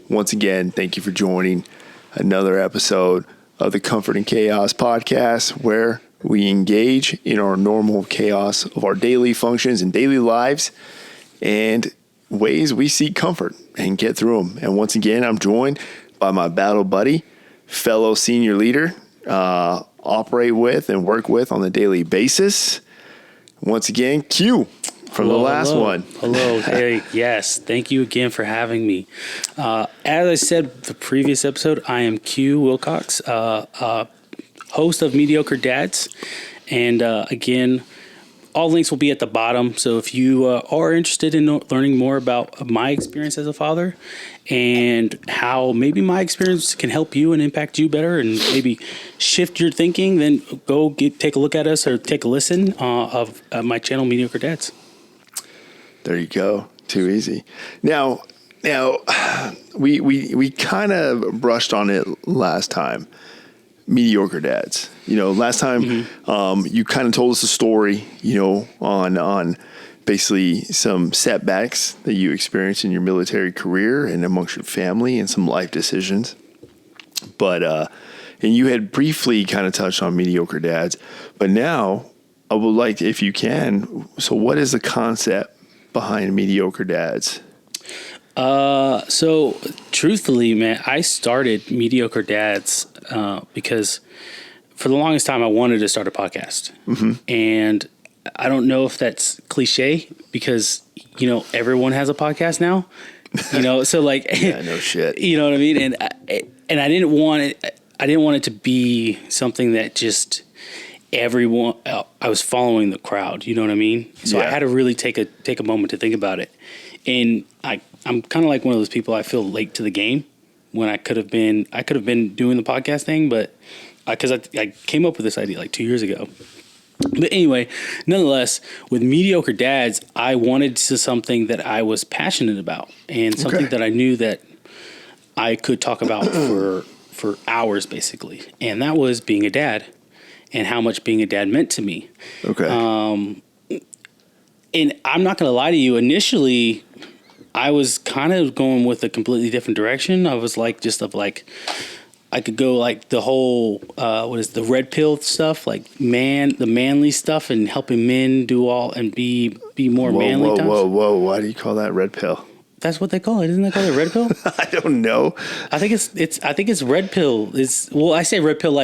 Once again, thank you for joining another episode of the Comfort and Chaos podcast, where we engage in our normal chaos of our daily functions and daily lives and ways we seek comfort and get through them. And once again, I'm joined by my battle buddy, fellow senior leader, operate with and work with on a daily basis. Once again, Q from the last one. Hello. Hey, yes. Thank you again for having me. As I said the previous episode, I am Q Wilcox, host of Mediocre Dads. And again, all links will be at the bottom. So if you are interested in learning more about my experience as a father and how maybe my experience can help you and impact you better and maybe shift your thinking, then go take a look at us or take a listen of my channel, Mediocre Dads. There you go. Too easy. Now, we kind of brushed on it last time. Mediocre dads. Last time you kind of told us a story, on basically some setbacks that you experienced in your military career and amongst your family and some life decisions. But and you had briefly kind of touched on mediocre dads, but now I would like to, if you can. So, what is the concept behind mediocre dads? So truthfully, man, I started Mediocre Dads because for the longest time I wanted to start a podcast. And I don't know if that's cliche because, everyone has a podcast now, so like, yeah, no shit. You know what I mean? And I didn't want it to be something that just everyone, I was following the crowd, you know what I mean? So I had to really take a moment to think about it. And I'm kind of like one of those people, I feel late to the game when I could have been doing the podcast thing, but because I came up with this idea like 2 years ago. But anyway, nonetheless, with Mediocre Dads, I wanted to something that I was passionate about and something that I knew that I could talk about for hours, basically. And that was being a dad and how much being a dad meant to me. Okay. And I'm not going to lie to you. Initially, I was kind of going with a completely different direction. I was like, I could go like the whole, the red pill stuff, like the manly stuff and helping men do all and be more manly. Whoa. Why do you call that red pill? That's what they call it. Isn't that called a red pill? I don't know. I think it's red pill. I say red pill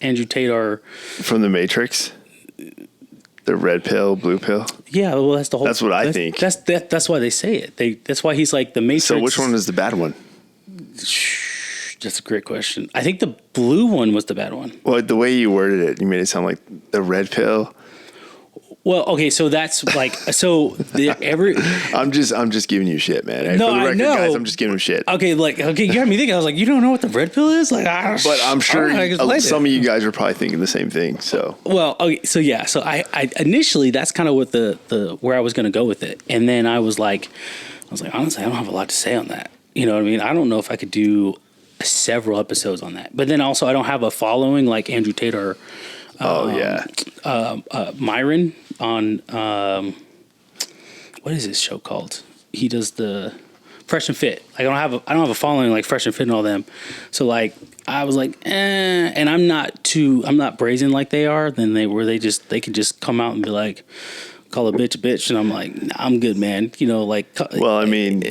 Andrew Tate from the Matrix. The red pill, blue pill. Yeah, well, that's the whole. That's what I think. That's why they say it. That's why he's like the Matrix. So which one is the bad one? That's a great question. I think the blue one was the bad one. Well, the way you worded it, you made it sound like the red pill. Well, okay, so that's like I'm just giving you shit, man. No, For the record, I know. guys, I'm just giving him shit. Okay, you got me thinking. I was like, you don't know what the red pill is, like. But I'm sure some of you guys are probably thinking the same thing. So well, okay, so yeah, so I initially that's kind of what the where I was going to go with it, and then I was like, honestly, I don't have a lot to say on that. You know what I mean? I don't know if I could do several episodes on that, but then also I don't have a following like Andrew Tate or Myron on what is his show called? He does the Fresh and Fit. Like I don't have a following like Fresh and Fit and all them. So like I was like, and I'm not brazen like they are. Then they could just come out and be like, call a bitch, and I'm like, nah, I'm good, man. Well, I mean,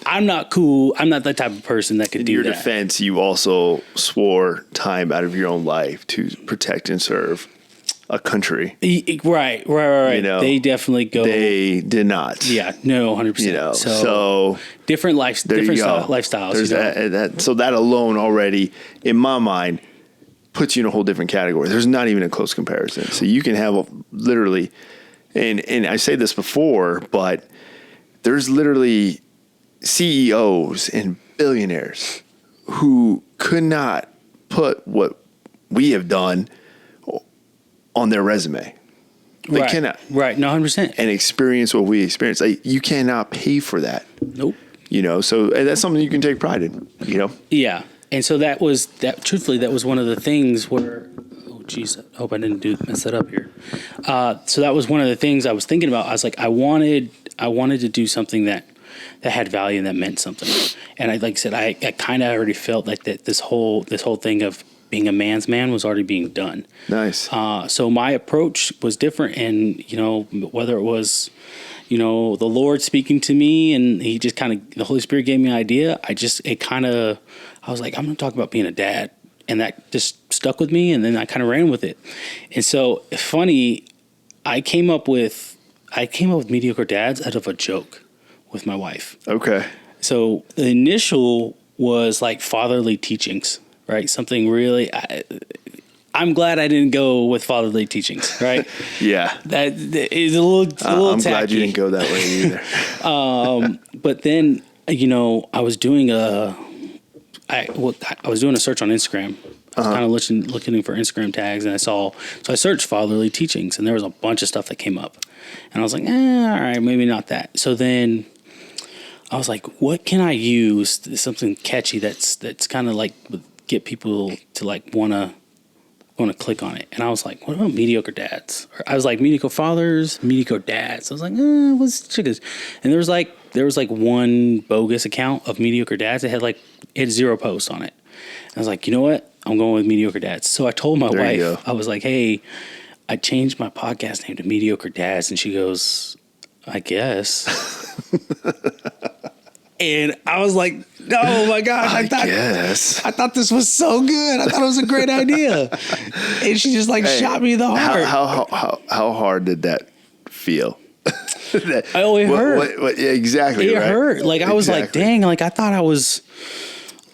I'm not cool. I'm not that type of person that could do that. In your defense, you also swore time out of your own life to protect and serve a country. Right. They definitely go. They did not. Yeah, no, 100%. So different lifestyles. There's that. So that alone already, in my mind, puts you in a whole different category. There's not even a close comparison. So you can have literally. And I say this before, but there's literally CEOs and billionaires who could not put what we have done on their resume. They cannot. Right, no, 100%. And experience what we experience. Like, you cannot pay for that. Nope. So that's something you can take pride in, Yeah. And so truthfully, that was one of the things where, oh, geez, I hope I didn't mess that up here. So that was one of the things I was thinking about. I was like, I wanted to do something that that had value and that meant something. And like I said, I kind of already felt like that this whole thing of being a man's man was already being done. Nice. So my approach was different, and whether it was the Lord speaking to me, and he just the Holy Spirit gave me an idea. I was like, I'm going to talk about being a dad. And that just stuck with me. And then I kind of ran with it. And so funny, I came up with Mediocre Dads out of a joke with my wife. Okay. So the initial was like fatherly teachings, right? Something really, I'm glad I didn't go with fatherly teachings, right? Yeah. That is a little I'm tacky. glad you didn't go that way either. But then, I was doing I was doing a search on Instagram. I was kind of looking for Instagram tags, and so I searched fatherly teachings, and there was a bunch of stuff that came up. And I was like, all right, maybe not that. So then I was like, what can I use? Something catchy that's kind of like get people to like want to click on it. And I was like, what about mediocre dads? Or I was like, mediocre fathers, mediocre dads. I was like, what's chickens? And there was like one bogus account of mediocre dads. It had 0 posts on it. And I was like, you know what? I'm going with mediocre dads. So I told my wife, I was like, hey, I changed my podcast name to Mediocre Dads. And she goes, I guess. And I was like, oh my gosh, I thought this was so good. I thought it was a great idea. And she just shot me in the heart. How hard did that feel? It hurt. Yeah, exactly. It hurt. I was like, dang, I thought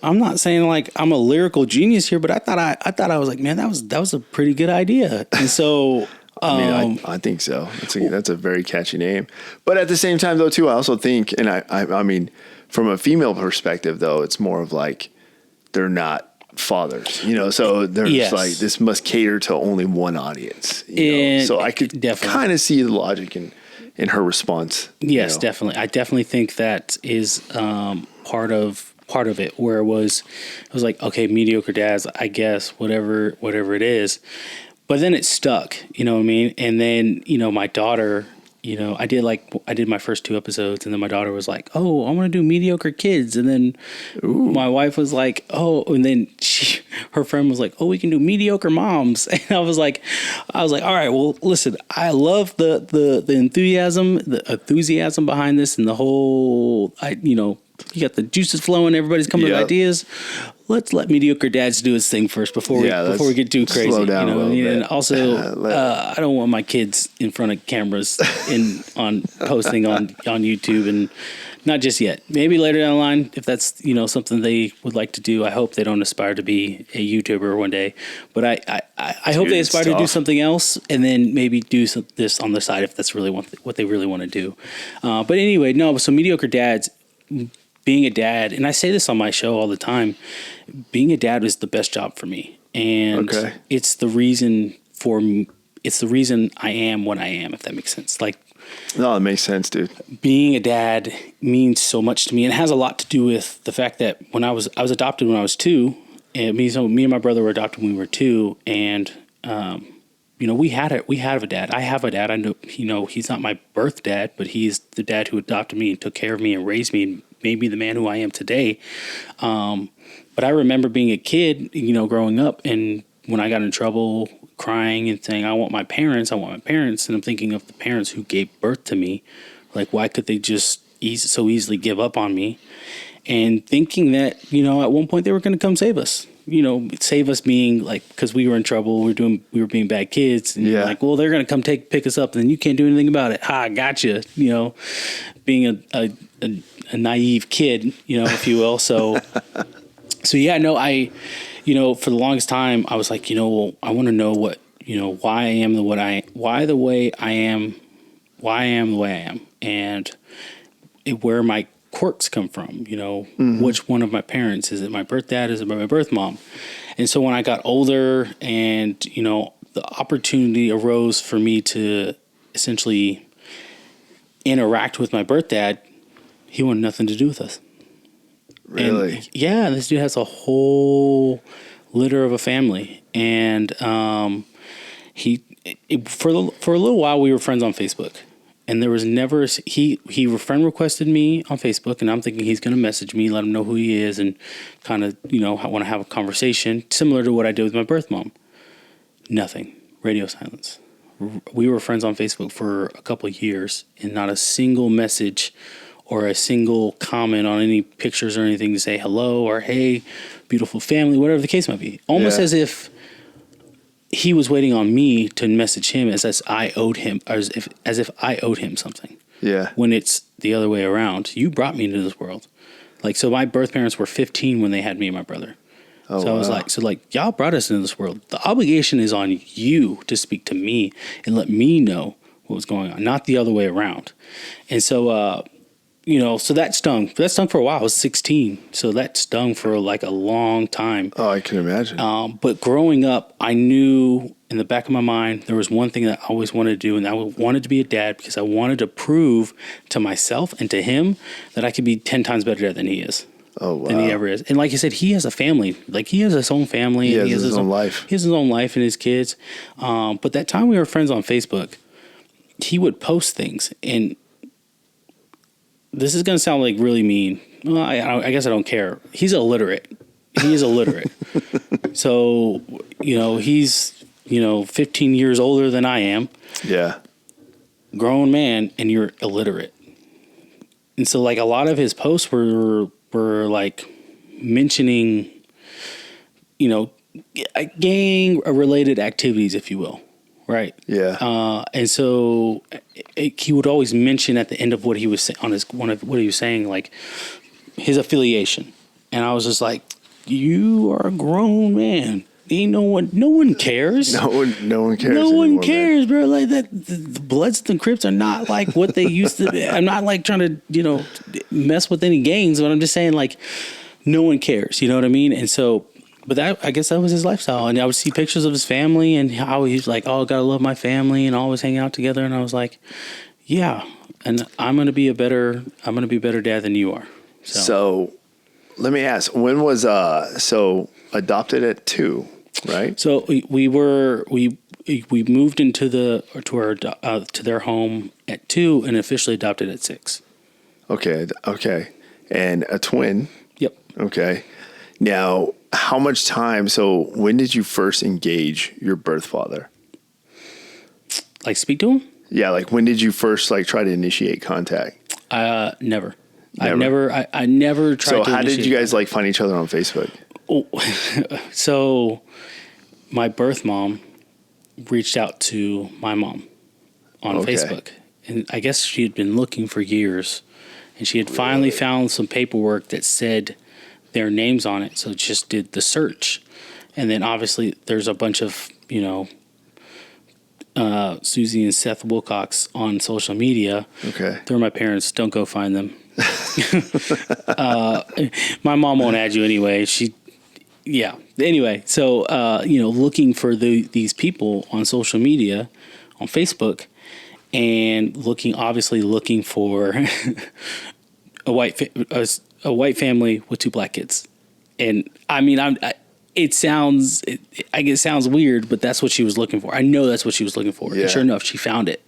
I'm not saying I'm a lyrical genius here, but I thought I was like, man, that was a pretty good idea. And so I think so. That's a very catchy name. But at the same time, though, too, I also think, and I mean, from a female perspective, though, it's more of like they're not fathers, so they're just like, this must cater to only one audience. So I could kind of see the logic in her response. Yes, definitely. I definitely think that is part of it, where it was like, okay, mediocre dads, I guess, whatever it is. But then it stuck, you know what I mean? And then, my daughter, I did my first 2 episodes, and then my daughter was like, oh, I want to do mediocre kids. And then my wife was like, oh, and then her friend was like, oh, we can do mediocre moms. And I was like, all right, well, listen, I love the enthusiasm behind this, and the whole, you got the juices flowing, everybody's coming with ideas. Let's let Mediocre Dads do his thing first before we get too crazy. Slow down a little bit. And also, I don't want my kids in front of cameras on posting on YouTube, and not just yet. Maybe later down the line, if that's something they would like to do. I hope they don't aspire to be a YouTuber one day, but I hope they aspire to do something else, and then maybe do this on the side if that's really what they really want to do. But anyway, no. So Mediocre Dads. Being a dad, and I say this on my show all the time, being a dad was the best job for me. And it's the reason I am what I am, if that makes sense. No, it makes sense, dude. Being a dad means so much to me, and it has a lot to do with the fact that when I was adopted when I was 2, and me and my brother were adopted when we were 2, and we have a dad. I have a dad. I know, he's not my birth dad, but he's the dad who adopted me and took care of me and raised me and made me the man who I am today. But I remember being a kid, growing up, and when I got in trouble, crying and saying, I want my parents. And I'm thinking of the parents who gave birth to me. Like, why could they just so easily give up on me? And thinking that, at one point they were going to come save us. Save us being because we were in trouble, we were being bad kids, and you're like, well, they're gonna come pick us up, and then you can't do anything about it. I gotcha. Being a naive kid, if you will. So yeah, no, I, for the longest time, I was like, I want to know what, why I am the way I am, and where my quirks come from, which one of my parents, is it my birth dad, is it my birth mom? And so when I got older and, the opportunity arose for me to essentially interact with my birth dad, he wanted nothing to do with us. Really? And, yeah, this dude has a whole litter of a family. And for a little while we were friends on Facebook. And there was never he friend requested me on Facebook, and I'm thinking he's going to message me, let him know who he is, and kind of want to have a conversation similar to what I did with my birth mom. Nothing. Radio silence. We were friends on Facebook for a couple of years, and not a single message or a single comment on any pictures or anything to say hello or hey, beautiful family, whatever the case might be. Almost as if he was waiting on me to message him as I owed him, or as if I owed him something. Yeah. When it's the other way around. You brought me into this world. Like, so my birth parents were 15 when they had me and my brother. Oh, so I was like, y'all brought us into this world. The obligation is on you to speak to me and let me know what was going on, not the other way around. And so, so that stung. That stung for a while. I was 16. So that stung for like a long time. Oh, I can imagine. But growing up, I knew in the back of my mind, there was one thing that I always wanted to do, and I wanted to be a dad because I wanted to prove to myself and to him that I could be 10 times better dad than he is. Oh, wow. Than he ever is. And like I said, he has a family. Like, he has his own family. He has his own life. He has his own life and his kids. But that time we were friends on Facebook, he would post things, and this is going to sound like really mean. Well, I guess I don't care. He's illiterate. He is illiterate. So, he's, 15 years older than I am. Yeah. Grown man, and you're illiterate. And so, like, a lot of his posts were like mentioning, gang-related activities, if you will. Right. Yeah. And so he would always mention at the end of what he was saying on what he was saying, like his affiliation. And I was just like, you are a grown man. No one cares. No one cares. No one cares, bro. Like that, the Bloods and Crips are not like what they used to be. I'm not like trying to, mess with any gangs, but I'm just saying, like, no one cares. You know what I mean? And so, but I guess that was his lifestyle. And I would see pictures of his family and how he's like, oh, gotta love my family and always hang out together. And I was like, yeah, and I'm gonna be better dad than you are. So let me ask, when was adopted at 2, right? So we moved into to their home at 2 and officially adopted at 6. Okay. And a twin. Yep. Okay. Now, how much time? So, when did you first engage your birth father? Like, speak to him? Yeah, like, when did you first try to initiate contact? Never. I never tried. So, how did you guys find each other on Facebook? Oh, so my birth mom reached out to my mom on Facebook, and I guess she had been looking for years, and she had finally found some paperwork that said their names on it, so just did the search. And then obviously there's a bunch of, Susie and Seth Wilcox on social media. Okay. They're my parents. Don't go find them. My mom won't add you anyway. Anyway, so, looking for these people on social media, on Facebook, and looking for a white family with 2 black kids. And I mean, it sounds weird, but that's what she was looking for. I know that's what she was looking for. Yeah. And sure enough, she found it.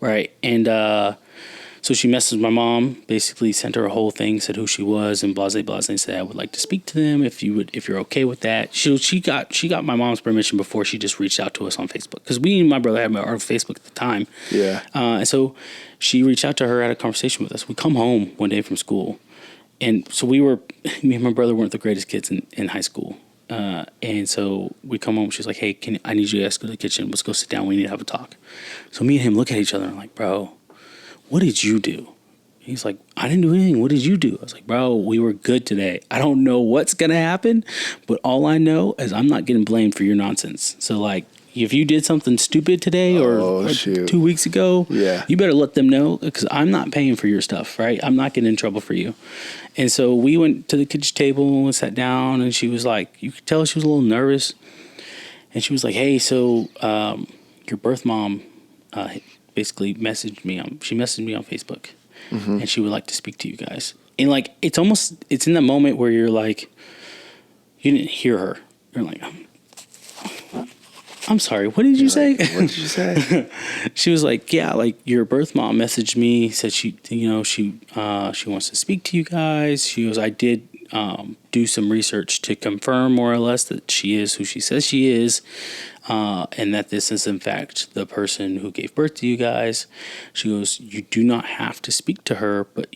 Right. And, so she messaged my mom, basically sent her a whole thing, said who she was and blah, and said, I would like to speak to them if you're okay with that. She got my mom's permission before she just reached out to us on Facebook, because we and my brother had our Facebook at the time. Yeah. And so she reached out to her, had a conversation with us. We come home one day from school, and so me and my brother weren't the greatest kids in high school. And so we come home. She's like, hey, I need you guys to go to the kitchen. Let's go sit down. We need to have a talk. So me and him look at each other and I'm like, bro, what did you do? He's like, I didn't do anything. What did you do? I was like, bro, we were good today. I don't know what's going to happen, but all I know is I'm not getting blamed for your nonsense. So, like, if you did something stupid today or 2 weeks ago, you better let them know, because I'm not paying for your stuff, right? I'm not getting in trouble for you. And so we went to the kitchen table and sat down, and she was like, you could tell she was a little nervous. And she was like, hey, so your birth mom basically messaged me on Facebook, and she would like to speak to you guys. And like, it's in that moment where you're like, you didn't hear her. You're like, I'm sorry, what did you say? What did you say? She was like, yeah, like your birth mom messaged me, said she wants to speak to you guys. She goes, I did do some research to confirm more or less that she is who she says she is, and that this is in fact the person who gave birth to you guys. She goes, you do not have to speak to her, but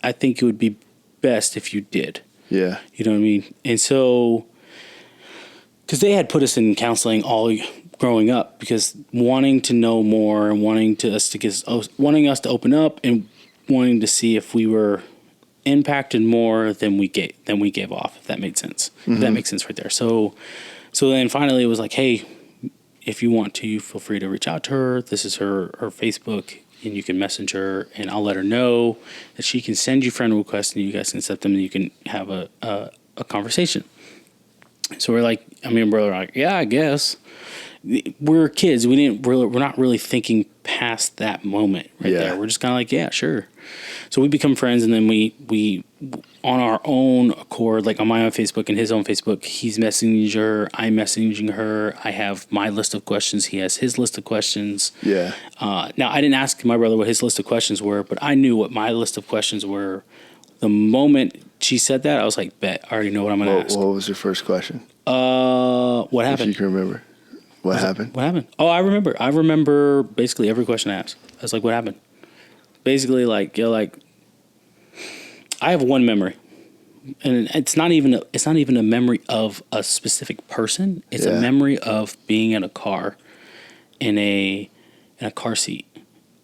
I think it would be best if you did. Yeah. You know what I mean? And so, because they had put us in counseling all growing up, because wanting to know more and wanting us to open up and wanting to see if we were impacted more than we gave off, if that made sense. Mm-hmm. If that makes sense right there. So then finally it was like, hey, if you want to, feel free to reach out to her. This is her Facebook, and you can message her, and I'll let her know that she can send you friend requests, and you guys can accept them, and you can have a conversation. So we're like, me and brother are like, yeah, I guess. We're kids. We're not really thinking past that moment right there. We're just kind of like, yeah, sure. So we become friends, and then we on our own accord, like on my own Facebook and his own Facebook, he's messaging her, I'm messaging her. I have my list of questions. He has his list of questions. Yeah. Now, I didn't ask my brother what his list of questions were, but I knew what my list of questions were. The moment she said that, I was like, bet, I already know what I'm going to ask. What was your first question? What happened? If you can remember. What happened? What happened? Oh, I remember. I remember basically every question I asked. I was like, what happened? Basically, like, I have one memory. And it's not even a memory of a specific person. It's a memory of being in a car in a car seat.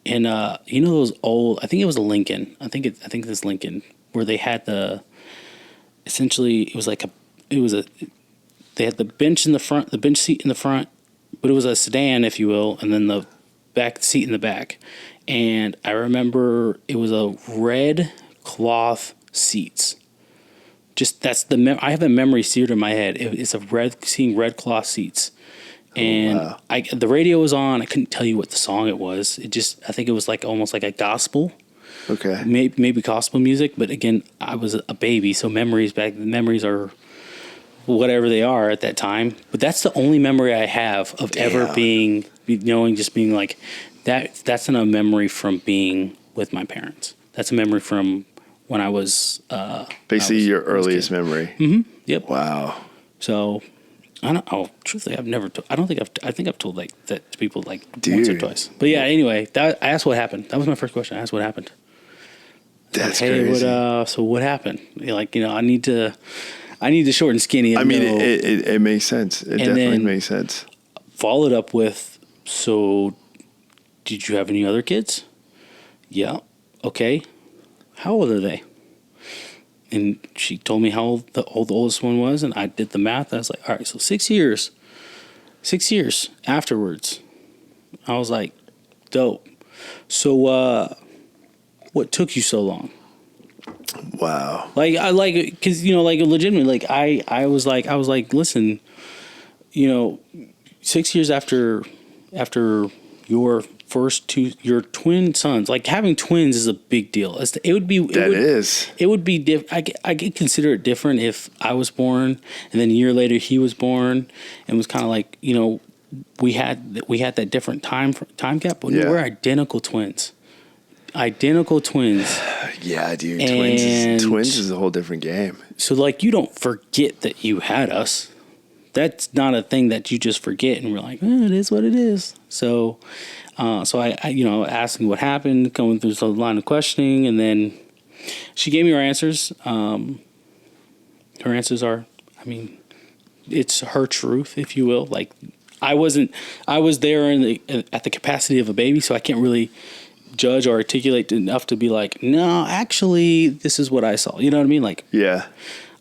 And those old, I think it was a Lincoln. I think this Lincoln, where they had essentially they had the bench in the front, the bench seat in the front, but it was a sedan, if you will, and then the back seat in the back. And I remember it was a red cloth seats. Just I have a memory seared in my head. It's seeing red cloth seats. And the radio was on. I couldn't tell you what the song it was. I think it was like almost like a gospel. Okay. Maybe gospel music, but again, I was a baby, so memories are whatever they are at that time. But that's the only memory I have of ever being like that. That's not a memory from being with my parents. That's a memory from when I was basically your earliest memory. Mm-hmm. Yep. Wow. So I don't. Oh, truthfully, I've never. I think I've told like that to people like once or twice. But yeah. Anyway, I asked what happened. That was my first question. I asked what happened. That's like, hey, crazy. So what happened? I need to short and skinny. I mean, it makes sense. It definitely makes sense. Followed up with, so did you have any other kids? Yeah. Okay. How old are they? And she told me how old the oldest one was, and I did the math. I was like, all right, so 6 years. 6 years afterwards. I was like, dope. So what took you so long? Wow. Because legitimately, I was like, listen, 6 years after your first your twin sons, like having twins is a big deal. It would be I could consider it different if I was born and then a year later he was born, and was kind of like, we had that different time gap, but we're identical twins. Yeah, dude. Twins is a whole different game. So you don't forget that you had us. That's not a thing that you just forget and we're like, it is what it is. So I asking what happened, going through the line of questioning, and then she gave me her answers. Her answers are, it's her truth, if you will. Like, I was there at the capacity of a baby, so I can't really judge or articulate enough to be like, no, actually, this is what I saw. You know what I mean? Like, yeah,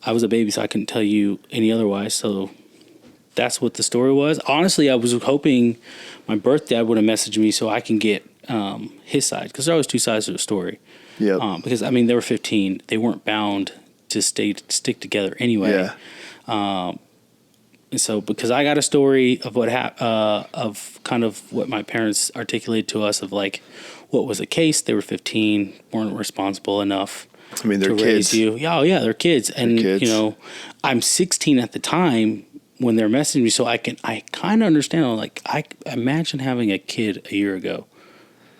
I was a baby, so I couldn't tell you any otherwise. So that's what the story was. Honestly, I was hoping my birth dad would have messaged me so I can get his side, because there are always two sides to the story. Yeah. Because they were 15, they weren't bound to stick together anyway. Yeah. And so, because I got a story of what of kind of what my parents articulated to us of like what was the case. They were 15, weren't responsible enough. They're to kids. Raise you. Yeah, they're kids, and I'm 16 at the time. when they're messaging me, so I kind of understand. Like, I imagine having a kid a year ago,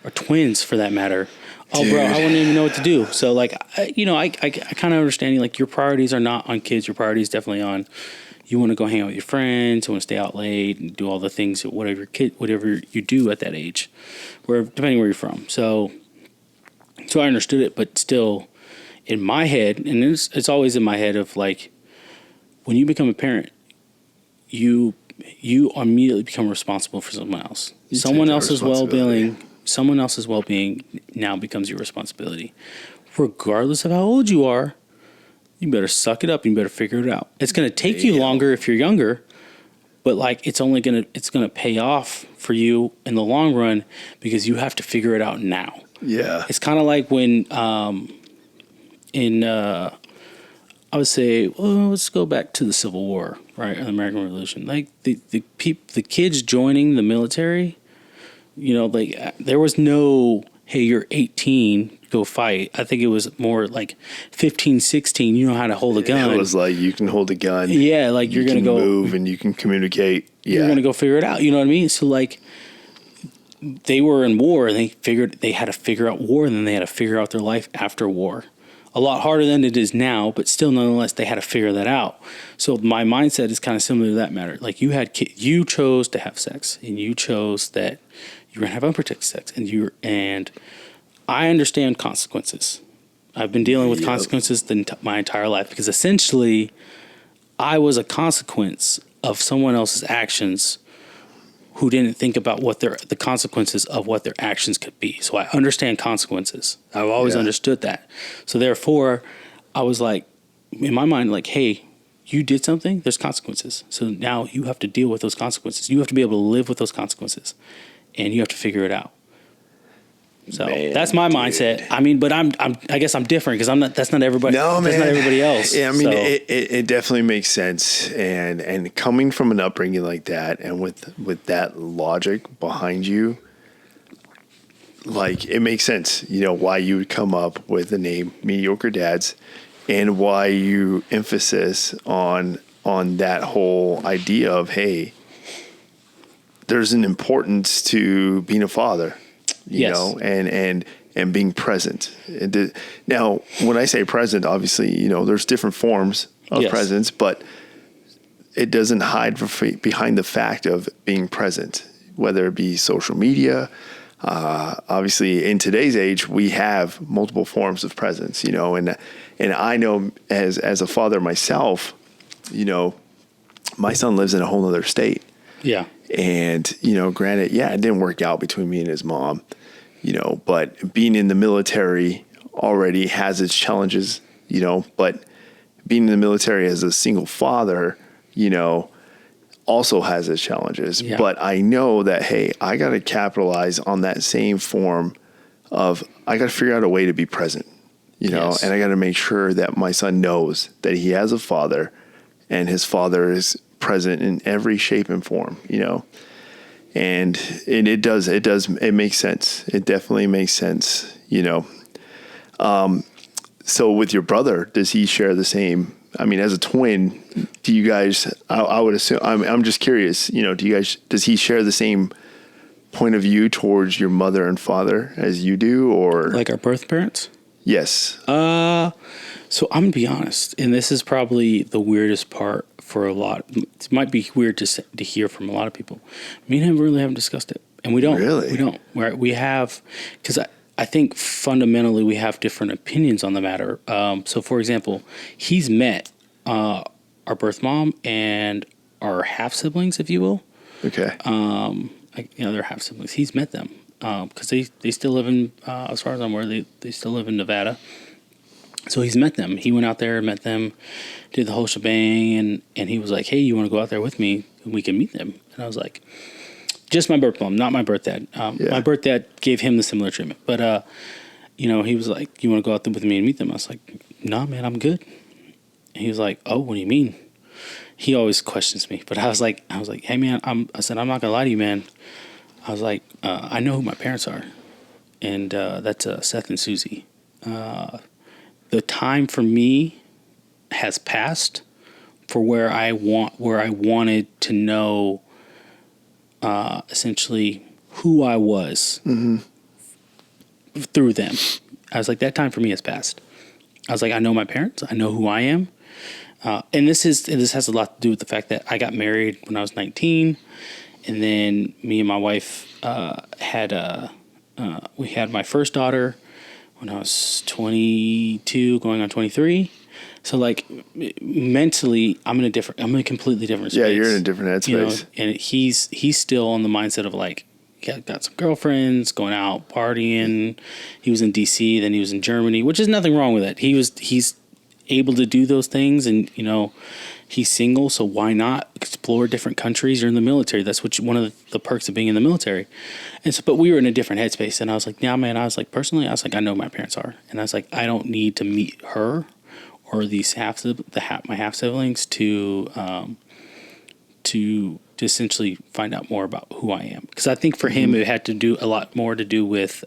or twins for that matter. Oh, Dude. bro, I wouldn't even know what to do. So, like, I kind of understand, like, your priorities are not on kids. Your priorities definitely on, you want to go hang out with your friends, you want to stay out late and do all the things, whatever you do at that age, depending where you're from. So I understood it, but still, in my head, and it's always in my head of, like, when you become a parent, you immediately become responsible for someone else. Someone else's well-being now becomes your responsibility. Regardless of how old you are, you better suck it up and you better figure it out. It's going to take you longer if you're younger, but, like, it's going to pay off for you in the long run because you have to figure it out now. Yeah. It's kind of like when I would say, well, let's go back to the Civil War, right, and the American Revolution. Like, the kids joining the military, like, there was no, hey, you're 18, go fight. I think it was more like 15, 16, you know how to hold a gun. It was like, you can hold a gun. Yeah, like, you're going to go move and you can communicate. Yeah. You're going to go figure it out. You know what I mean? So, like, they were in war and they had to figure out war, and then they had to figure out their life after war. A lot harder than it is now, but still, nonetheless, they had to figure that out. So my mindset is kind of similar to that matter. Like, you chose to have sex, and you chose that you're going to have unprotected sex, and I understand consequences. I've been dealing with consequences my entire life, because essentially I was a consequence of someone else's actions who didn't think about the consequences of what their actions could be. So I understand consequences. I've always understood that. So therefore, I was like, in my mind, like, hey, you did something, there's consequences. So now you have to deal with those consequences. You have to be able to live with those consequences, and you have to figure it out. So that's my mindset. I mean, but I guess I'm different because that's not everybody. No, that's man. not everybody else. Yeah, I mean, so. it definitely makes sense, and coming from an upbringing like that, and with that logic behind you, like, it makes sense. Why you would come up with the name Mediocre Dads, and why you emphasis on that whole idea of, hey, there's an importance to being a father. You know, and being present. Now, when I say present, obviously, there's different forms of presence, but it doesn't hide behind the fact of being present, whether it be social media. Obviously, in today's age, we have multiple forms of presence, and I know as a father myself, my son lives in a whole other state. Yeah. And, granted, it didn't work out between me and his mom, but being in the military already has its challenges, but being in the military as a single father, also has its challenges. Yeah. But I know that, hey, I got to capitalize on that same form of, I got to figure out a way to be present, and I got to make sure that my son knows that he has a father, and his father is present in every shape and form, and it makes sense. It definitely makes sense, So with your brother, does he share the same? I mean, as a twin, do you guys? I would assume. I'm just curious. Does he share the same point of view towards your mother and father as you do, or like our birth parents? Yes. So I'm gonna be honest, and this is probably the weirdest part for a lot. It might be weird to hear from a lot of people. Me and him really haven't discussed it, and we don't. Really? We don't. We have, because I think fundamentally we have different opinions on the matter. So, for example, he's met our birth mom and our half siblings, if you will. Okay. They're half siblings. He's met them because they still live in, as far as I'm aware, they still live in Nevada. So he's met them. He went out there, met them, did the whole shebang, and he was like, hey, you want to go out there with me and we can meet them? And I was like, just my birth mom, not my birth dad. My birth dad gave him the similar treatment. But, he was like, you want to go out there with me and meet them? I was like, nah, man, I'm good. And he was like, oh, what do you mean? He always questions me. But I was like, hey, man, I said, I'm not going to lie to you, man. I was like, I know who my parents are. And that's Seth and Susie. The time for me has passed, for where I wanted to know, essentially who I was through them. I was like, that time for me has passed. I was like, I know my parents. I know who I am. And this has a lot to do with the fact that I got married when I was 19, and then me and my wife we had my first daughter when I was 22, going on 23. So like mentally, I'm in a completely different space. Yeah, you're in a different headspace. You know, and he's still on the mindset of like, got some girlfriends, going out partying. He was in DC, then he was in Germany, which is nothing wrong with it. He's able to do those things, and you know, he's single, so why not explore different countries? You're in the military. That's one of the perks of being in the military. And so, but we were in a different headspace, and I was like, yeah, man. I was like, personally, I was like, I know who my parents are, and I was like, I don't need to meet her or these my half siblings to essentially find out more about who I am. Because I think for him, it had to do a lot more to do with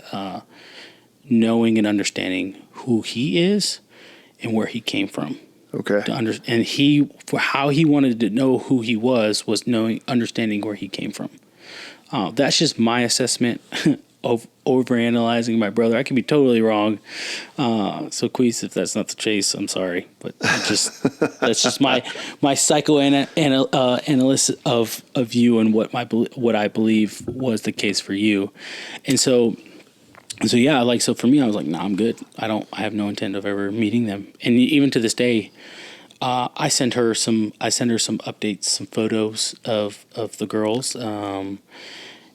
knowing and understanding who he is and where he came from. Okay. And how he wanted to know who he was understanding where he came from. That's just my assessment of overanalyzing my brother. I can be totally wrong. So Queez, if that's not the case, I'm sorry, but that's just my psychoanalysis of you and what I believe was the case for you. And so yeah, like, so for me, I was like, nah, I'm good. I have no intent of ever meeting them. And even to this day, I send her some updates, some photos of the girls.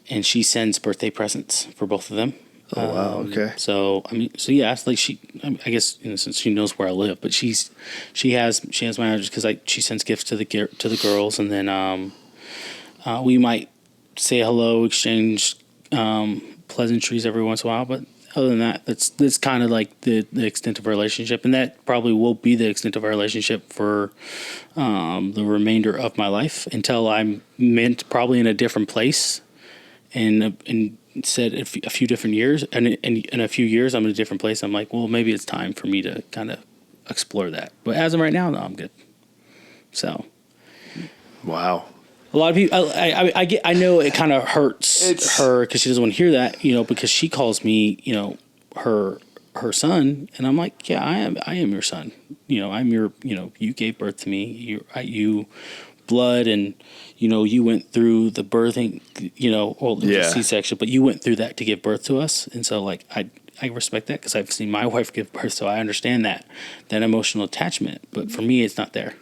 And she sends birthday presents for both of them. Oh, wow. Okay. So yeah, it's like I guess in a sense she knows where I live, but she has my address because she sends gifts to the girls, and then we might say hello, exchange pleasantries every once in a while, but other than that, that's kind of like the extent of our relationship, and that probably will be the extent of our relationship for the remainder of my life until I'm probably in a different place, and said a few different years, and in a few years I'm in a different place. I'm like, well, maybe it's time for me to kind of explore that. But as of right now, no, I'm good. So, wow. a lot of people, I know it kind of hurts her because she doesn't want to hear that, you know, because she calls me, you know, her son, and I'm like, yeah, I am your son. You know, I'm your, you know, you gave birth to me. You blood, and you know, you went through the birthing, you know, or the C-section, but you went through that to give birth to us, and so like I respect that because I've seen my wife give birth, so I understand that emotional attachment. But for me, it's not there.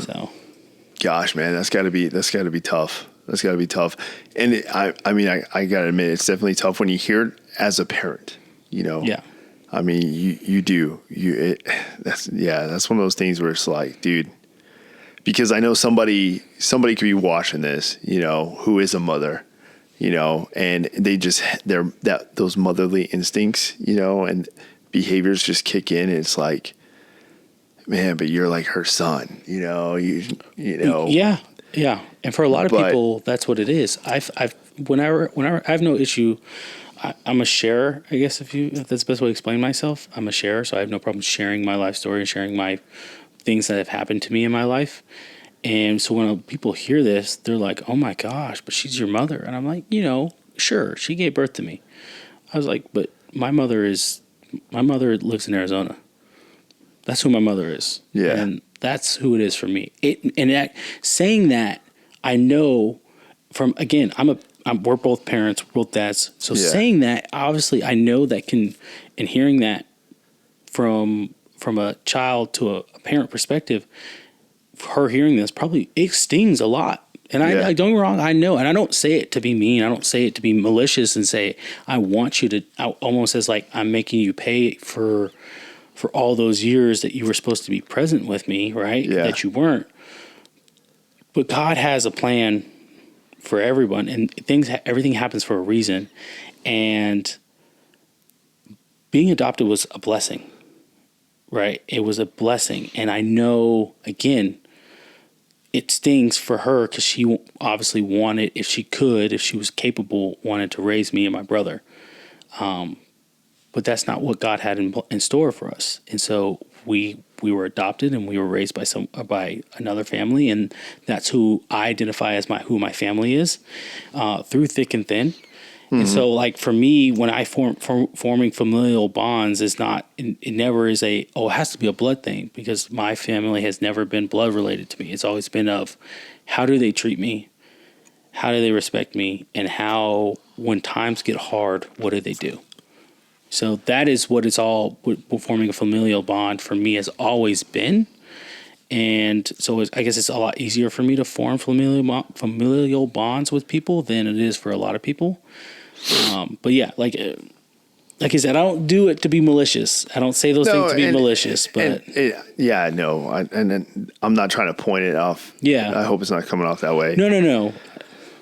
So. Gosh, man, that's got to be tough. That's got to be tough. And I mean, I got to admit, it's definitely tough when you hear it as a parent, you know? Yeah. I mean, you do. That's one of those things where it's like, dude, because I know somebody could be watching this, you know, who is a mother, you know, and those motherly instincts, you know, and behaviors just kick in, and it's like, man, but you're like her son, you know, you know. Yeah. And for a lot of people, that's what it is. Whenever I have no issue. I'm a sharer, I guess, if that's the best way to explain myself. I'm a sharer, so I have no problem sharing my life story and sharing my things that have happened to me in my life. And so when people hear this, they're like, oh my gosh, but she's your mother. And I'm like, you know, sure, she gave birth to me. I was like, but my mother lives in Arizona. That's who my mother is. Yeah. And that's who it is for me. Saying that, I know from, again, we're both parents, we're both dads. So saying that, obviously I know that and hearing that from a child to a parent perspective, her hearing this, probably it stings a lot. And I don't get me wrong, I know, and I don't say it to be mean. I don't say it to be malicious and say, I want you to, almost as like I'm making you pay for all those years that you were supposed to be present with me, right? Yeah. That you weren't. But God has a plan for everyone, and everything happens for a reason. And being adopted was a blessing, right? It was a blessing. And I know, again, it stings for her because she obviously wanted, if she was capable, wanted to raise me and my brother. But that's not what God had in store for us. And so we we were adopted and we were raised by another family, and that's who I identify as who my family is, through thick and thin. And so, like, for me, when I forming familial bonds is not, it never is it has to be a blood thing, because my family has never been blood related to me. It's always been of how do they treat me? How do they respect me? And how, when times get hard, what do they do? So that is what it's all, what forming a familial bond for me has always been. And so I guess it's a lot easier for me to form familial bonds with people than it is for a lot of people. But yeah, like I said, I don't do it to be malicious. I don't say those things to be malicious. But and I'm not trying to point it off. Yeah, I hope it's not coming off that way. No.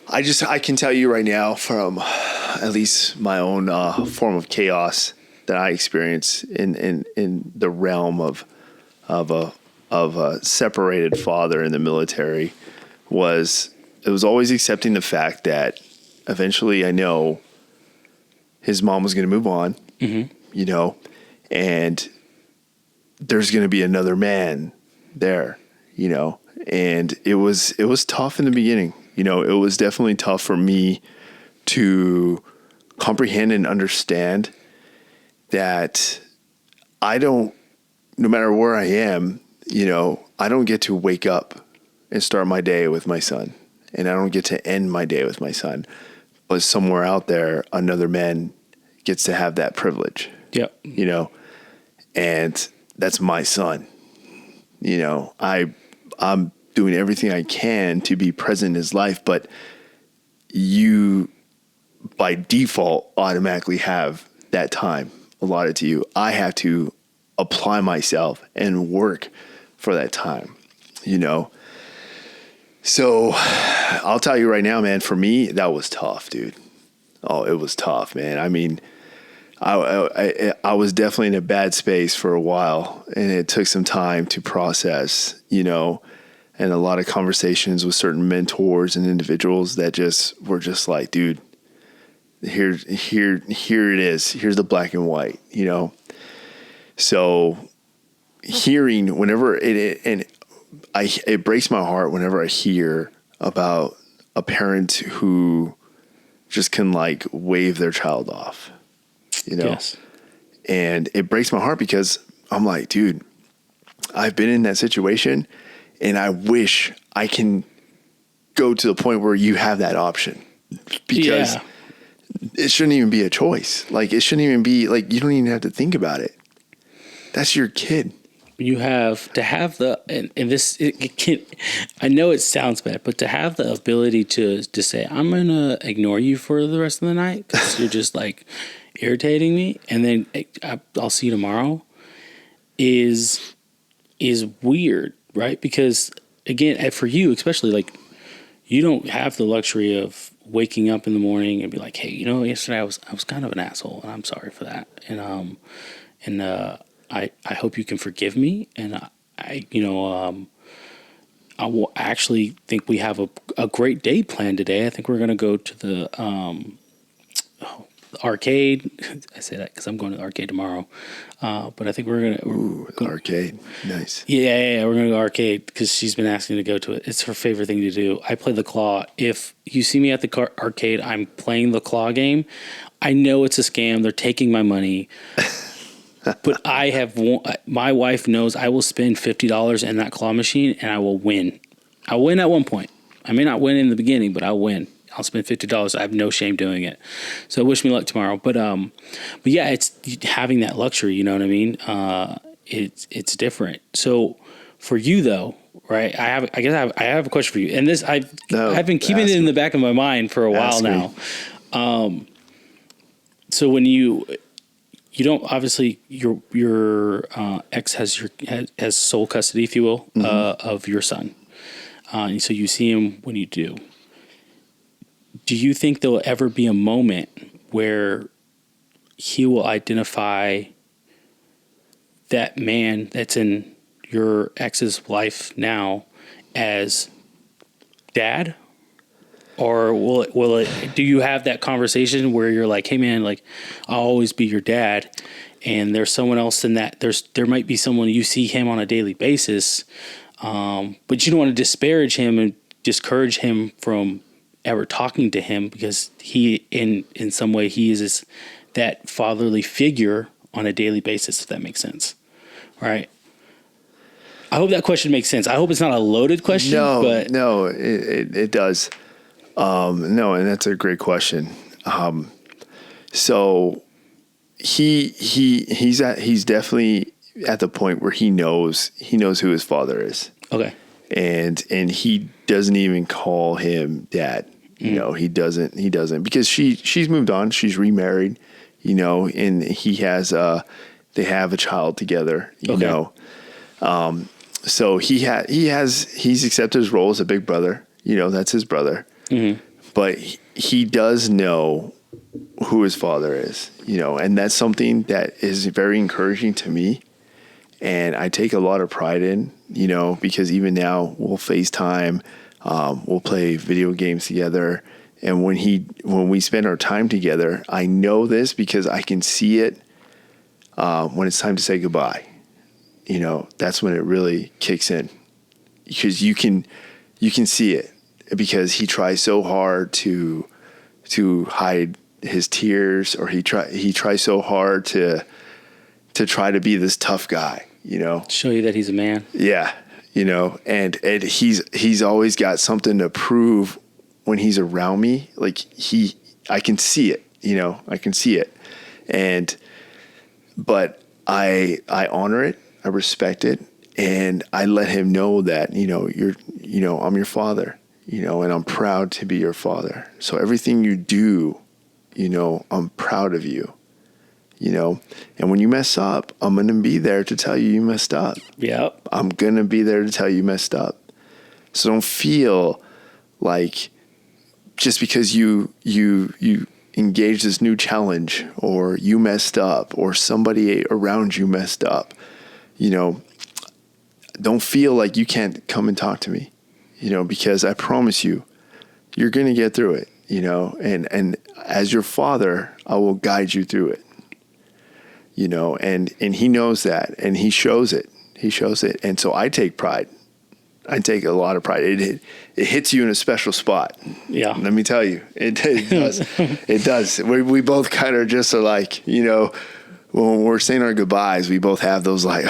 I can tell you right now from at least my own form of chaos that I experience in the realm of a separated father in the military it was always accepting the fact that eventually I know his mom was going to move on, you know, and there's going to be another man there, you know, and it was tough in the beginning. You know, it was definitely tough for me to comprehend and understand that no matter where I am, you know, I don't get to wake up and start my day with my son, and I don't get to end my day with my son. But somewhere out there, another man gets to have that privilege. Yep. You know, and that's my son. You know, I'm doing everything I can to be present in his life, but you, by default, automatically have that time allotted to you. I have to apply myself and work for that time, you know? So I'll tell you right now, man, for me, that was tough, dude. Oh, it was tough, man. I mean, I was definitely in a bad space for a while, and it took some time to process, you know, and a lot of conversations with certain mentors and individuals that just were just like, dude, here it is. Here's the black and white, you know? So hearing whenever it breaks my heart whenever I hear about a parent who just can like wave their child off, you know? Yes. And it breaks my heart because I'm like, dude, I've been in that situation, and I wish I can go to the point where you have that option, because it shouldn't even be a choice. Like, it shouldn't even be like, you don't even have to think about it. That's your kid. You have to have and this, it can, I know it sounds bad, but to have the ability to say, I'm going to ignore you for the rest of the night because you're just like irritating me, and then I'll see you tomorrow is weird, right? Because again, for you, especially, like, you don't have the luxury of waking up in the morning and be like, hey, you know, yesterday I was kind of an asshole, and I'm sorry for that. And I hope you can forgive me. And I will actually think we have a great day planned today. I think we're going to go to the arcade. I say that because I'm going to the arcade tomorrow. But I think we're going to... arcade. Nice. Yeah. We're going to go arcade because she's been asking to go to it. It's her favorite thing to do. I play the claw. If you see me at the arcade, I'm playing the claw game. I know it's a scam. They're taking my money. But my wife knows I will spend $50 in that claw machine and I will win. I'll win at one point. I may not win in the beginning, but I'll win. I'll spend $50. I have no shame doing it. So wish me luck tomorrow. But yeah, it's having that luxury. You know what I mean? It's different. So for you though, right? I have a question for you, and this I've been keeping it in the back of my mind for a while now. So when you don't, obviously your ex has sole custody, if you will, of your son. And so you see him when you do. Do you think there'll ever be a moment where he will identify that man that's in your ex's life now as dad? Or will it, do you have that conversation where you're like, hey man, like, I'll always be your dad, and there's someone else in that, there might be someone you see him on a daily basis, but you don't want to disparage him and discourage him from ever talking to him, because he, in some way, he is that fatherly figure on a daily basis, if that makes sense. Right? I hope that question makes sense. I hope it's not a loaded question. No, it does. No, and that's a great question. So he's definitely at the point where he knows who his father is. Okay. And he doesn't even call him dad. You know, he doesn't because she's moved on. She's remarried, you know, and he has they have a child together, you know. So he's accepted his role as a big brother. You know, that's his brother. Mm-hmm. But he does know who his father is, you know, and that's something that is very encouraging to me. And I take a lot of pride in, you know, because even now we'll FaceTime, we'll play video games together. And when we spend our time together, I know this because I can see it when it's time to say goodbye. You know, that's when it really kicks in, because you can see it, because he tries so hard to hide his tears, or he tries so hard to try to be this tough guy, you know, show you that he's a man. Yeah. You know, and he's always got something to prove when he's around me. Like I can see it, you know, I can see it. But I honor it. I respect it, and I let him know that, you know, I'm your father, you know, and I'm proud to be your father. So everything you do, you know, I'm proud of you, you know, and when you mess up, I'm going to be there to tell you messed up. Yep. I'm going to be there to tell you messed up. So don't feel like just because you engage this new challenge, or you messed up, or somebody around you messed up, you know, don't feel like you can't come and talk to me, you know, because I promise you, you're going to get through it, you know, and as your father, I will guide you through it, you know, and he knows that, and he shows it. And so I take pride. I take a lot of pride. It hits you in a special spot. Yeah. Let me tell you, it does. It does. We both kind of just are like, you know, when we're saying our goodbyes, we both have those like,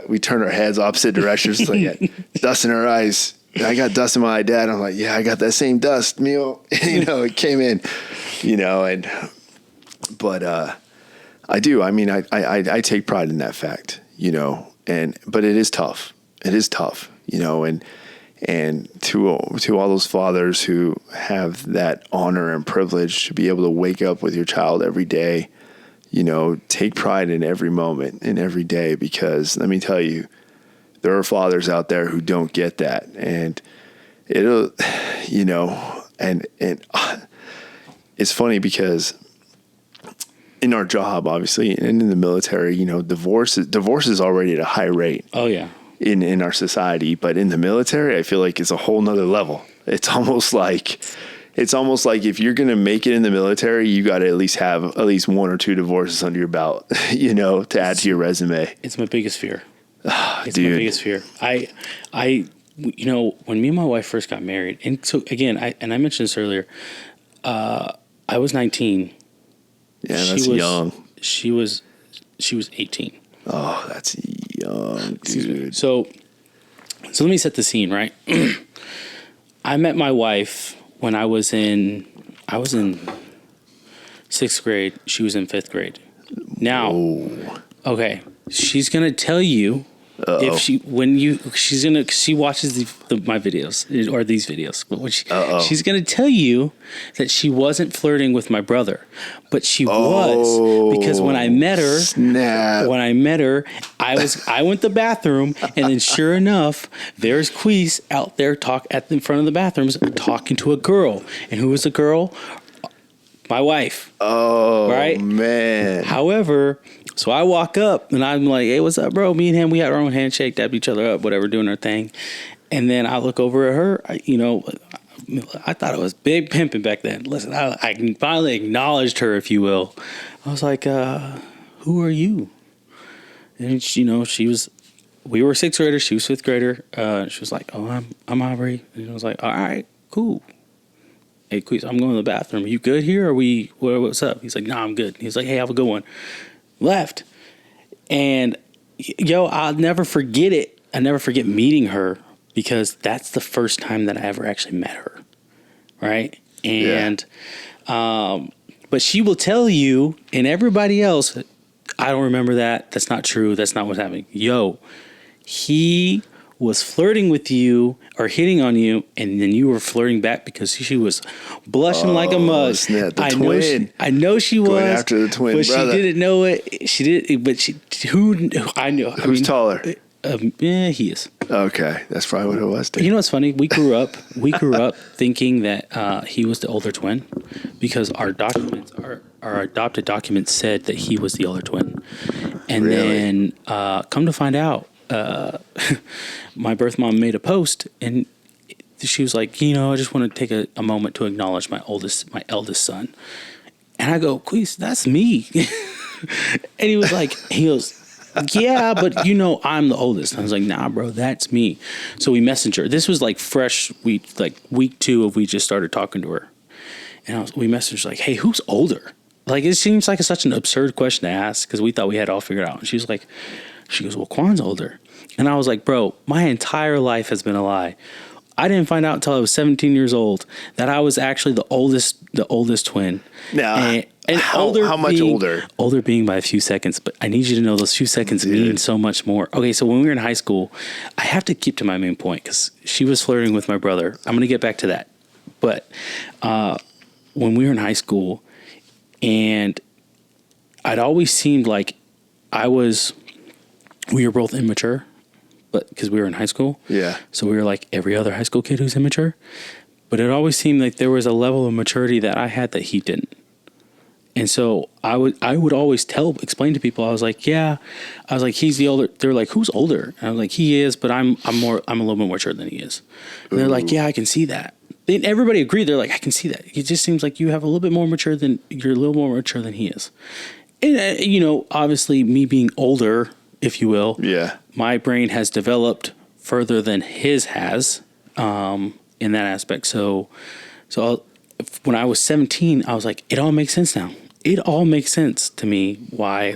we turn our heads opposite directions, like dust in our eyes. I got dust in my eye, Dad. I'm like, yeah, I got that same dust, Mio. You know, it came in, you know, but I do. I mean, I take pride in that fact, you know, but it is tough. It is tough, you know, and to all those fathers who have that honor and privilege to be able to wake up with your child every day, you know, take pride in every moment and every day, because let me tell you, there are fathers out there who don't get that. And it'll, you know, and it's funny because in our job, obviously, and in the military, you know, divorce is already at a high rate. Oh yeah. In our society, but in the military, I feel like it's a whole nother level. It's almost like if you're going to make it in the military, you got to at least have at least one or two divorces under your belt, you know, to add to your resume. It's my biggest fear. It's Dude. my biggest fear. I, you know, when me and my wife first got married, and so again, I mentioned this earlier, I was 19. Yeah, that's young. She was 18. Oh, that's young, dude. So let me set the scene, right? I met my wife when I was in 6th grade. She was in 5th grade. Now, okay, she's gonna tell you if she watches my videos or these videos, but she's gonna tell you that she wasn't flirting with my brother, but she was, because when I met her, I went to the bathroom, and then sure enough, there's Queese out there in front of the bathrooms talking to a girl, and who was the girl? My wife. Oh, right? Man. However, so I walk up and I'm like, hey, what's up, bro? Me and him, we had our own handshake, dabbed each other up, whatever, doing our thing. And then I look over at her, I thought it was big pimping back then. Listen, I finally acknowledged her, if you will. I was like, who who are you? And she, we were sixth graders. She was fifth grader. She was like, oh, I'm Aubrey. And I was like, all right, cool. Hey, Queez, I'm going to the bathroom. Are you good here? What's up? He's like, nah, I'm good. He's like, hey, have a good one. Left. And I'll never forget it. I never forget meeting her because that's the first time that I ever actually met her. Right. And, but she will tell you and everybody else, I don't remember that. That's not true. That's not what's happening. He was flirting with you or hitting on you, and then you were flirting back because she was blushing like a mug. Snap, the twin. I know she was going after the twin but brother. She didn't know it. She did, but who I know. Who's taller? He is. Okay, that's probably what it was. You know what's funny? We grew up thinking that he was the older twin because our documents, our adopted documents said that he was the older twin, and then come to find out. My birth mom made a post and she was like, I just want to take a moment to acknowledge my eldest son. And I go, Queez, that's me. And he goes, yeah, but I'm the oldest. And I was like, nah, bro, that's me. So we messaged her. This was like fresh week 2 of we just started talking to her. And we messaged like, hey, who's older? Like, it seems like such an absurd question to ask because we thought we had it all figured out. And she goes, well, Quan's older. And I was like, bro, my entire life has been a lie. I didn't find out until I was 17 years old that I was actually the oldest twin. Now, and how much older? Older being by a few seconds, but I need you to know those few seconds mean so much more. Okay, so when we were in high school, I have to keep to my main point because she was flirting with my brother. I'm going to get back to that. But when we were in high school, and I'd always seemed like we were both immature, but because we were in high school. Yeah. So we were like every other high school kid who's immature. But it always seemed like there was a level of maturity that I had that he didn't. And so I would always explain to people, I was like, he's the older. They're like, who's older? And I was like, he is, but I'm a little bit more mature than he is. And they're like, yeah, I can see that. Everybody agreed. They're like, I can see that. It just seems like you're a little more mature than he is. And, obviously me being older, if you will, my brain has developed further than his has in that aspect. So when I was 17, I was like, it all makes sense now. It all makes sense to me why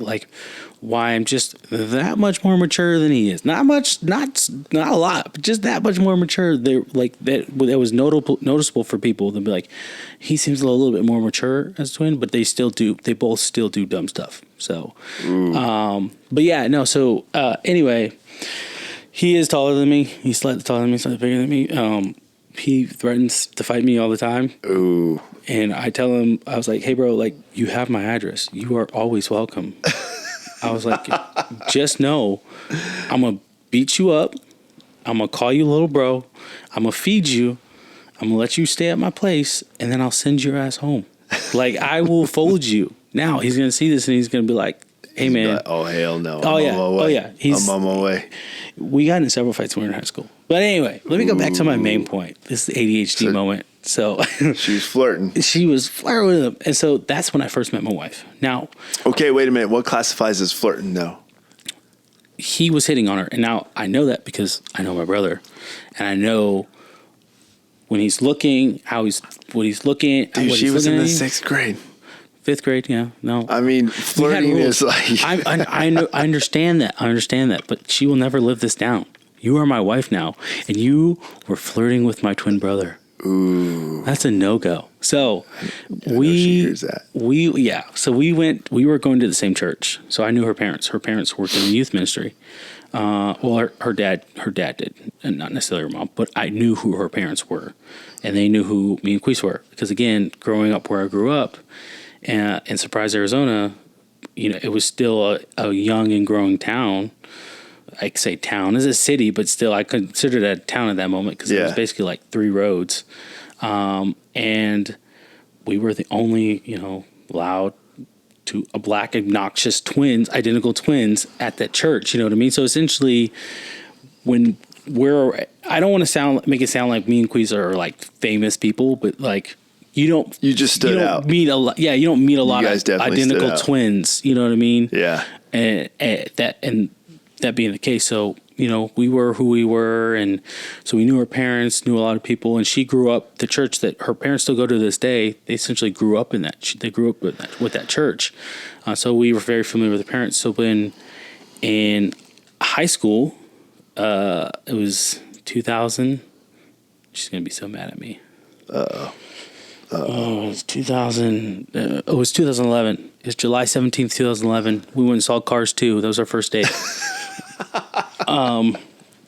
I'm just that much more mature than he is. Not much, not a lot, but just that much more mature. They like that was noticeable for people to be like, he seems a little bit more mature as a twin, but they both still do dumb stuff. So, but yeah, no. So anyway, he is taller than me. He's slightly taller than me, slightly bigger than me. He threatens to fight me all the time. Ooh. And I tell him, I was like, hey, bro, like, you have my address. You are always welcome. I was like, just know I'm going to beat you up. I'm going to call you little bro. I'm going to feed you. I'm going to let you stay at my place. And then I'll send your ass home. Like, I will fold you. Now, he's going to see this and he's going to be like, hey, man. Like, oh, hell no. Oh, yeah. I'm on my way. We got in several fights when we were in high school. But anyway, let me go back to my main point. This is the ADHD moment. So she was flirting. She was flirting with him. And so that's when I first met my wife. Now. Okay, wait a minute. What classifies as flirting, though? He was hitting on her. And now I know that because I know my brother. And I know when he's looking, what he's looking. Dude, she was in the 6th grade. 5th grade, yeah. No. I mean, flirting is like... I understand that. But she will never live this down. You are my wife now. And you were flirting with my twin brother. Ooh. That's a no-go. So we were going to the same church. So I knew her parents. Her parents worked in the youth ministry. Her dad did, and not necessarily her mom, but I knew who her parents were, and they knew who me and Queez were. Because again, growing up where I grew up, in Surprise, Arizona, it was still a young and growing town. I say town is a city, but still I considered it a town at that moment because it was basically like 3 roads. And we were the only, loud to a black obnoxious identical twins at that church. You know what I mean? So essentially I don't want to make it sound like me and Queez are like famous people, but like You just stood out. Meet a lot. Yeah, you don't meet a lot of identical twins. You know what I mean? Yeah. And that being the case, so we were who we were, and so we knew her parents, knew a lot of people, and she grew up the church that her parents still go to this day. They essentially grew up in that. They grew up with that church, so we were very familiar with the parents. So when in high school, it was 2000. She's gonna be so mad at me. Oh, it was 2000. It was 2011. It's July 17th, 2011. We went and saw Cars 2. That was our first date.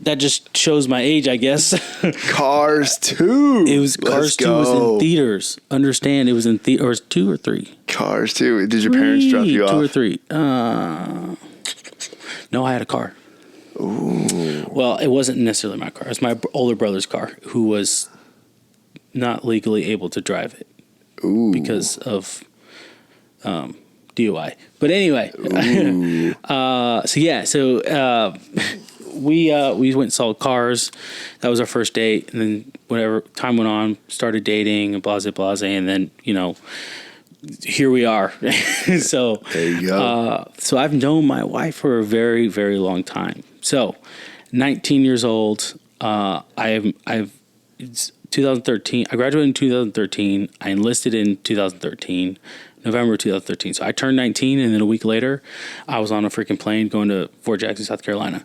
That just shows my age, I guess. Cars 2. It was Cars 2 was in theaters. Understand, it was in theaters. Or was 2 or 3? Cars 2. Did your parents drop you off? 2 or 3. No, I had a car. Ooh. Well, it wasn't necessarily my car. It was my older brother's car, who was not legally able to drive it. Ooh. Because of DUI. But anyway, we went and saw Cars. That was our first date, and then whatever time went on, started dating and blase, and then here we are. So there you go. So I've known my wife for a very, very long time. So 19 years old. It's 2013. I graduated in 2013. I enlisted in 2013. November 2013. So I turned 19, and then a week later, I was on a freaking plane going to Fort Jackson, South Carolina.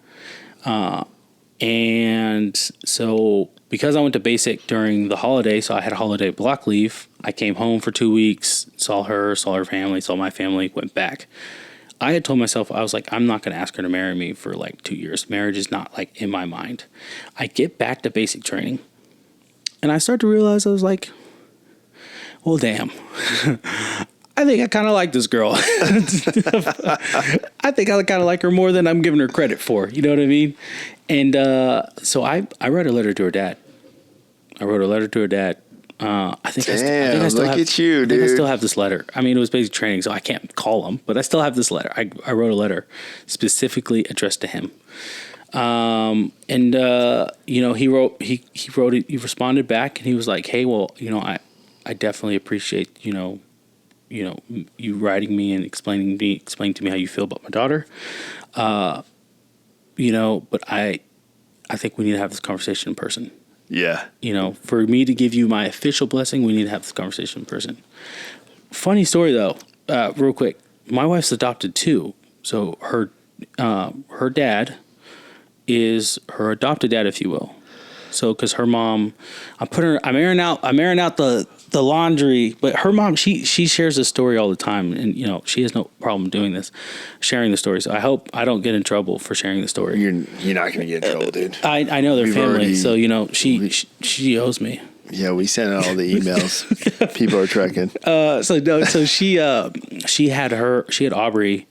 And so because I went to basic during the holiday, so I had a holiday block leave, I came home for 2 weeks, saw her family, saw my family, went back. I had told myself, I was like, I'm not going to ask her to marry me for like 2 years. Marriage is not like in my mind. I get back to basic training, and I start to realize, I was like, well, damn. I think I kind of like this girl. I think I kind of like her more than I'm giving her credit for. You know what I mean? And so I wrote a letter to her dad. I think Damn, I still look have, at you, dude. I think I still have this letter. I mean, it was basic training, so I can't call him, but I still have this letter. I wrote a letter specifically addressed to him. He wrote it. He responded back, and he was like, "Hey, well, I definitely appreciate, you writing me and explaining to me how you feel about my daughter. But I think we need to have this conversation in person. Yeah. For me to give you my official blessing, we need to have this conversation in person." Funny story though, real quick. My wife's adopted too. So her dad is her adopted dad, if you will. So, because her mom, I'm airing out the laundry, but her mom, she shares this story all the time, and she has no problem doing this, sharing the story. So I hope I don't get in trouble for sharing the story. You're not gonna get in trouble, dude. I know their family, so she owes me. Yeah, we sent out all the emails. People are trekking. So she had Aubrey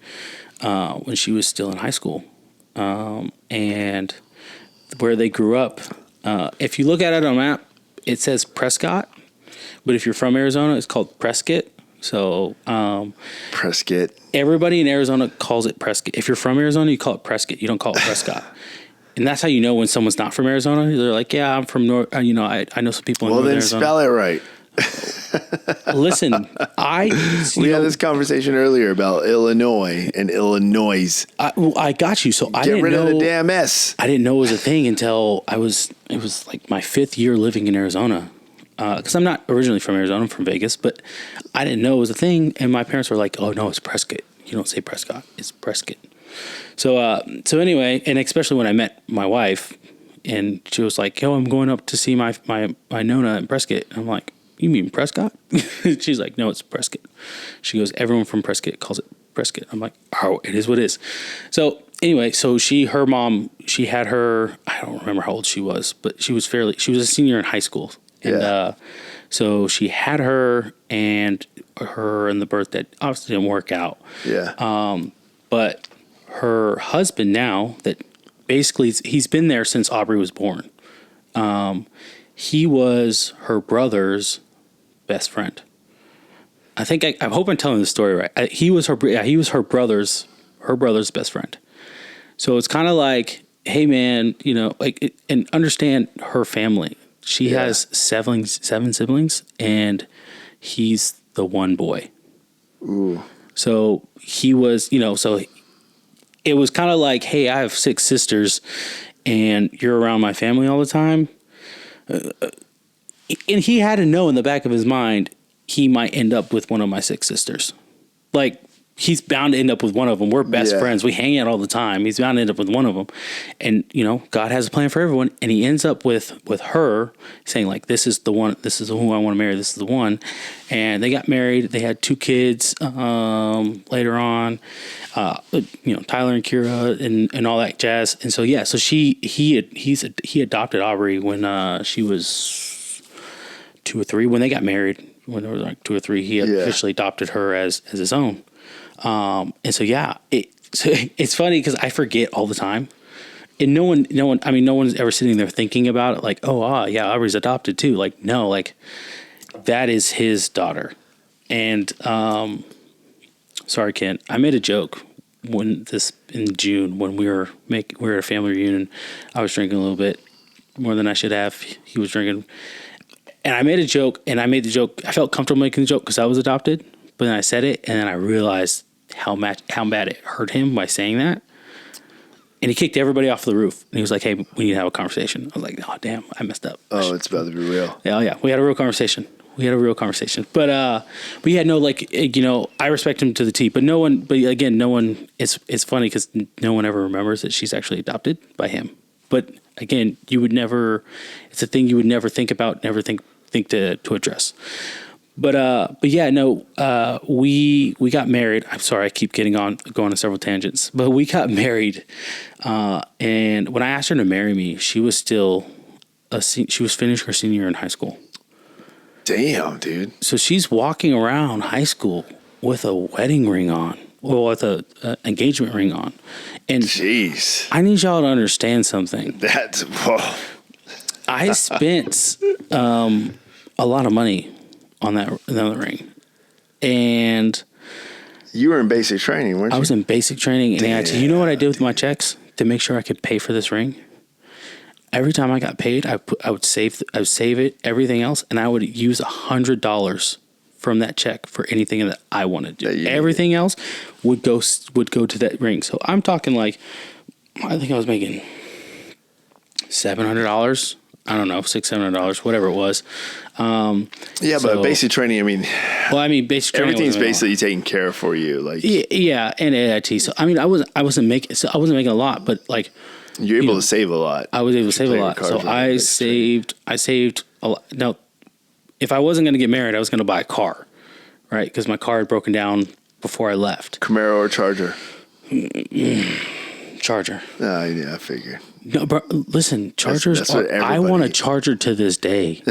when she was still in high school, and where they grew up. If you look at it on a map, it says Prescott, but if you're from Arizona, it's called Prescott. So Prescott. Everybody in Arizona calls it Prescott. If you're from Arizona, you call it Prescott. You don't call it Prescott. And that's how you know when someone's not from Arizona. They're like, "Yeah, I'm from North." I know some people in North Arizona. Well, then spell it right. Listen, we had this conversation earlier about Illinois and Illinois. I got you. So I didn't know. Get rid of the damn S. I didn't know it was a thing until it was like my 5th year living in Arizona. Because I'm not originally from Arizona, I'm from Vegas, but I didn't know it was a thing. And my parents were like, "Oh no, it's Prescott. You don't say Prescott. It's Prescott." So anyway, and especially when I met my wife, and she was like, "Yo, I'm going up to see my Nona in Prescott." And I'm like, "You mean Prescott?" She's like, "No, it's Prescott." She goes, "Everyone from Prescott calls it Prescott." I'm like, "Oh, it is what it is." So anyway, so her mom, she had her, I don't remember how old she was, but she was a senior in high school. And so she had her and the birth that obviously didn't work out. Yeah. But her husband now, that basically he's been there since Aubrey was born. He was her brother's best friend. I hope I'm telling the story right. He was her brother's best friend. So it's kind of like, hey man, and understand her family. She has seven siblings, and he's the one boy. Ooh. So he was, so it was kind of like, hey, I have 6 sisters, and you're around my family all the time. And he had to know in the back of his mind, he might end up with one of my 6 sisters. Like, he's bound to end up with one of them. We're best friends. We hang out all the time. He's bound to end up with one of them. And, God has a plan for everyone. And he ends up with her saying, like, this is the one. This is who I want to marry. This is the one. And they got married. They had 2 kids later on, Tyler and Kira and all that jazz. And so, so he adopted Aubrey when she was 2 or 3. When they got married, when they were like 2 or 3, he officially adopted her as his own. And so, it's funny because I forget all the time, and no one's ever sitting there thinking about it. Like, Aubrey's adopted too. Like, no, like that is his daughter. And, sorry, Kent, I made a joke in June when we were at a family reunion. I was drinking a little bit more than I should have. He was drinking. And I made a joke, and I felt comfortable making the joke because I was adopted. But then I said it, and then I realized how bad it hurt him by saying that. And he kicked everybody off the roof. And he was like, hey, we need to have a conversation. I was like, oh, damn, I messed up. Oh, it's about to be real. Yeah. We had a real conversation. But yeah, no, like, I respect him to the T. But no one, it's funny because no one ever remembers that she's actually adopted by him. But again, it's a thing you would never think about, never think to address. But yeah, no, we got married. I'm sorry, I keep going on several tangents, but we got married. And when I asked her to marry me, she was still she was finishing her senior year in high school. Damn, dude. So she's walking around high school with a wedding ring on, or with a engagement ring on. And jeez, I need y'all to understand something. I spent a lot of money on that ring, and you were in basic training, weren't you? I was in basic training, and you know what I did with my checks to make sure I could pay for this ring? Every time I got paid, I would save it, everything else, and I would use $100 from that check for anything that I wanted to do. Everything else would go to that ring. So I'm talking like, I think I was making $700. I don't know, $600-$700, whatever it was. But basic training, basic training, everything's basically taken care of for you, like and AIT. So I wasn't making a lot, but like you're able to save a lot. I was able to save a lot. So I saved a lot. Now, if I wasn't going to get married, I was going to buy a car, right? Because my car had broken down before I left. Camaro or Charger? Charger. Yeah, I figured. No, bro, listen, Chargers. I want a Charger to this day.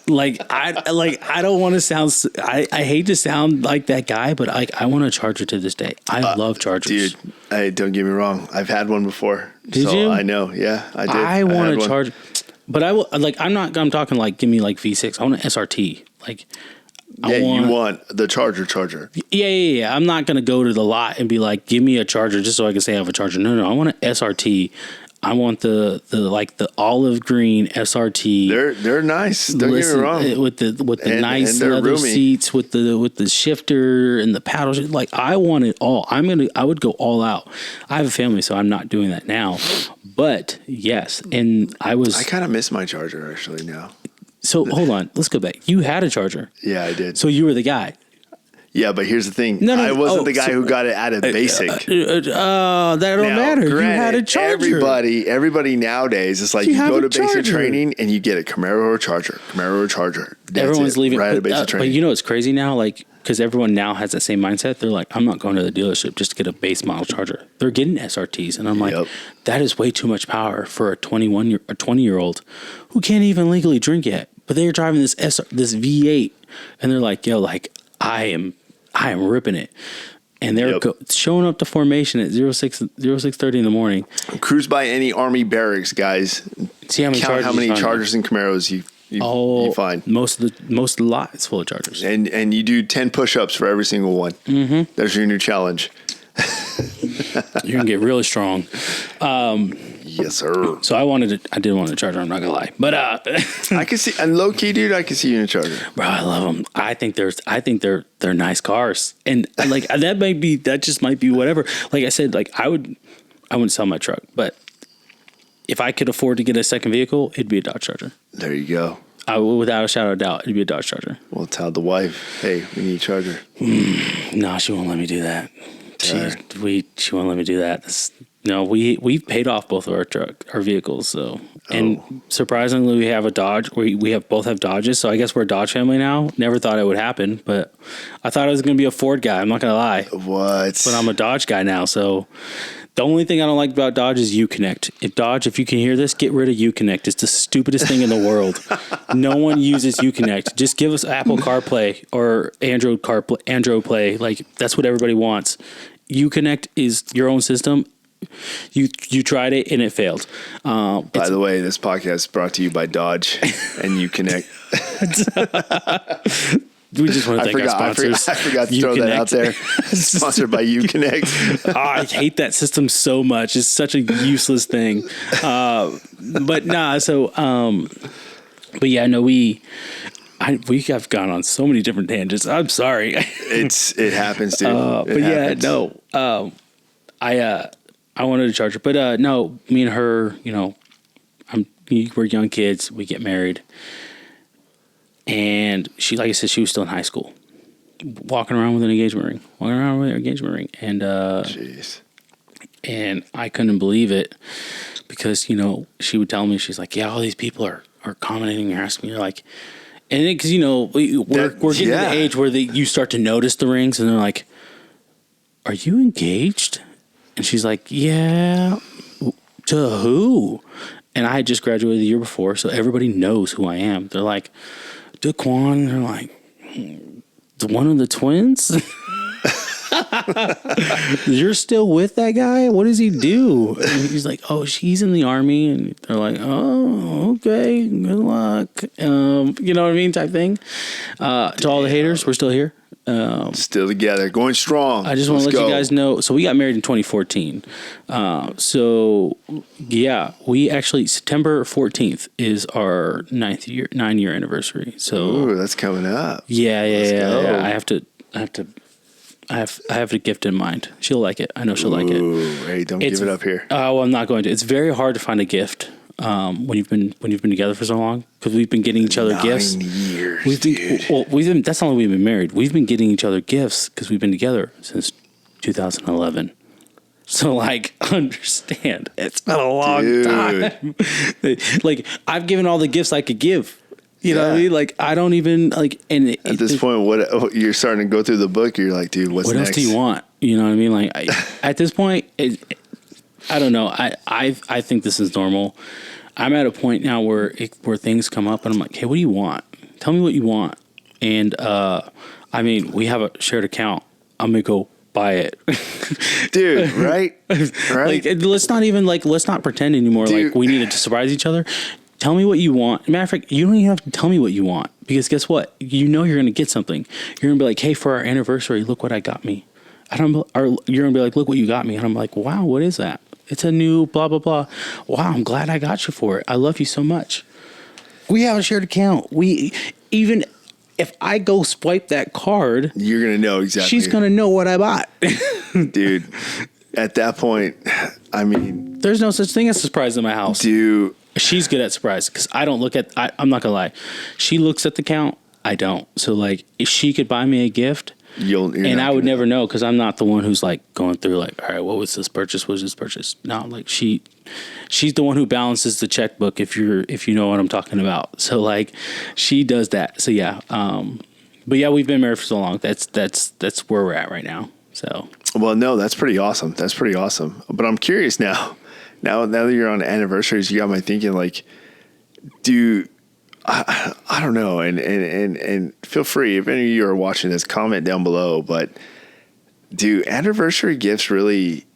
I don't want to sound. I hate to sound like that guy, but I want a Charger to this day. I love Chargers, dude. Don't get me wrong. I've had one before. Did you? I know. Yeah, I did. I want a Charger, but I will. I'm talking like give me like V6. I want an SRT. Like. You want the Charger. Yeah. I'm not gonna go to the lot and be like, give me a Charger just so I can say I have a Charger. No. I want an SRT. I want the olive green SRT. They're nice. Don't get me wrong. With the nice leather roomy seats, with the shifter and the paddle. Like I want it all. I would go all out. I have a family, so I'm not doing that now. But yes, and I kind of miss my Charger actually now. So hold on, let's go back. You had a Charger. Yeah, I did. So you were the guy. Yeah, but here's the thing. I wasn't the guy who got it out of basic. That don't matter. Granted, you had a Charger. Everybody nowadays, it's like you go to basic training and you get a Camaro or Charger. Everyone's leaving. Right out of basic training. But you know what's crazy now? Like, because everyone now has that same mindset. They're like, I'm not going to the dealership just to get a base model Charger. They're getting SRTs. And I'm like, that is way too much power for a 20-year-old who can't even legally drink yet. But they're driving this V8, and they're like, yo, like I am ripping it, and they're showing up to formation at 06:30 in the morning. Cruise by any Army barracks, guys. See how many Chargers and Camaros you find. Most of the lot is full of Chargers, and you do 10 push-ups for every single one. Mm-hmm. There's your new challenge. You're gonna get really strong. Yes, sir. So I did want a Charger. I'm not gonna lie, but I can see, and low key, dude, I can see you in a Charger. bro, I love them. I think they're nice cars, and like that just might be whatever. Like I said, like I wouldn't sell my truck, but if I could afford to get a second vehicle, it'd be a Dodge Charger. There you go. Without a shadow of doubt, it'd be a Dodge Charger. Well, tell the wife, hey, we need a Charger. No, she won't let me do that. She won't let me do that. No, we've paid off both of our vehicles. So, and surprisingly, we have a Dodge. We both have Dodges. So I guess we're a Dodge family now. Never thought it would happen, but I thought I was going to be a Ford guy. I'm not going to lie. What? But I'm a Dodge guy now. So the only thing I don't like about Dodge is Uconnect. If you can hear this, get rid of Uconnect. It's the stupidest thing in the world. No one uses Uconnect. Just give us Apple CarPlay or Android Play. Like that's what everybody wants. Uconnect is your own system. You tried it and it failed. By the way, this podcast is brought to you by Dodge and Uconnect. We just want to thank our sponsors. I forgot to throw that out there. Sponsored by Uconnect. I hate that system so much. It's such a useless thing. But yeah, no, we have gone on so many different tangents. I'm sorry. It happens, dude. I wanted a Charger, but no, me and her, we're young kids. We get married. And she, like I said, she was still in high school, walking around with an engagement ring. And, jeez. And I couldn't believe it because, she would tell me, she's like, yeah, all these people are commenting and asking me, like, and then, cause we're getting to the age where you start to notice the rings and they're like, are you engaged? And she's like, yeah, to who? And I had just graduated the year before, so everybody knows who I am. They're like, Daquan. They're like, one of the twins? You're still with that guy? What does he do? And he's like, oh, he's in the Army. And they're like, oh, okay, good luck. You know what I mean? Type thing. To all the haters, we're still here. Still together, going strong. I just want to let you guys know. So we got married in 2014. So yeah, we actually September 14th is our 9-year anniversary. So ooh, that's coming up. Yeah. I have a gift in mind. She'll like it. I know she'll like it. Hey, don't give it up here. Oh, well, I'm not going to. It's very hard to find a gift. When you've been together for so long, because we've been getting each other gifts. 9 years, dude. That's not only we've been married. We've been getting each other gifts because we've been together since 2011. So, like, understand, it's been a long time. Like, I've given all the gifts I could give. You know what I mean? Like, I don't even like. And at this point, what you're starting to go through the book, you're like, dude, what else do you want? You know what I mean? Like, at this point, I don't know. I think this is normal. I'm at a point now where things come up and I'm like, hey, what do you want? Tell me what you want. And we have a shared account. I'm gonna go buy it, dude. Right. Like, let's not pretend anymore. Dude. Like we need to surprise each other. Tell me what you want. Matter of fact, you don't even have to tell me what you want because guess what? You're gonna get something. You're gonna be like, hey, for our anniversary, look what I got me. You're gonna be like, look what you got me, and I'm like, wow, what is that? It's a new blah, blah, blah. Wow, I'm glad I got you for it. I love you so much. We have a shared account. Even if I go swipe that card, you're going to know exactly. She's going to know what I bought. Dude, at that point, I mean. There's no such thing as surprise in my house. Dude. She's good at surprise because I don't look at, I'm not going to lie. She looks at the count. I don't. So, like, if she could buy me a gift. And I would never know because I'm not the one who's like going through like, all right, what was this purchase? What was this purchase? No, like she's the one who balances the checkbook if you know what I'm talking about. So like she does that. So yeah. But yeah, we've been married for so long. That's where we're at right now. So. Well, no, that's pretty awesome. That's pretty awesome. But I'm curious now that you're on anniversaries, you got my thinking like, I don't know, and feel free if any of you are watching this, comment down below. But do anniversary gifts really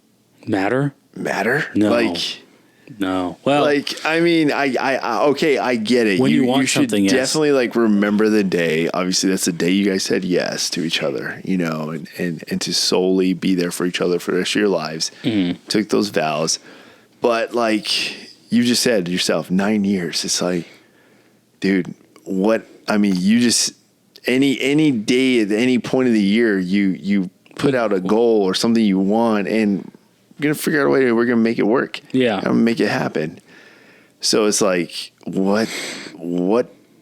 matter? No, no. Well, like I mean, I get it. When you want should something, definitely like remember the day. Obviously, that's the day you guys said yes to each other. You know, and to solely be there for each other for the rest of your lives. Mm-hmm. Took those vows. But like you just said yourself, 9 years. It's like, dude, what? I mean, you just any day at any point of the year, you put out a goal or something you want, and we're gonna figure out a way. We're gonna make it work. Yeah, I'm gonna make it happen. So it's like, what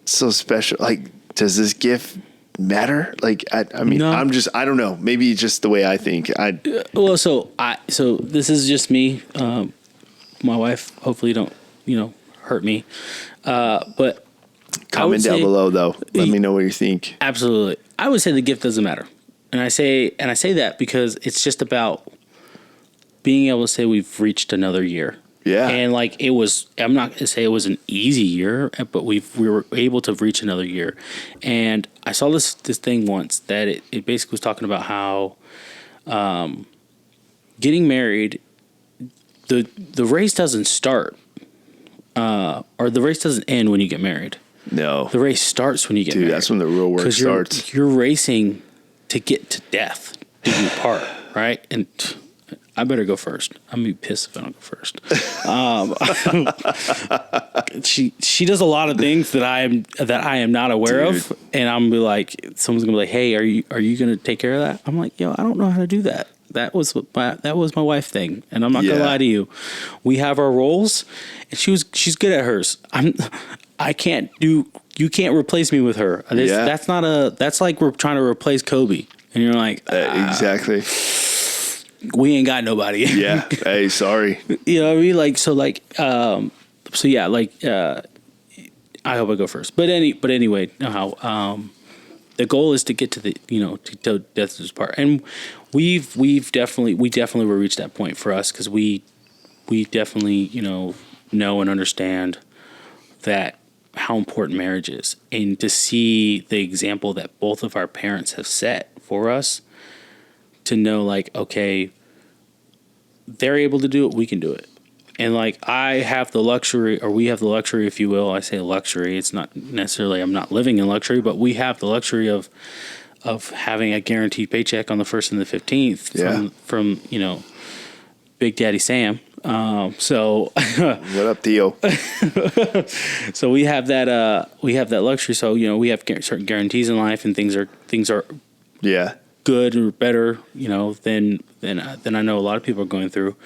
so special? Like, does this gift matter? Like, I mean, No. I don't know. Maybe it's just the way I think. So this is just me. My wife, hopefully, don't hurt me. But Comment down below, though. Let me know what you think. Absolutely, I would say the gift doesn't matter, and I say that because it's just about being able to say we've reached another year. Yeah. And like it was, I'm not going to say it was an easy year, but we were able to reach another year. And I saw this thing once that it basically was talking about how getting married, the race doesn't start, or the race doesn't end when you get married. No. The race starts when you get married. Dude, that's when the real work starts. You're racing to get to death, to be part, right? And I better go first. I'm gonna be pissed if I don't go first. She does a lot of things that I am not aware of, and I'm gonna be like, someone's gonna be like, "Hey, are you gonna take care of that?" I'm like, "Yo, I don't know how to do that. That was my wife thing, and I'm not gonna lie to you. We have our roles, and she's good at hers. I can't do. You can't replace me with her. That's like we're trying to replace Kobe, and you're like, exactly. We ain't got nobody. Yeah. Hey, sorry. You know what I mean? Like, so like, so yeah, like, I hope I go first. But anyway, the goal is to get to the, to death is part. And we definitely will reach that point for us. Cause we definitely, know and understand that how important marriage is, and to see the example that both of our parents have set for us, to know like, okay, they're able to do it, we can do it. And like, I have the luxury, or we have the luxury, if you will. I say luxury. It's not necessarily, I'm not living in luxury, but we have the luxury of having a guaranteed paycheck on the 1st and the 15th from Big Daddy Sam. So what up, Theo? So we have that luxury. So, we have certain guarantees in life, and things are good or better, than I know a lot of people are going through.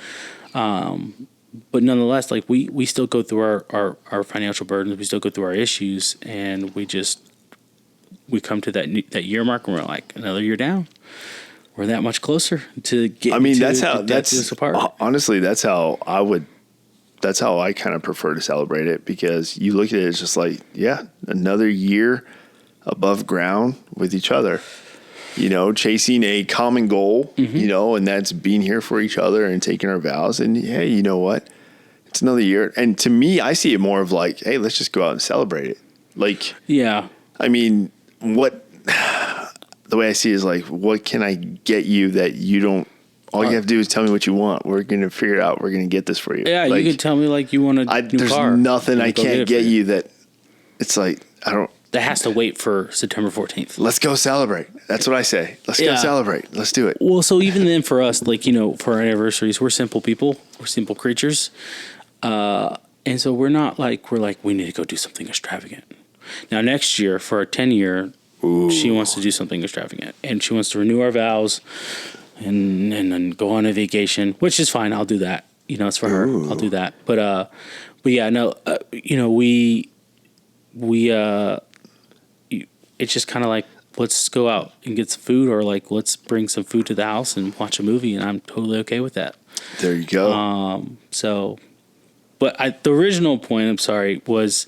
But nonetheless, like we still go through our financial burdens. We still go through our issues, and we come to that year mark, and we're like, another year down. We're that much closer to get. I mean, that's honestly, that's how I kind of prefer to celebrate it, because you look at it, it's just like, another year above ground with each other. Chasing a common goal, and that's being here for each other and taking our vows. And hey, you know what? It's another year. And to me, I see it more of like, hey, let's just go out and celebrate it. Like, I mean, the way I see it is like, what can I get you that you don't? All you have to do is tell me what you want. We're going to figure it out. We're going to get this for you. Yeah, like, you can tell me like you want a new there's car. There's nothing I can't get you that it's like, I don't. That has to wait for September 14th. Let's go celebrate. That's what I say. Let's go celebrate. Let's do it. Well, so even then for us, like, for our anniversaries, we're simple people. We're simple creatures. And so we're like, we need to go do something extravagant. Now, next year, for our 10-year, she wants to do something extravagant. And she wants to renew our vows and then go on a vacation, which is fine. I'll do that. It's for her. I'll do that. But yeah, no, it's just kind of like, let's go out and get some food, or like, let's bring some food to the house and watch a movie, and I'm totally okay with that. There you go. But the original point, I'm sorry, was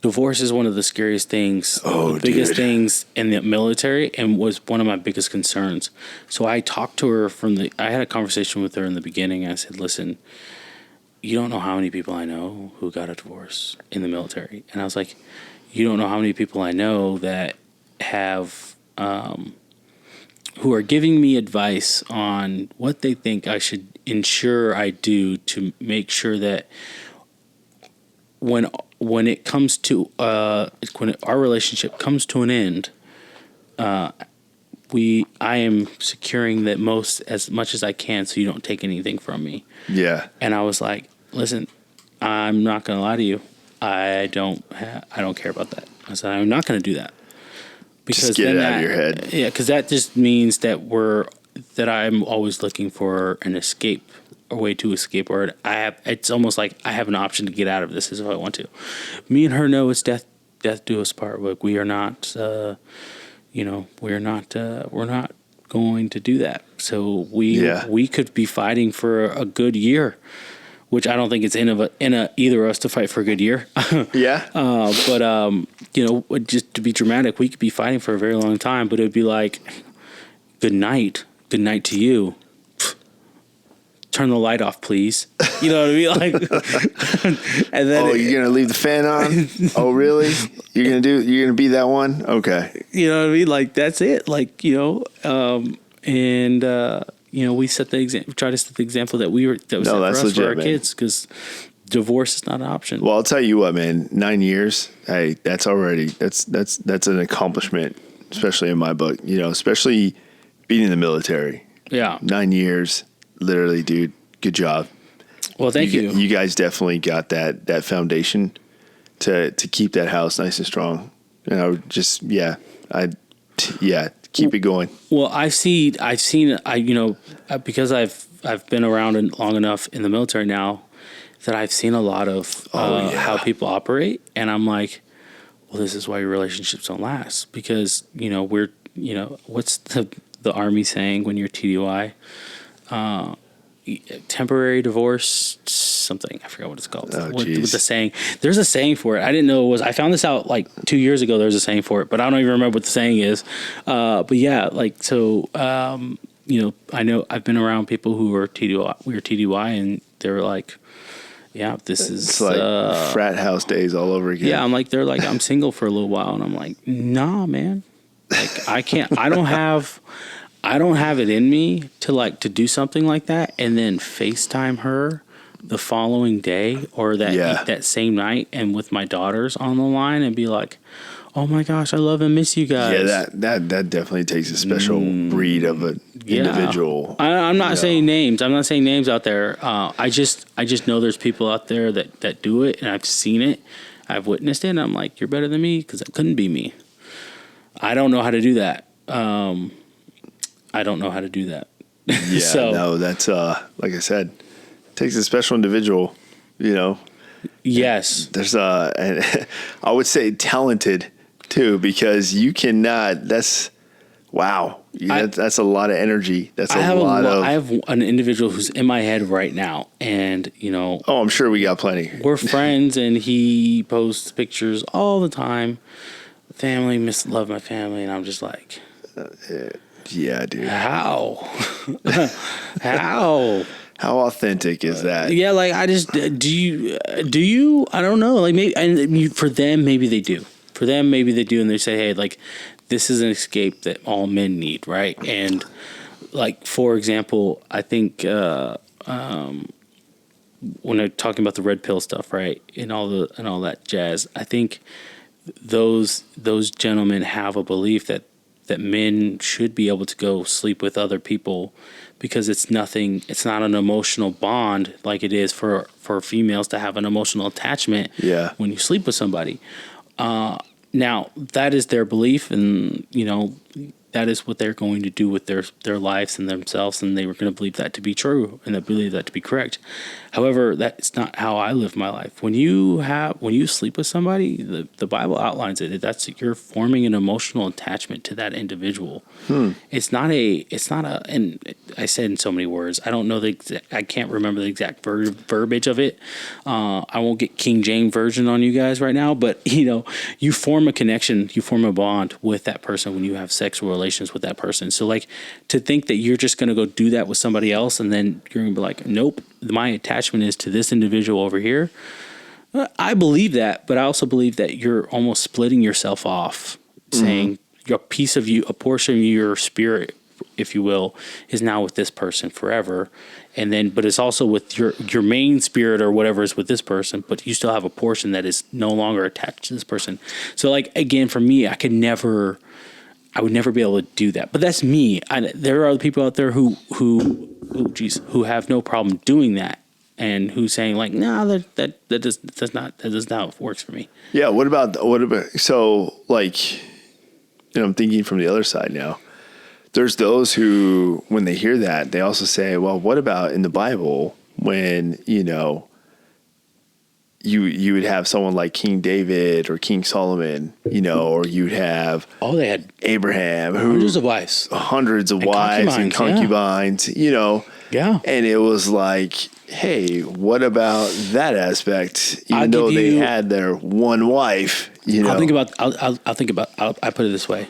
divorce is one of the scariest things, the biggest things in the military, and was one of my biggest concerns. So I talked to her I had a conversation with her in the beginning. I said, listen, you don't know how many people I know who got a divorce in the military. And I was like, you don't know how many people I know that have, who are giving me advice on what they think I should ensure I do to make sure that when it comes to, when our relationship comes to an end, I am securing that as much as I can, so you don't take anything from me. Yeah. And I was like, listen, I'm not going to lie to you. I don't care about that. I said, I'm not going to do that. Because just get it out of your head. Yeah, because that just means that I'm always looking for an escape, a way to escape, or it's almost like I have an option to get out of this if I want to. Me and her know it's death do us part. Like, we are not, we're not going to do that. So we could be fighting for a good year, which I don't think it's in either of us to fight for a good year. Yeah. But just to be dramatic, we could be fighting for a very long time, but it would be like, good night to you. Turn the light off, please. You know what I mean? Like, and then you're gonna leave the fan on? Oh, really? You're gonna be that one? Okay. You know what I mean? Like, that's it. Like, we set the example. Try to set the example that was set for us, legit, for our kids, because divorce is not an option. Well, I'll tell you what, man. 9 years. Hey, that's an accomplishment, especially in my book. Especially being in the military. Yeah. 9 years. Literally, dude, good job. Well, thank you. You guys definitely got that foundation to keep that house nice and strong. Keep it going. Well, I've seen, because I've been around long enough in the military now that I've seen a lot of how people operate, and I'm like, well, this is why your relationships don't last, because what's the Army saying when you're TDY? Temporary divorce, something. I forgot what it's called. What the saying? There's a saying for it. I didn't know it was. I found this out like 2 years ago. There's a saying for it, but I don't even remember what the saying is. But yeah, like, so, I know I've been around people who were TDY. We were TDY, and they were like, yeah, it's like frat house days all over again. Yeah, they're like, I'm single for a little while, and I'm like, nah, man. Like, I can't. I don't have it in me to do something like that and then FaceTime her the following day or that same night and with my daughters on the line and be like, oh my gosh, I love and miss you guys. Yeah, that definitely takes a special breed of an individual. I'm not saying names. I'm not saying names out there. I just know there's people out there that do it, and I've seen it. I've witnessed it, and I'm like, you're better than me, because it couldn't be me. I don't know how to do that. I don't know how to do that. Yeah, no, that's like I said, it takes a special individual, Yes. There's and I would say talented too, because you cannot. That's wow. That's a lot of energy. I have an individual who's in my head right now, and Oh, I'm sure we got plenty. We're friends, and he posts pictures all the time. Family, love my family, and I'm just like. Yeah, dude. How? How authentic is that? Yeah, like, I just do you? I don't know. Like, maybe, and for them, maybe they do. For them, maybe they do, and they say, hey, like, this is an escape that all men need, right? And like, for example, I think when they're talking about the red pill stuff, right, and all that jazz, I think those gentlemen have a belief that men should be able to go sleep with other people because it's not an emotional bond like it is for females to have an emotional attachment when you sleep with somebody. Now, that is their belief, and, that is what they're going to do with their lives and themselves, and they were going to believe that to be true, and they believe that to be correct. However, that's not how I live my life. When you sleep with somebody, the Bible outlines it. You're forming an emotional attachment to that individual. It's not and I said in so many words, I don't know I can't remember the exact verbiage of it. I won't get King James version on you guys right now, but you form a connection, you form a bond with that person when you have sexual relations with that person. So, like, to think that you're just going to go do that with somebody else and then you're going to be like, nope, my attachment is to this individual over here. I believe that, but I also believe that you're almost splitting yourself off, saying a piece of you, a portion of your spirit, if you will, is now with this person forever. And then, but it's also with your main spirit or whatever is with this person, but you still have a portion that is no longer attached to this person. So, like, again, for me, I would never be able to do that. But that's me. There are other people out there who have no problem doing that. Mm-hmm. and who's saying like, no, that does not works for me. Yeah. What about so like, I'm thinking from the other side now. There's those who, when they hear that, they also say, well, what about in the Bible when, you would have someone like King David or King Solomon, or you'd have they had Abraham, who hundreds of wives, and concubines, Yeah. And it was like, hey, what about that aspect? Even though they had their one wife, I'll think about. I put it this way,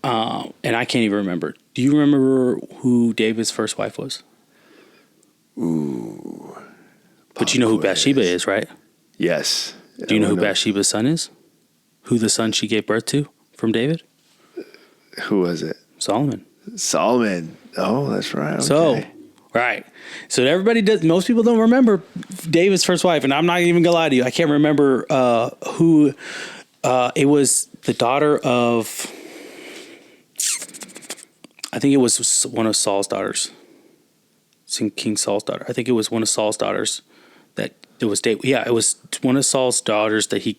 and I can't even remember. Do you remember who David's first wife was? Ooh. But you know who Bathsheba is, right? Yes. Do you know who Bathsheba's son is? Who the son she gave birth to from David? Who was it? Solomon. Oh, that's right. Okay. So, right. So everybody does. Most people don't remember David's first wife, and I'm not even gonna lie to you. I can't remember who. It was the daughter of. I think it was one of Saul's daughters. King Saul's daughter. I think it was one of Saul's daughters. That it was David. Yeah, it was one of Saul's daughters they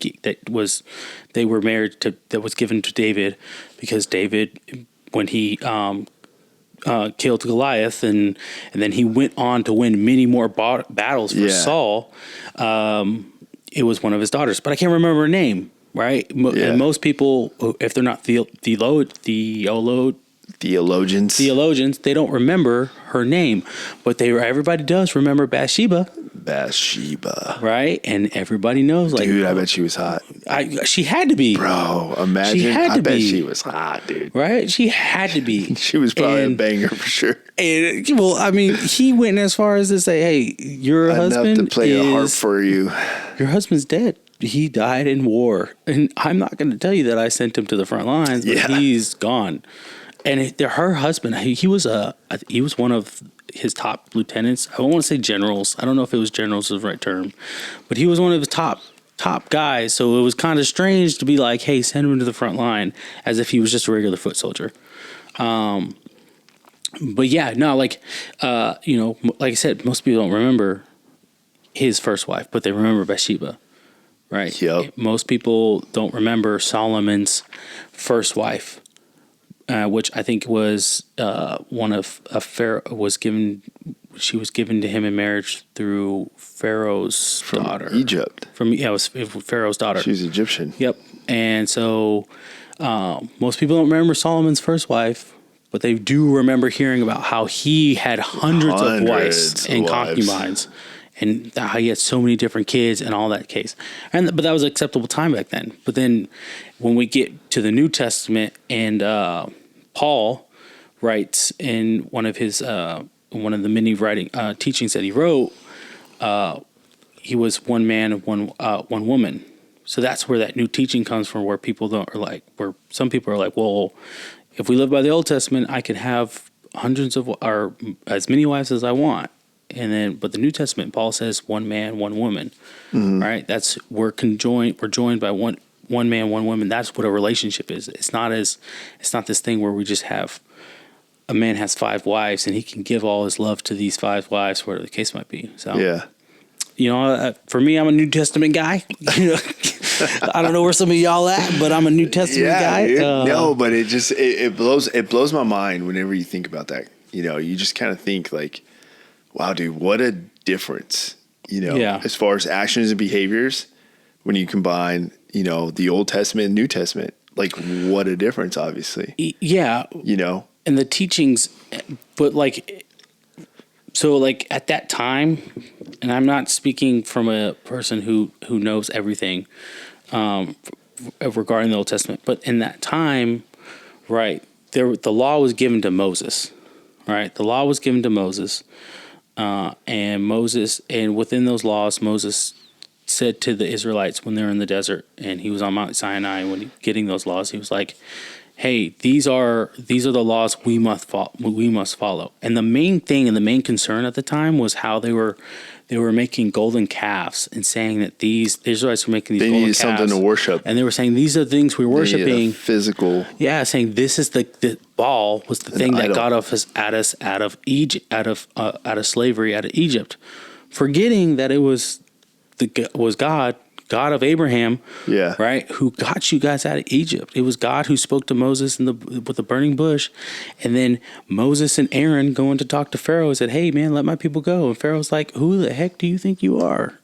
were married to, that was given to David because David, when he killed Goliath and then he went on to win many more battles for Saul. It was one of his daughters, but I can't remember her name. Right, and most people, if they're not theologians, they don't remember her name, but everybody does remember Bathsheba, right? And everybody knows, like, dude, I bet she was hot. She had to be, bro. Imagine, I bet she was hot, dude. Right? She had to be. She was probably a banger for sure. And, well, I mean, he went as far as to say, "Hey, your husband to play a harp for you. Your husband's dead. He died in war, and I'm not going to tell you that I sent him to the front lines, but he's gone." And her husband, he was one of his top lieutenants. I don't want to say generals. I don't know if it was generals is the right term, but he was one of the top guys. So it was kind of strange to be like, hey, send him to the front line as if he was just a regular foot soldier. But yeah, no, like I said, most people don't remember his first wife, but they remember Bathsheba, right? Yep. Most people don't remember Solomon's first wife. Which I think was one of a Pharaoh was given. She was given to him in marriage through Pharaoh's daughter, Egypt. It was Pharaoh's daughter. She's Egyptian. Yep. And so most people don't remember Solomon's first wife, but they do remember hearing about how he had hundreds of wives and concubines, and how he had so many different kids and all that case. But that was acceptable time back then. But then when we get to the New Testament and Paul writes in one of the many teachings that he wrote, he was one man and one woman. So that's where that new teaching comes from, where some people are like, well, if we live by the Old Testament, I could have hundreds of or as many wives as I want. But the New Testament, Paul says one man, one woman, right? We're joined by one man, one woman. That's what a relationship is. It's not this thing where we just have a man has 5 wives and he can give all his love to these 5 wives, whatever the case might be. So, for me, I'm a New Testament guy. I don't know where some of y'all at, but I'm a New Testament guy. No, but it blows my mind whenever you think about that. You just kind of think like, wow, dude, what a difference, as far as actions and behaviors when you combine, the Old Testament and New Testament, like what a difference, obviously. Yeah. And the teachings, but at that time, and I'm not speaking from a person who knows everything regarding the Old Testament, but in that time, right, the law was given to Moses, right? The law was given to Moses. And within those laws, Moses said to the Israelites when they're in the desert and he was on Mount Sinai, when getting those laws, he was like, hey, these are the laws we must follow. And the main thing and the main concern at the time was how they were they were making golden calves and saying that the Israelites were making these They golden needed calves. something to worship. And they were saying, these are the things we're They needed worshiping. a physical. Yeah, saying this is the ball was the thing that idol. got us out of Egypt, out of slavery, out of Egypt, forgetting that it was God of Abraham, Yeah. right, who got you guys out of Egypt. It was God who spoke to Moses with the burning bush, and then Moses and Aaron going to talk to Pharaoh and said, "Hey, man, let my people go." And Pharaoh's like, "Who the heck do you think you are?"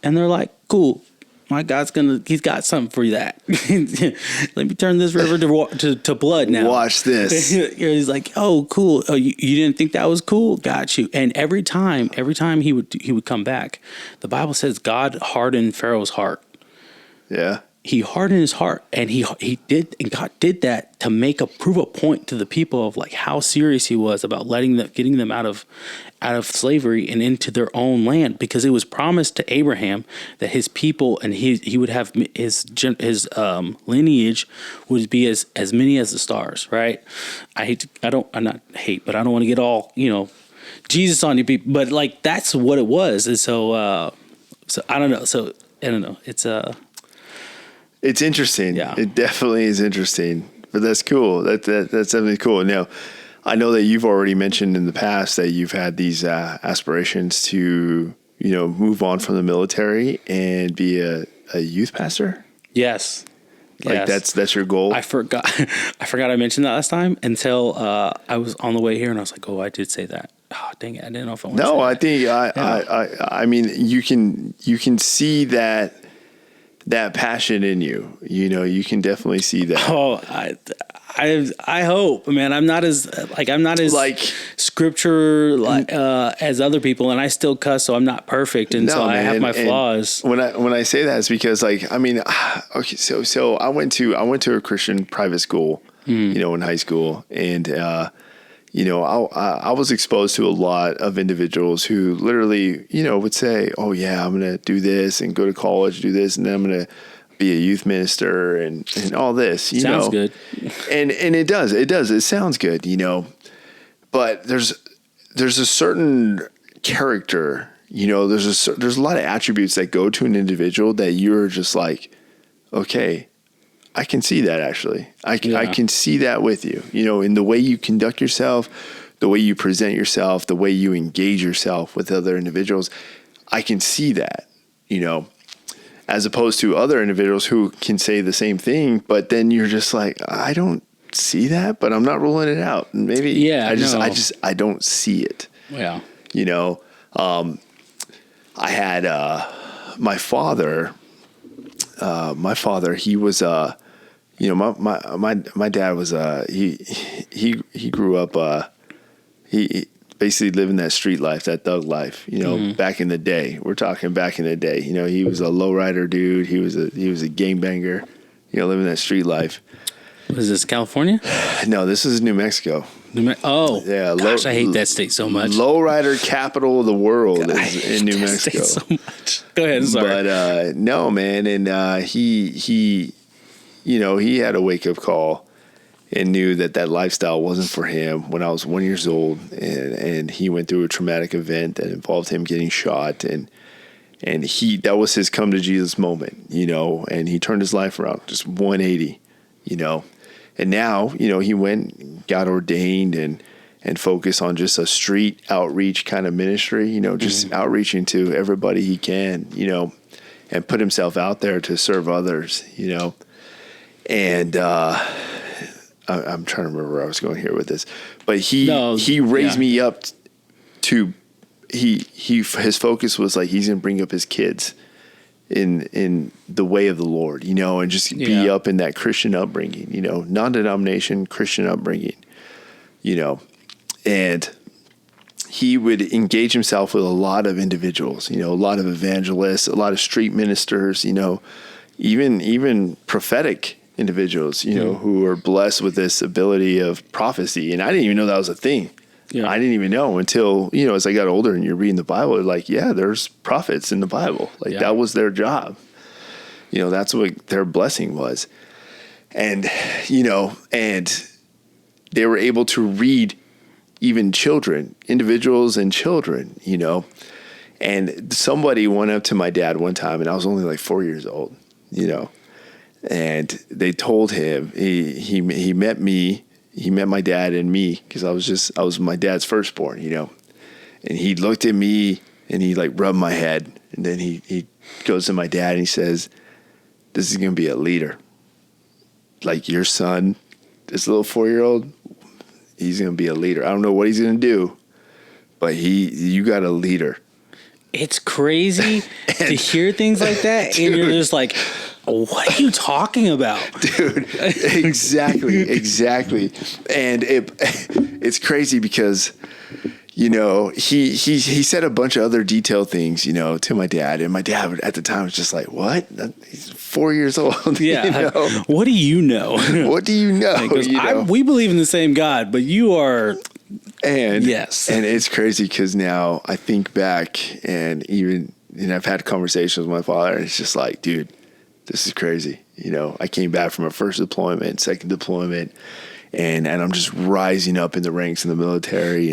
And they're like, "Cool. My God's he's got something for that. Let me turn this river to blood now. Watch this." He's like, "Oh, cool. Oh, you didn't think that was cool? Got you." And every time he would come back, the Bible says God hardened Pharaoh's heart. Yeah. He hardened his heart, and God did that to prove a point to the people of like how serious he was about getting them out of slavery and into their own land, because it was promised to Abraham that his people and he would have his lineage would be as many as the stars. Right? I don't want to get all Jesus on you people, but like that's what it was, and so I don't know. So I don't know. It's interesting. Yeah. It definitely is interesting, but that's cool. That's definitely cool. Now, I know that you've already mentioned in the past that you've had these aspirations to, move on from the military and be a youth pastor. Yes. Like that's your goal. I forgot I mentioned that last time until I was on the way here and I was like, oh, I did say that. Oh, dang it. I didn't know if I wanted to say that. I think you can see that passion in you. You can definitely see that. Oh, I hope, man. I'm not as scripture as other people, and I still cuss, so I'm not perfect, and so I have my flaws. When I say that, it's because okay, so I went to a Christian private school, in high school, and I was exposed to a lot of individuals who literally, would say, "Oh yeah, I'm going to do this and go to college, do this, and then I'm going to be a youth minister and all this." Sounds good. And it does. It sounds good, but there's a certain character, there's a lot of attributes that go to an individual that you're just like, okay, I can see that actually. I can see that with you, in the way you conduct yourself, the way you present yourself, the way you engage yourself with other individuals. I can see that, as opposed to other individuals who can say the same thing, but then you're just like, I don't see that, but I'm not ruling it out. And maybe I don't see it. Yeah. I had, my father, he was, my dad was, he grew up, he basically living that street life, that thug life, back in the day. We're talking back in the day. He was a lowrider dude. He was a gangbanger, living that street life. Was this California? No, this is New Mexico. Yeah. Gosh, I hate that state so much. Lowrider capital of the world is in New Mexico. So much. Go ahead. Sorry. But no, man, and he had a wake up call and knew that lifestyle wasn't for him when I was 1 year old, and he went through a traumatic event that involved him getting shot, and that was his come to Jesus moment, and he turned his life around just 180, and now, he went, got ordained and focused on just a street outreach kind of ministry, just outreaching to everybody he can, and put himself out there to serve others, and, I'm trying to remember where I was going here with this, but he raised me up to, his focus was like, he's going to bring up his kids in the way of the Lord, and just be up in that Christian upbringing, non-denomination Christian upbringing, and he would engage himself with a lot of individuals, a lot of evangelists, a lot of street ministers, even prophetic individuals, who are blessed with this ability of prophecy. And I didn't even know that was a thing. Yeah. I didn't even know until, as I got older and you're reading the Bible, like, yeah, there's prophets in the Bible. Like that was their job. That's what their blessing was. And, and they were able to read even children, individuals and children, And somebody went up to my dad one time, and I was only like 4 years old, and they told him he met me, he met my dad and me, because I was my dad's firstborn, and he looked at me and he like rubbed my head, and then he goes to my dad and he says, "This is going to be a leader. Like your son, this little 4-year-old, he's going to be a leader. I don't know what he's going to do, but you got a leader." It's crazy to hear things like that, dude, and you're just like, what are you talking about? Dude, exactly. And it's crazy because, he said a bunch of other detailed things, to my dad. And my dad at the time was just like, what? He's 4 years old. Yeah. What do you know? What do you know? Goes, we believe in the same God, but you are... And yes, and it's crazy because now I think back and I've had conversations with my father, and it's just like, dude, this is crazy. I came back from a first deployment, second deployment, and I'm just rising up in the ranks in the military,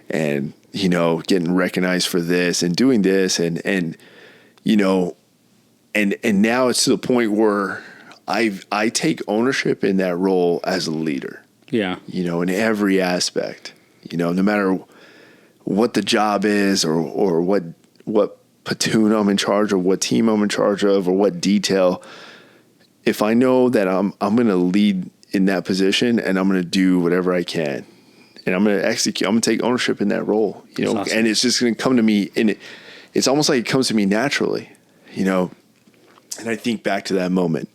and getting recognized for this and doing this, and now it's to the point where I take ownership in that role as a leader. Yeah. In every aspect, no matter what the job is or what platoon I'm in charge of, what team I'm in charge of, or what detail, if I know that I'm going to lead in that position and I'm going to do whatever I can and I'm going to execute, I'm going to take ownership in that role, Awesome. And it's just going to come to me, and it's almost like it comes to me naturally, and I think back to that moment.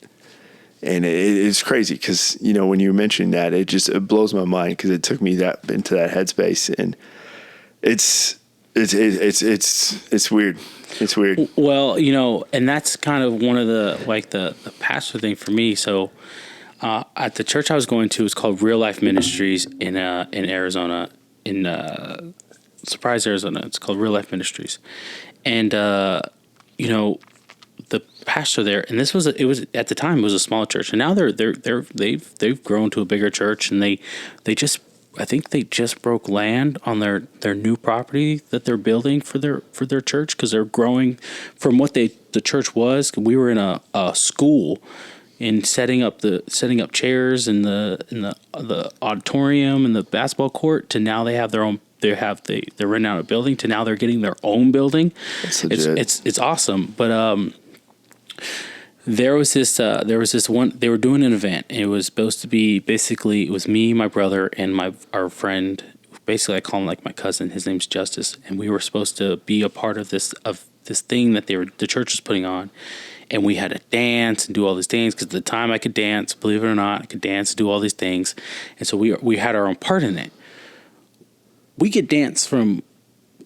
And it's crazy because, when you mentioned that, it blows my mind because it took me into that headspace, and it's weird. It's weird. Well, and that's kind of one of the pastor thing for me. So at the church I was going to, it's called Real Life Ministries in Arizona, in Surprise, Arizona. It's called Real Life Ministries, and the pastor there, and it was at the time it was a small church, and now they've grown to a bigger church, and I think they just broke land on their new property that they're building for their church, because they're growing from what the church was. We were in a school and setting up chairs in the auditorium and the basketball court, to now they have their own. They're renting out a building, to now they're getting their own building. That's legit. It's awesome, but there was this one. They were doing an event. And it was supposed to be basically, it was me, my brother, and our friend. Basically, I call him like my cousin. His name's Justice, and we were supposed to be a part of this thing that the church was putting on. And we had to dance and do all these things, because at the time I could dance, believe it or not, I could dance and do all these things. And so we had our own part in it. We could dance from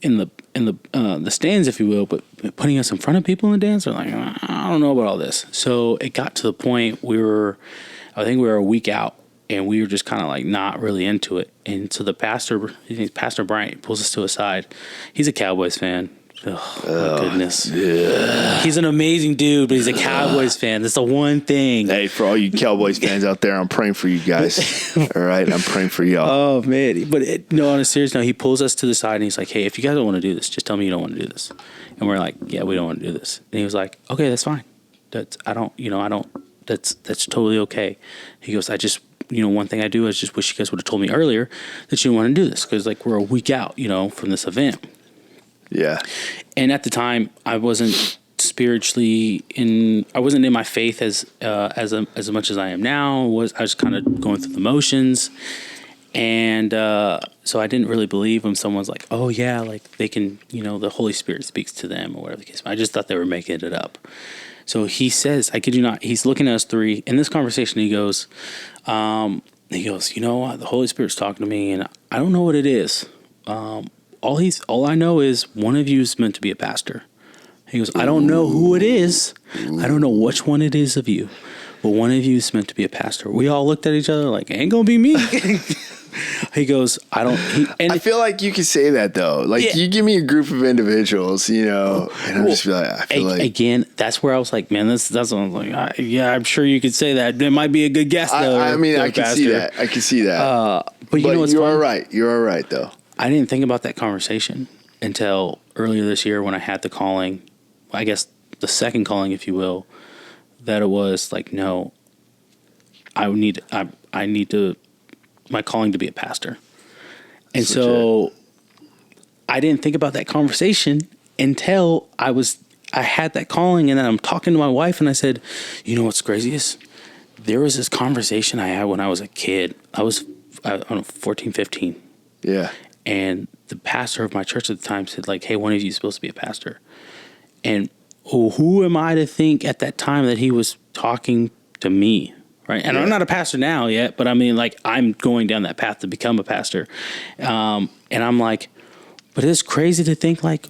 in the stands, if you will, but putting us in front of people in the dance, we're like, I don't know about all this. So it got to the point I think we were a week out, and we were just kind of like not really into it. And so the pastor, his name's Pastor Bryant, pulls us to a side. He's a Cowboys fan. Oh, my goodness. Yeah. He's an amazing dude, but he's a Cowboys fan. That's the one thing. Hey, for all you Cowboys fans out there, I'm praying for you guys. All right? I'm praying for y'all. Oh, man. But on a serious note, he pulls us to the side, and he's like, hey, if you guys don't want to do this, just tell me you don't want to do this. And we're like, yeah, we don't want to do this. And he was like, okay, that's fine. That's totally okay. He goes, I just, one thing I do is just wish you guys would have told me earlier that you didn't want to do this, because like we're a week out, from this event. Yeah. And at the time, I wasn't spiritually I wasn't in my faith as much as I am now. I was kind of going through the motions. And so I didn't really believe when someone's like, oh yeah, like they can, the Holy Spirit speaks to them or whatever the case. I just thought they were making it up. So he says, I kid you not, he's looking at us three. In this conversation, he goes, the Holy Spirit's talking to me, and I don't know what it is. All I know is one of you is meant to be a pastor. He goes, I don't know who it is. I don't know which one it is of you, but one of you is meant to be a pastor. We all looked at each other like, ain't gonna be me. He goes, I feel like you could say that though. Like, yeah. You give me a group of individuals, and I'm just like, I feel like again, that's where I was like, man, that's what I was like. Yeah, I'm sure you could say that. It might be a good guess though. I can see that. I can see that. But you know what's you're all right. You're all right though. I didn't think about that conversation until earlier this year when I had the calling, I guess the second calling, if you will, that it was like, no, I need my calling to be a pastor. And so I didn't think about that conversation until I had that calling, and then I'm talking to my wife and I said, you know what's craziest? There was this conversation I had when I was a kid. I don't know, 14, 15. Yeah. And the pastor of my church at the time said, like, hey, one of you is supposed to be a pastor. And who am I to think at that time that he was talking to me, right? And I'm not a pastor now yet, but I mean, like, I'm going down that path to become a pastor. And I'm like, but it's crazy to think, like,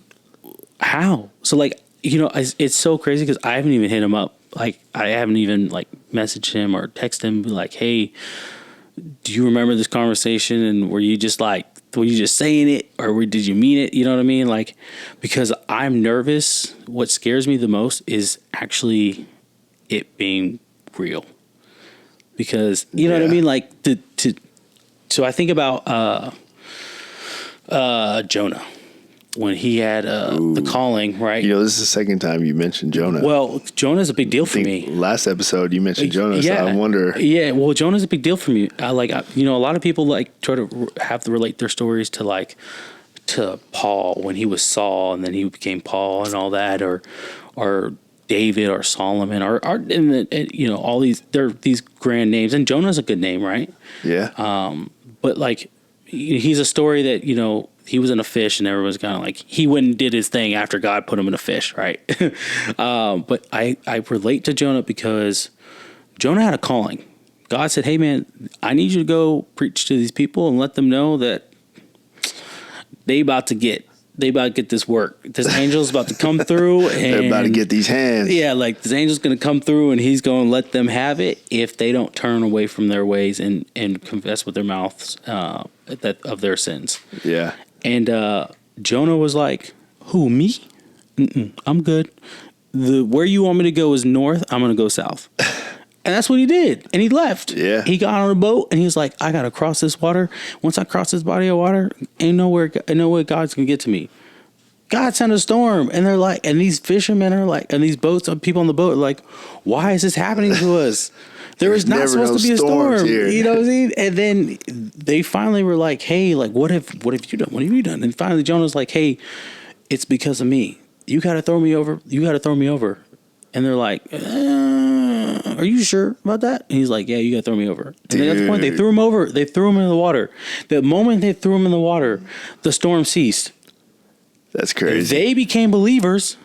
how? So, like, you know, it's so crazy because I haven't even hit him up. Like, I haven't even, like, messaged him or texted him, like, hey, do you remember this conversation? And were you just saying it, or did you mean it? You know what I mean? Like, because I'm nervous. What scares me the most is actually it being real. Because, you know what I mean? Like, so I think about Jonah when he had the calling, right? You know, this is the second time you mentioned Jonah. Well, Jonah's a big deal for me. Last episode you mentioned Jonah, yeah, so I wonder. Yeah, well, Jonah's a big deal for me. You know, a lot of people like try to have to relate their stories to Paul when he was Saul and then he became Paul and all that, or David or Solomon or you know, all these, they're these grand names, and Jonah's a good name, right? Yeah. But like, he's a story that, you know, he was in a fish and everyone's kind of like, he went and did his thing after God put him in a fish, right? But I relate to Jonah because Jonah had a calling. God said, hey man, I need you to go preach to these people and let them know that they about to get this work. This angel's about to come through. And they're about to get these hands. Yeah, like this angel's going to come through and he's going to let them have it if they don't turn away from their ways and confess with their mouths of their sins. Yeah. And Jonah was like, who, me? I'm good. Where you want me to go is north. I'm going to go south. And that's what he did. And he left. Yeah. He got on a boat and he was like, I got to cross this water. Once I cross this body of water, ain't no way God's going to get to me. God sent a storm. And they're like, and these fishermen are like, and these people on the boat are like, why is this happening to us? There is not supposed to be a storm. Here. You know what I mean? And then they finally were like, hey, like, what have you done? What have you done? And finally Jonah's like, hey, it's because of me. You got to throw me over. You got to throw me over. And they're like, are you sure about that? And he's like, yeah, you got to throw me over. And then at the point, they threw him over. They threw him in the water. The moment they threw him in the water, the storm ceased. That's crazy. They became believers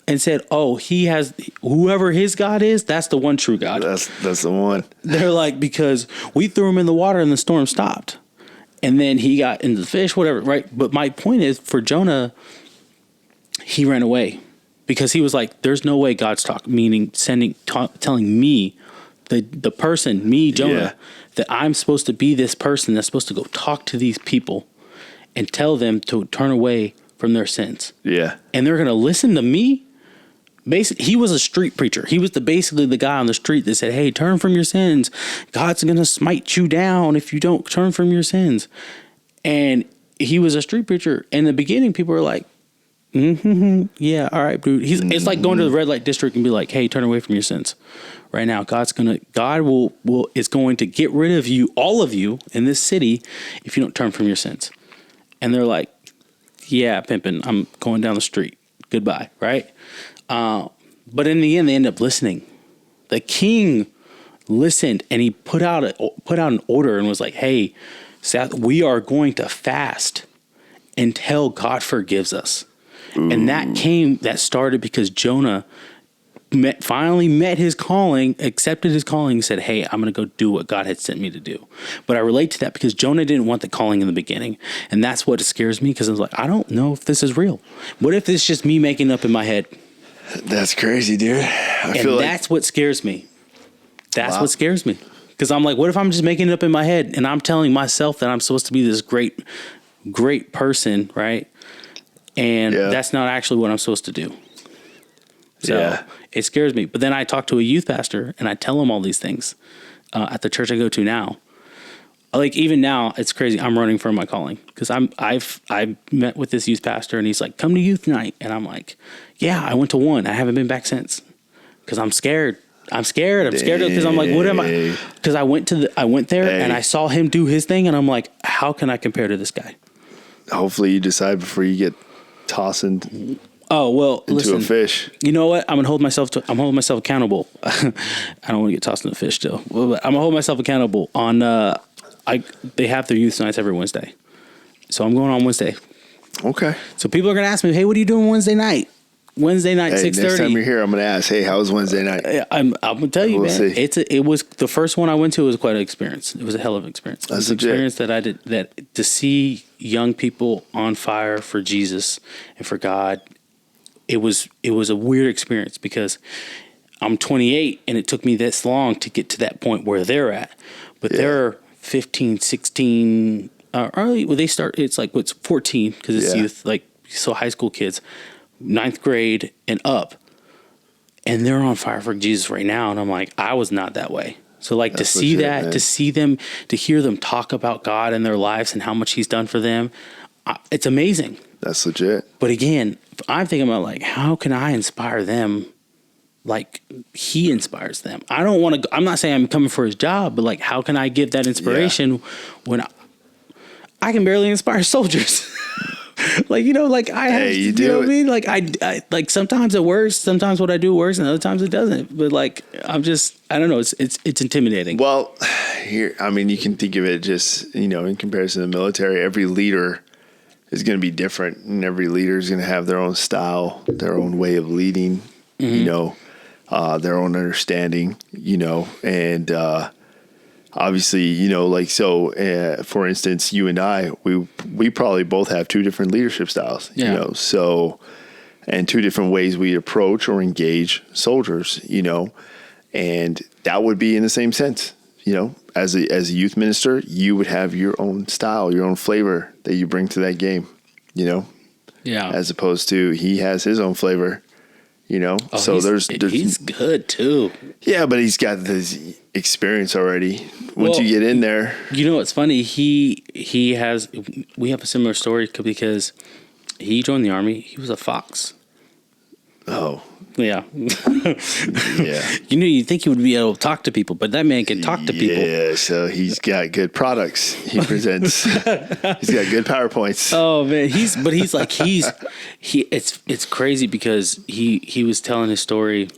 and said, oh, he has, whoever his God is, that's the one true God. That's the one. They're like, because we threw him in the water and the storm stopped. And then he got into the fish, whatever, right? But my point is, for Jonah, he ran away. Because he was like, there's no way God's telling me, the person, me, Jonah, that I'm supposed to be this person that's supposed to go talk to these people and tell them to turn away from their sins. Yeah. And they're going to listen to me? Basically, he was a street preacher. He was basically the guy on the street that said, hey, turn from your sins. God's going to smite you down if you don't turn from your sins. And he was a street preacher. In the beginning, people were like, yeah, all right, dude. It's like going to the red light district and be like, hey, turn away from your sins. Right now, God is going to get rid of you, all of you in this city, if you don't turn from your sins. And they're like, yeah, pimpin', I'm going down the street. Goodbye, right? But in the end, they end up listening. The king listened and he put out an order and was like, hey, Seth, we are going to fast until God forgives us. Ooh. And that started because Jonah finally met his calling, accepted his calling, and said, hey, I'm going to go do what God had sent me to do. But I relate to that because Jonah didn't want the calling in the beginning. And that's what scares me, because I was like, I don't know if this is real. What if it's just me making up in my head? That's crazy, dude. I feel like that's what scares me. That's what scares me. Because I'm like, what if I'm just making it up in my head and I'm telling myself that I'm supposed to be this great, great person, right? And that's not actually what I'm supposed to do. So it scares me. But then I talk to a youth pastor and I tell him all these things at the church I go to now. like even now, it's crazy. I'm running from my calling because I've met with this youth pastor and he's like, come to youth night. And I'm like, yeah, I went to one. I haven't been back since because I'm scared. I'm scared because I'm like, what am I? Because I went there and I saw him do his thing and I'm like, how can I compare to this guy? Hopefully you decide before you get tossing. Oh, well, into a fish. You know what? I'm holding myself accountable. I don't want to get tossed in the fish still. But I'm gonna hold myself accountable on they have their youth nights every Wednesday. So I'm going on Wednesday. Okay. So people are gonna ask me, hey, what are you doing Wednesday night? Wednesday night, 6:30. Next time you're here, I'm gonna ask, hey, how was Wednesday night? I'm gonna tell you, man. See. It was the first one I went to was quite an experience. It was a hell of an experience. It was an experience that I did that to see young people on fire for Jesus and for God. It was a weird experience because I'm 28 and it took me this long to get to that point where they're at. But they're 15, 16, early. Well, they start. It's like what's 14 because it's youth, like so high school kids, 9th grade and up, and they're on fire for Jesus right now. And I'm like, I was not that way. So like to see that, man. To see them, to hear them talk about God in their lives and how much He's done for them, it's amazing. That's legit. But again, I'm thinking about like, how can I inspire them like He inspires them? I don't want to, I'm not saying I'm coming for His job, but like, how can I give that inspiration when I can barely inspire soldiers? Like, like I have, you know what I mean? Like I like sometimes it works, sometimes what I do works and other times it doesn't. But like, I don't know. It's intimidating. Well, here, I mean, you can think of it just, in comparison to the military, every leader is going to be different and every leader is going to have their own style, their own way of leading, their own understanding, and, obviously, for instance, you and I, we probably both have two different leadership styles, and two different ways we approach or engage soldiers, and that would be in the same sense, as a youth minister, you would have your own style, your own flavor that you bring to that game, as opposed to he has his own flavor. So there's he's good too. Yeah, but he's got this experience already. Once you get in there, what's funny? We have a similar story because he joined the Army. He was a Fox. Oh, yeah, yeah. You'd think he would be able to talk to people, but that man can talk to people. Yeah, so he's got good products. He presents. He's got good PowerPoints. Oh man, it's crazy because he was telling his story,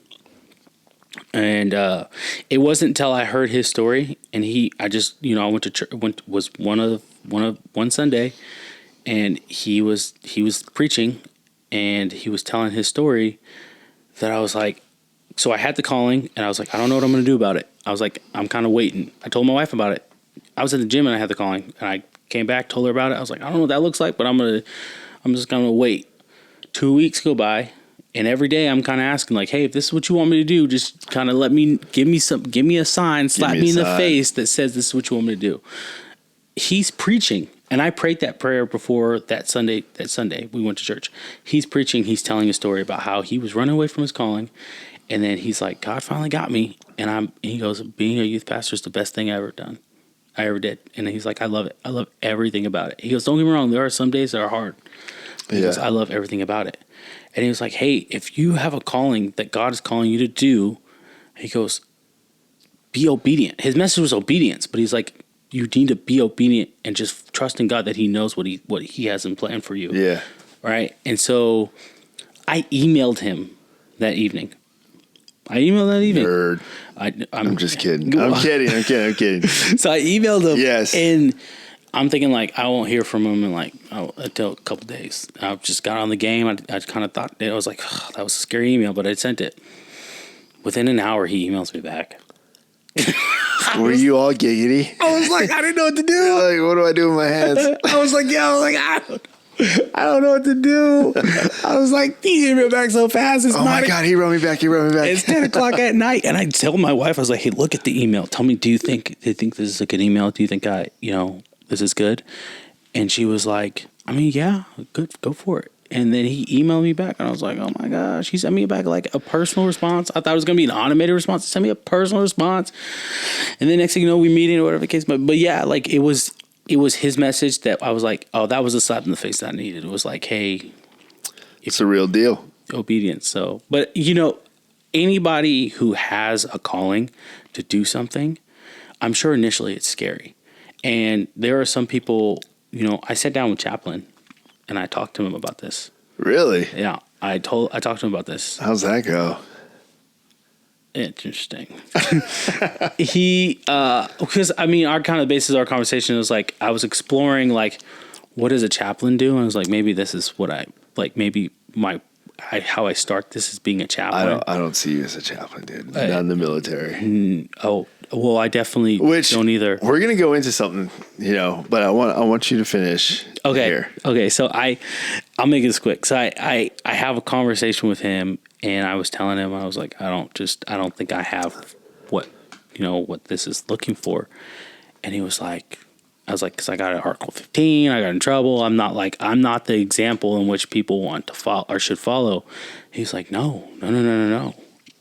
and it wasn't until I heard his story, and I went to church. Was one Sunday, and he was preaching, and he was telling his story. That I was like, so I had the calling and I was like, I don't know what I'm going to do about it. I was like, I'm kind of waiting. I told my wife about it. I was at the gym and I had the calling and I came back, told her about it. I was like, I don't know what that looks like, but I'm just going to wait. 2 weeks go by and every day I'm kind of asking like, hey, if this is what you want me to do, just kind of give me a sign, slap me in the face that says this is what you want me to do. He's preaching. And I prayed that prayer before that Sunday we went to church. He's preaching. He's telling a story about how he was running away from his calling. And then he's like, God finally got me. And he goes, being a youth pastor is the best thing I ever did. And he's like, I love it. I love everything about it. He goes, don't get me wrong. There are some days that are hard. He goes, I love everything about it. And he was like, hey, if you have a calling that God is calling you to do, he goes, be obedient. His message was obedience, but he's like, you need to be obedient and just trust in God that He knows what He has in plan for you. Yeah. Right. And so I emailed him that evening. Nerd. I'm just kidding. I'm kidding. So I emailed him. Yes. And I'm thinking like I won't hear from him in until a couple days. I just got on the game. I kind of thought I was like, oh, that was a scary email, but I sent it. Within an hour, he emails me back. Were you all giggity? I was like, I didn't know what to do. Like, what do I do with my hands? I was like, I don't know what to do. I was like, he emailed back so fast. Oh my God, he wrote me back. It's 10 o'clock at night. And I tell my wife, I was like, hey, look at the email. Tell me, do you think this is a good email? Do you think this is good? And she was like, I mean, yeah, good. Go for it. And then he emailed me back, and I was like, oh my gosh. He sent me back like a personal response. I thought it was going to be an automated response. He sent me a personal response. And then next thing you know, we meeting or whatever the case. But yeah, like it was his message that I was like, oh, that was a slap in the face that I needed. It was like, hey, it's a real deal. Obedience. So, but anybody who has a calling to do something, I'm sure initially it's scary. And there are some people, I sat down with Chaplin and I talked to him about this. Really? Yeah. I talked to him about this. How's that go? Interesting. Because our kind of basis of our conversation was like, I was exploring like, what does a chaplain do? And I was like, maybe this is what how I start this as being a chaplain. I don't see you as a chaplain, dude. Not in the military. Well, I definitely don't either. We're gonna go into something, but I want you to finish. Okay. Here. Okay. So I'll make this quick. So I have a conversation with him, and I was telling him, I was like, I don't think I have what this is looking for. And he was like, I was like, because I got an Article 15, I got in trouble. I'm not the example in which people want to follow or should follow. He's like, no.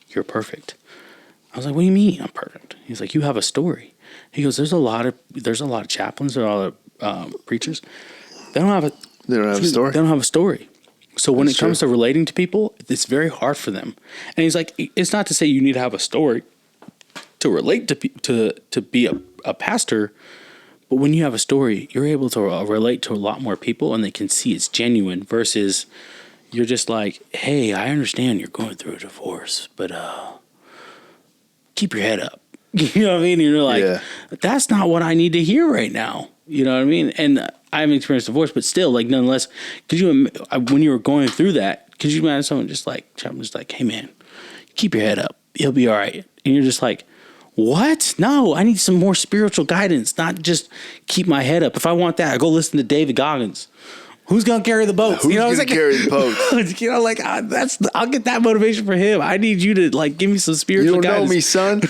You're perfect. I was like, what do you mean I'm perfect? He's like, you have a story. He goes, there's a lot of chaplains, there are a lot of preachers. They don't have a story. They don't have a story. So when it comes to relating to people, it's very hard for them. And he's like, it's not to say you need to have a story to relate to be a pastor. But when you have a story, you're able to relate to a lot more people, and they can see it's genuine versus you're just like, hey, I understand you're going through a divorce, but keep your head up. You know what I mean? And you're like, that's not what I need to hear right now. You know what I mean? And I haven't experienced divorce, but still, like, nonetheless, when you were going through that, could you imagine someone just like, hey, man, keep your head up. You'll be all right. And you're just like, what? No, I need some more spiritual guidance, not just keep my head up. If I want that, I go listen to David Goggins. Who's gonna carry the boats? Who's gonna carry the boats? I'll get that motivation for him. I need you to give me some spiritual guidance. You don't know me,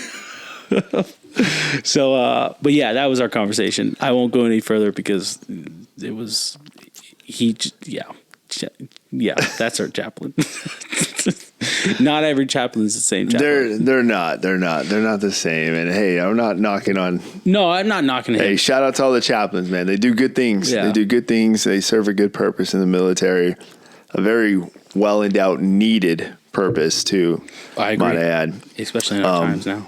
son. So, but yeah, that was our conversation. I won't go any further because it was that's our chaplain. Not every chaplain is the same chaplain. They're not the same. And hey, I'm not knocking on. No, I'm not knocking him. Hey, shout out to all the chaplains, man. They do good things. Yeah. They do good things. They serve a good purpose in the military. A very well endowed, needed purpose too. I agree. Might I add, especially in our times now.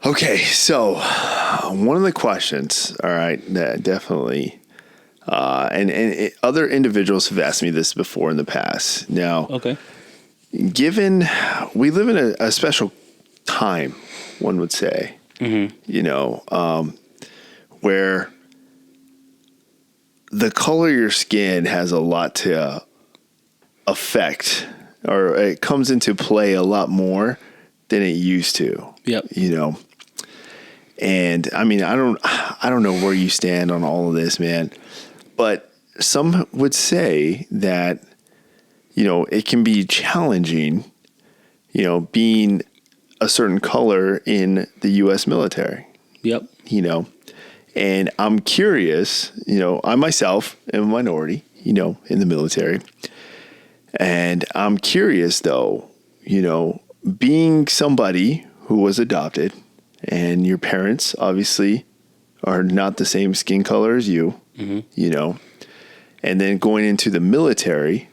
Okay, so one of the questions, all right, that definitely. Other individuals have asked me this before in the past. Now, okay, given we live in a special time, one would say, where the color of your skin has a lot to affect, or it comes into play a lot more than it used to. Yep. And I mean, I don't know where you stand on all of this, man. But some would say that, it can be challenging, being a certain color in the U.S. military. Yep. And I'm curious, I myself am a minority, in the military. And I'm curious, though, being somebody who was adopted and your parents obviously are not the same skin color as you. Mm-hmm. And then going into the military,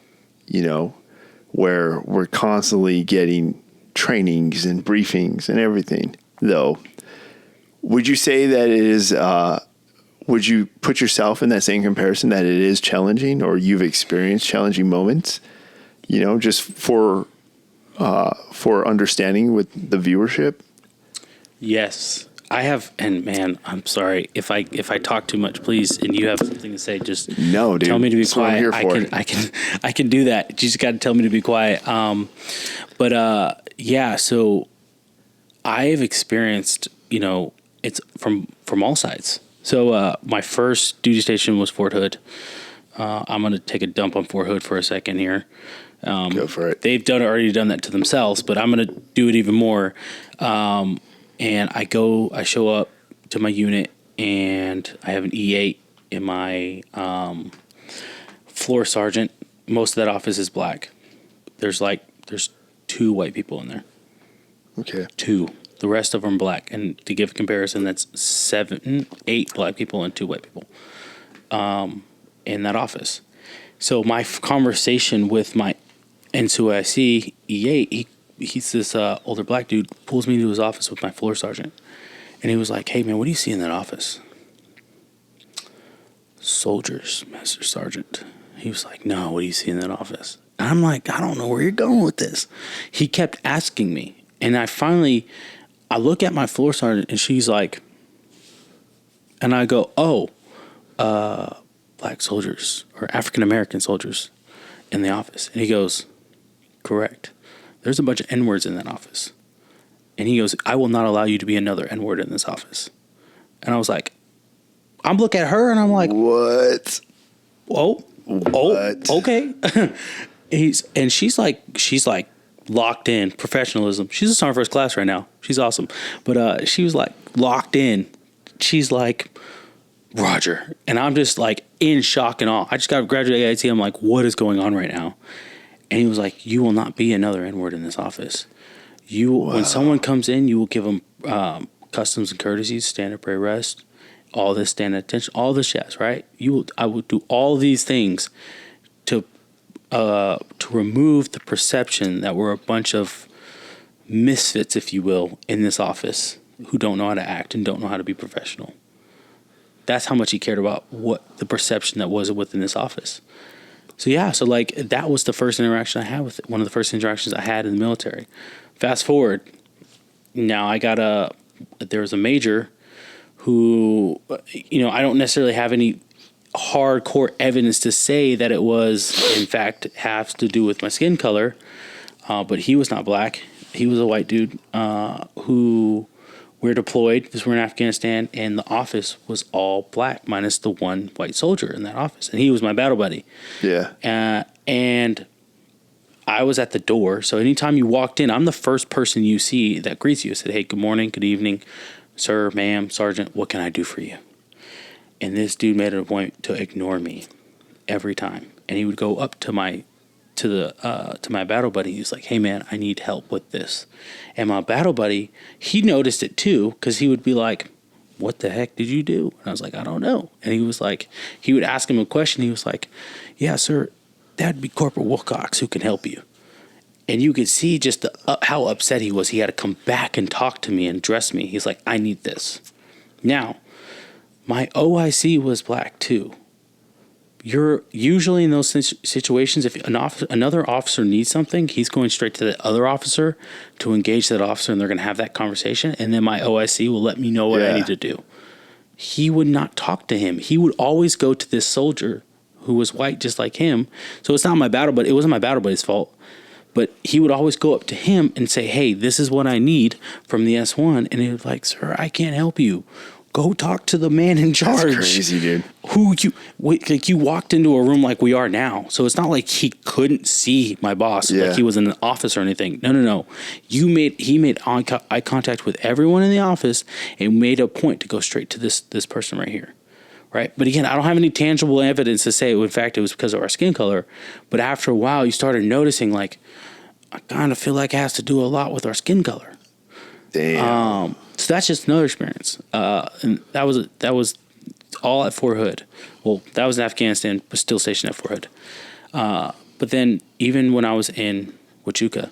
where we're constantly getting trainings and briefings and everything, though, would you say that it is, would you put yourself in that same comparison that it is challenging, or you've experienced challenging moments, just for understanding with the viewership? Yes. I have, and man, I'm sorry if I talk too much, please, and you have something to say, just no, dude. Tell me to be That's quiet. What I'm here for. I can do that. You just got to tell me to be quiet. Yeah. So I've experienced, it's from all sides. So my first duty station was Fort Hood. I'm going to take a dump on Fort Hood for a second here. Go for it. They've already done that to themselves, but I'm going to do it even more. And I show up to my unit, and I have an E8 in my floor sergeant. Most of that office is black. There's 2 white people in there. Okay. 2. The rest of them black. And to give a comparison, that's 7, 8 black people and 2 white people in that office. So my conversation with my NCOIC E8, he's this older black dude, pulls me into his office with my floor sergeant. And he was like, hey, man, what do you see in that office? Soldiers, Master Sergeant. He was like, no, what do you see in that office? And I'm like, I don't know where you're going with this. He kept asking me. And I look at my floor sergeant and she's like, and I go, black soldiers or African-American soldiers in the office. And he goes, correct. There's a bunch of N-words in that office. And he goes, I will not allow you to be another N-word in this office. And I was like, I'm looking at her and I'm like, what? Oh, okay. She's like locked in professionalism. She's a sergeant first class right now. She's awesome. But she was like locked in. She's like, Roger. And I'm just like in shock and awe. I just got graduated AIT. I'm like, what is going on right now? And he was like, you will not be another N-word in this office. When someone comes in, you will give them customs and courtesies, standard prayer rest, all this standard attention, all this jazz, right? I will do all these things to remove the perception that we're a bunch of misfits, if you will, in this office who don't know how to act and don't know how to be professional. That's how much he cared about what the perception that was within this office. So like that was the first interaction I had with it. One of the first interactions I had in the military. Fast forward, now there was a major who, I don't necessarily have any hardcore evidence to say that it was, in fact, has to do with my skin color, but he was not black. He was a white dude who we're deployed because we're in Afghanistan, and the office was all black minus the one white soldier in that office, and he was my battle buddy. Yeah. And I was at the door, so anytime you walked in, I'm the first person you see that greets you. I said, hey, good morning, good evening, sir, ma'am, sergeant, what can I do for you? And this dude made it a point to ignore me every time. And he would go up to my battle buddy. He was like, hey, man, I need help with this. And my battle buddy, he noticed it too, because he would be like, what the heck did you do? And I was like, I don't know. And he was like, he would ask him a question. He was like, yeah, sir, that'd be Corporal Wilcox who can help you. And you could see just how upset he was. He had to come back and talk to me and dress me. He's like, I need this. Now, my OIC was black too. You're usually in those situations, if another officer needs something, he's going straight to the other officer to engage that officer, and they're going to have that conversation. And then my OIC will let me know what I need to do. He would not talk to him. He would always go to this soldier who was white just like him. So it's not my battle buddy. It wasn't my battle buddy's fault. But he would always go up to him and say, hey, this is what I need from the S1. And he was like, sir, I can't help you. Go talk to the man in charge. That's crazy, dude. You walked into a room like we are now. So it's not like he couldn't see my boss, like he was in an office or anything. No. He made eye contact with everyone in the office and made a point to go straight to this person right here. Right. But again, I don't have any tangible evidence to say, in fact, it was because of our skin color. But after a while, you started noticing, like, I kind of feel like it has to do a lot with our skin color. Damn. So that's just another experience. And that was all at Fort Hood. Well, that was in Afghanistan, but still stationed at Fort Hood. But then even when I was in Huachuca,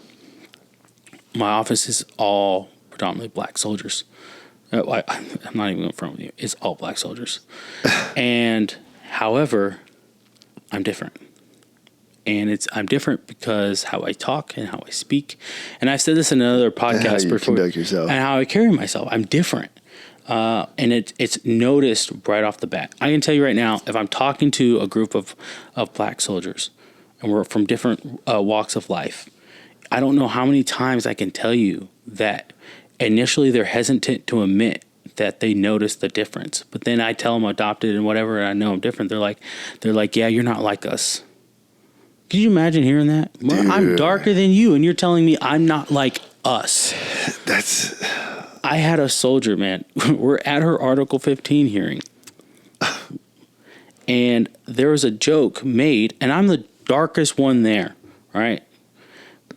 my office is all predominantly black soldiers. I'm not even going to front with you. It's all black soldiers. And however, I'm different. And I'm different because how I talk and how I speak. And I've said this in another podcast and before. Conduct yourself. And how I carry myself. I'm different. And it's noticed right off the bat. I can tell you right now, if I'm talking to a group of black soldiers, and we're from different walks of life, I don't know how many times I can tell you that initially they're hesitant to admit that they notice the difference. But then I tell them I'm adopted and whatever, and I know I'm different. They're like, yeah, you're not like us. Could you imagine hearing that? Well, I'm darker than you, and you're telling me I'm not like us. I had a soldier, man. We're at her Article 15 hearing. And there was a joke made, and I'm the darkest one there, right?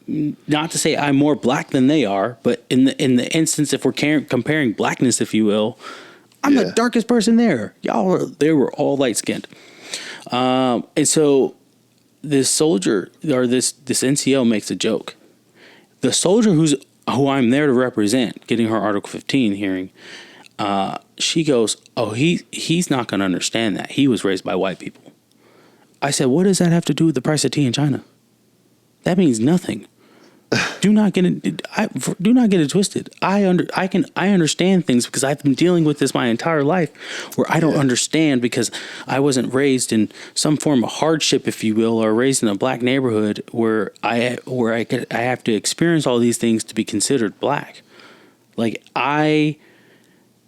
Not to say I'm more black than they are, but in the instance, if we're comparing blackness, if you will, I'm the darkest person there. They were all light skinned. And so this soldier or this NCO makes a joke. The soldier who I'm there to represent, getting her Article 15 hearing, she goes, "Oh, he's not going to understand that. He was raised by white people." I said, "What does that have to do with the price of tea in China? That means nothing." Do not get it twisted. I understand things because I've been dealing with this my entire life, where I don't understand because I wasn't raised in some form of hardship, if you will, or raised in a black neighborhood where I have to experience all these things to be considered black.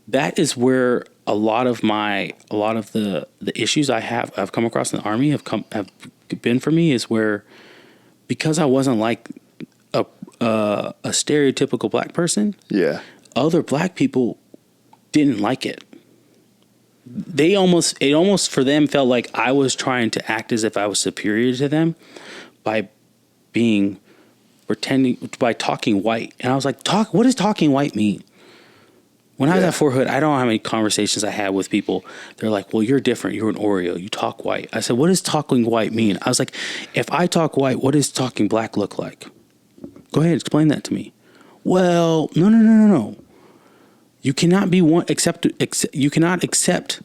That is where a lot of the issues I've come across in the Army have been for me, is where, because I wasn't like a stereotypical black person, other black people didn't like it. It almost for them felt like I was trying to act as if I was superior to them by talking white. And I was like, what does talking white mean? When I was at Fort Hood, I don't know how many conversations I had with people. They're like, "Well, you're different. You're an Oreo. You talk white." I said, "What does talking white mean?" I was like, "If I talk white, what does talking black look like? Go ahead, explain that to me." "Well, no. You cannot you cannot accept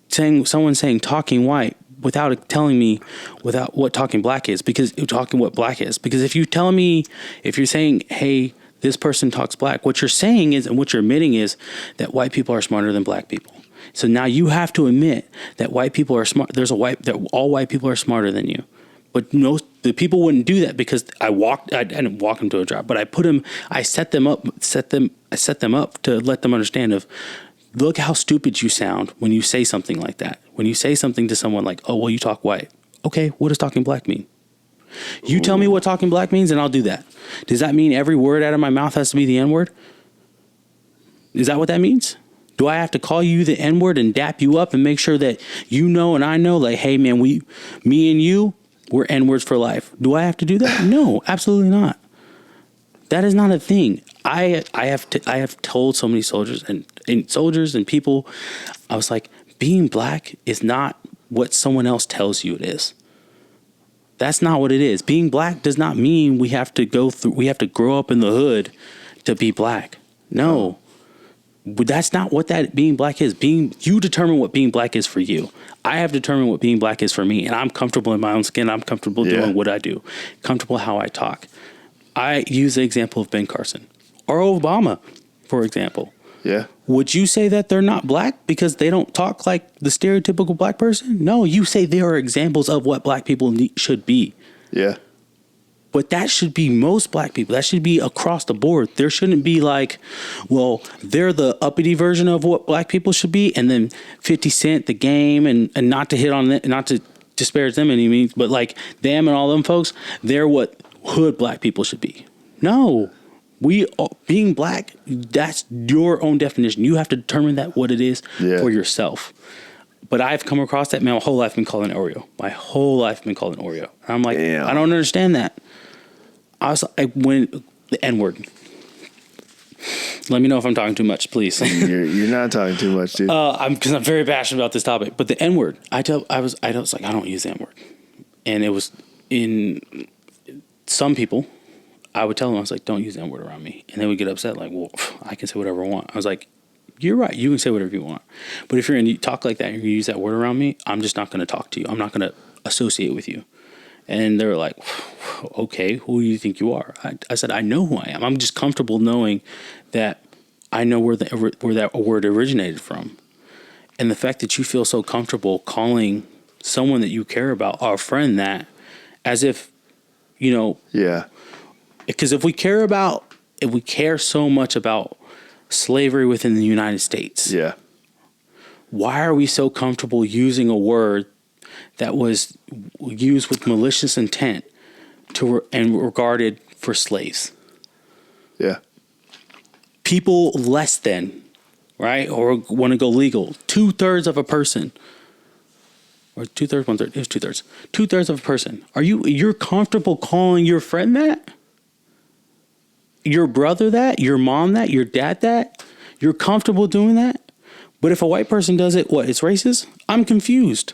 someone saying talking white without telling me what talking black is, because talking what black is. Because if you're saying, hey, this person talks black, what you're saying is, and what you're admitting is, that white people are smarter than black people. So now you have to admit that white people are smart. That all white people are smarter than you. But the people wouldn't do that, because I didn't walk them to a job, but I set them up to let them understand of, look how stupid you sound when you say something like that. When you say something to someone like, "Oh, well, you talk white." Okay, what does talking black mean? You tell me what talking black means, and I'll do that. Does that mean every word out of my mouth has to be the N-word? Is that what that means? Do I have to call you the N-word and dap you up and make sure that you know and I know, like, hey, man, me and you, we're N-words for life? Do I have to do that? No, absolutely not. That is not a thing. I have told so many soldiers and people, I was like, being black is not what someone else tells you it is. That's not what it is. Being black does not mean we have to grow up in the hood to be black. No. That's not what that being black is. You determine what being black is for you. I have determined what being black is for me, and I'm comfortable in my own skin. I'm comfortable doing what I do. Comfortable how I talk. I use the example of Ben Carson or Obama, for example. Yeah. Would you say that they're not black because they don't talk like the stereotypical black person? No, you say they are examples of what black people should be. Yeah. But that should be most black people. That should be across the board. There shouldn't be like, well, they're the uppity version of what black people should be, and then 50 Cent, The Game, and not to hit on that, not to disparage them any means, but like them and all them folks, they're what hood black people should be. No. Being black, that's your own definition. You have to determine what it is for yourself. But I've come across that, man, my whole life been called an Oreo. My whole life been called an Oreo. And I'm like, damn. I don't understand that. The N-word. Let me know if I'm talking too much, please. You're not talking too much, dude. Because I'm very passionate about this topic. But the N-word, I was like, I don't use the N-word. And it was in some people, I would tell them, I was like, don't use the N-word around me. And they would get upset, like, well, I can say whatever I want. I was like, you're right. You can say whatever you want. But if you're going to talk like that and you use that word around me, I'm just not going to talk to you. I'm not going to associate with you. And they were like, okay, who do you think you are? I said, I know who I am. I'm just comfortable knowing that I know where that word originated from. And the fact that you feel so comfortable calling someone that you care about, our friend, that, as if, Yeah. Because if we care so much about slavery within the United States, why are we so comfortable using a word that was used with malicious intent and regarded for slaves? Yeah. People less than, right, or want to go legal. 2/3 of a person or 2/3, 1/3. It was 2/3. 2/3 of a person. You're comfortable calling your friend that? Your brother that? Your mom that? Your dad that? You're comfortable doing that? But if a white person does it, what? It's racist? I'm confused.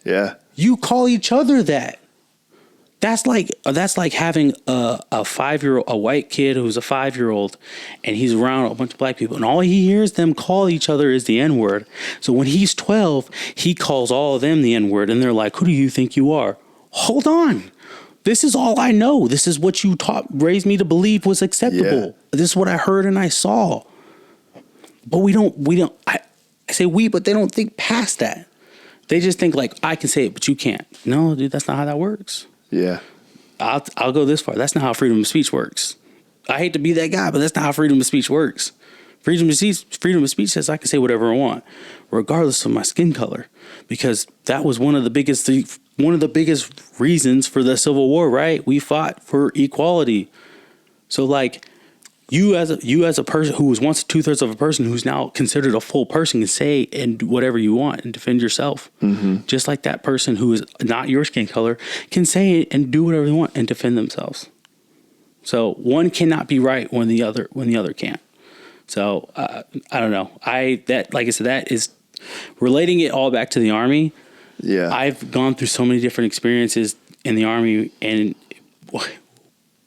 Yeah. You call each other that. That's like having a 5-year-old, a white kid who's a 5-year-old, and he's around a bunch of black people, and all he hears them call each other is the N-word. So when he's 12, he calls all of them the N-word, and they're like, "Who do you think you are?" Hold on. This is all I know. This is what you raised me to believe was acceptable. Yeah. This is what I heard and I saw. But I say we, but they don't think past that. They just think like, I can say it, but you can't. No, dude, that's not how that works. Yeah. I'll go this far. That's not how freedom of speech works. I hate to be that guy, but that's not how freedom of speech works. Freedom of speech says I can say whatever I want, regardless of my skin color, because that was one of the biggest reasons for the Civil War. Right? We fought for equality. So like, you as a person who was once 2/3 of a person who's now considered a full person can say and do whatever you want and defend yourself. Mm-hmm. Just like that person who is not your skin color can say it and do whatever they want and defend themselves. So one cannot be right when the other can't. So I don't know. Like I said, that is relating it all back to the Army. Yeah. I've gone through so many different experiences in the Army, and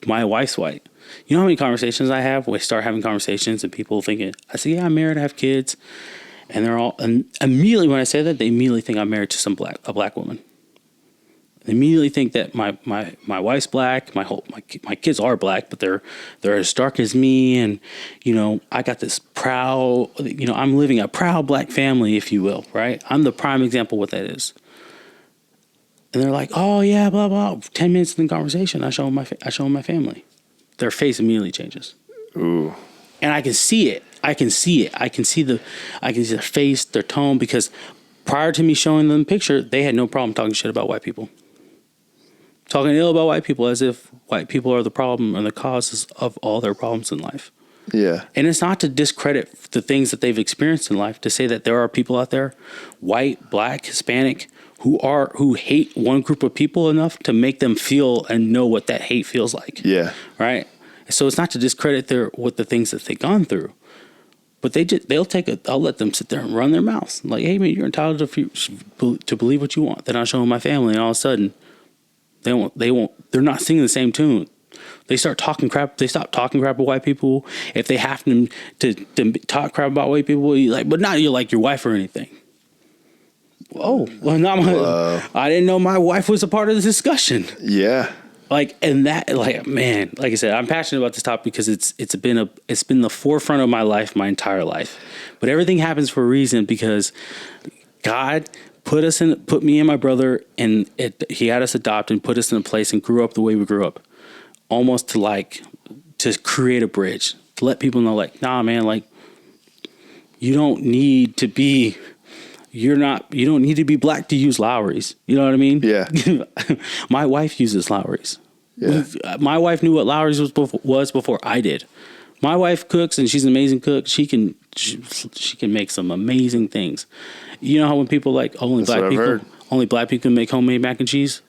my wife's white. You know how many conversations I have? We start having conversations and people thinking, I say, yeah, I'm married, I have kids. And they're all, and immediately when I say that, they immediately think I'm married to a black woman. They immediately think that my wife's black, my kids are black, but they're as dark as me. And, I got this proud, I'm living a proud black family, if you will, right? I'm the prime example of what that is. And they're like, oh yeah, blah, blah. 10 minutes in the conversation, I show them my family. Their face immediately changes. Ooh. And I can see it. I can see their face, their tone, because prior to me showing them the picture, they had no problem talking shit about white people. Talking ill about white people as if white people are the problem and the causes of all their problems in life. Yeah. And it's not to discredit the things that they've experienced in life, to say that there are people out there, white, black, Hispanic, who hate one group of people enough to make them feel and know what that hate feels like. Yeah. Right. So it's not to discredit the things that they've gone through, but I'll let them sit there and run their mouths like, hey man, you're entitled to believe what you want. Then I'll show them my family, and all of a sudden they're not singing the same tune. They start talking crap. They stop talking crap about white people. If they have to talk crap about white people, but not you're like your wife or anything. Oh, well, I didn't know my wife was a part of this discussion. Yeah. Like I said, I'm passionate about this topic because it's been the forefront of my life, my entire life. But everything happens for a reason, because God put me and my brother, and he had us adopt and put us in a place and grew up the way we grew up, almost to create a bridge, to let people know, like, nah, man, like, you don't need to be black to use Lowry's. You know what I mean? Yeah. My wife uses Lowry's. Yeah. My wife knew what Lowry's was before I did. My wife cooks, and she's an amazing cook. She can make some amazing things. You know how when people like only black people can make homemade mac and cheese?